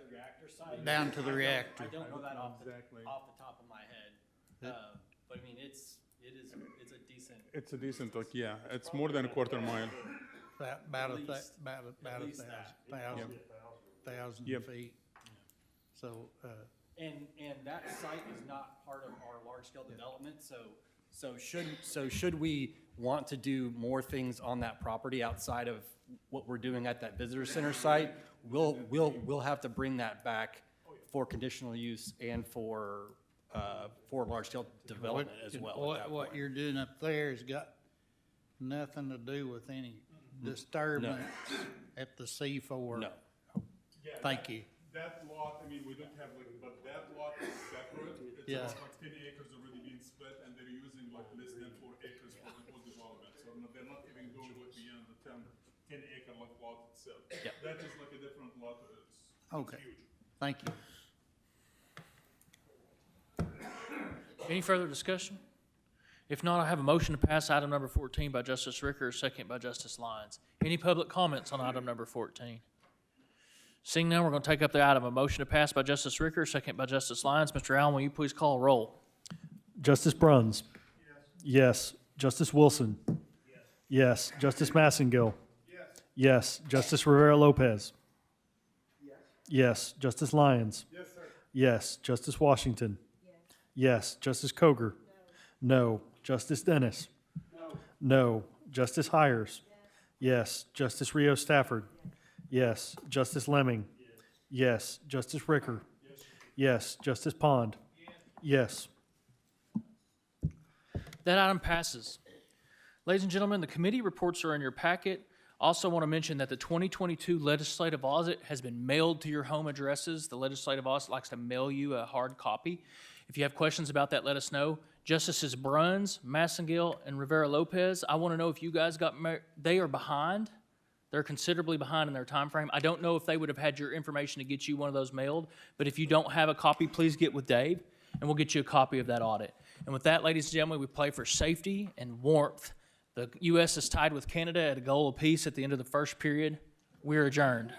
the reactor site? down to the reactor? I don't know that off the top of my head. But I mean, it's a decent. It's a decent, like, yeah, it's more than a quarter mile. About At a least- at least that. thousand Yep. feet. So, And that site is not part of our large-scale development, so should we want to do more things on that property outside of what we're doing at that visitor center site, we'll have to bring that back for conditional use and for large-scale development as well at that what point. you're doing up there has got nothing to do with any disturbance at the C4. No. Thank you. That lot, I mean, we don't have like, but that lot is separate. It's Yeah. about like 10 acres already being split, and they're using like less than 4 acres for the whole development. So they're not even going beyond the 10 acre like lot itself. Yeah. That is like a different lot. It's Okay. huge. Thank you. Any further discussion? If not, I have a motion to pass item number 14 by Justice Ricker, second by Justice Lyons. Any public comments on item number 14? Seeing none, we're going to take up the item. A motion to pass by Justice Ricker, second by Justice Lyons. Mr. Allen, will you please call a roll? Justice Bruns? Yes. Justice Wilson? Yes. Justice Massengill? Yes. Justice Rivera Lopez? Yes. Justice Lyons? Yes. Justice Washington? Yes. Justice Koger? No. Justice Dennis? No. Justice Hires? Yes. Justice Rio Stafford? Yes. Justice Lemming? Yes. Justice Ricker? Yes. Justice Pond? Yes. That item passes. Ladies and gentlemen, the committee reports are in your packet. Also want to mention that the 2022 legislative audit has been mailed to your home addresses. The legislative audit likes to mail you a hard copy. If you have questions about that, let us know. Justices Bruns, Massengill, and Rivera Lopez, I want to know if you guys they are behind. They're considerably behind in their time frame. I don't know if they would have had your information to get you one of those mailed, but if you don't have a copy, please get with Dave, and we'll get you a copy of that audit. And with that, ladies and gentlemen, we play for safety and warmth. The U.S. is tied with Canada at a goal apiece at the end of the first period. We're adjourned.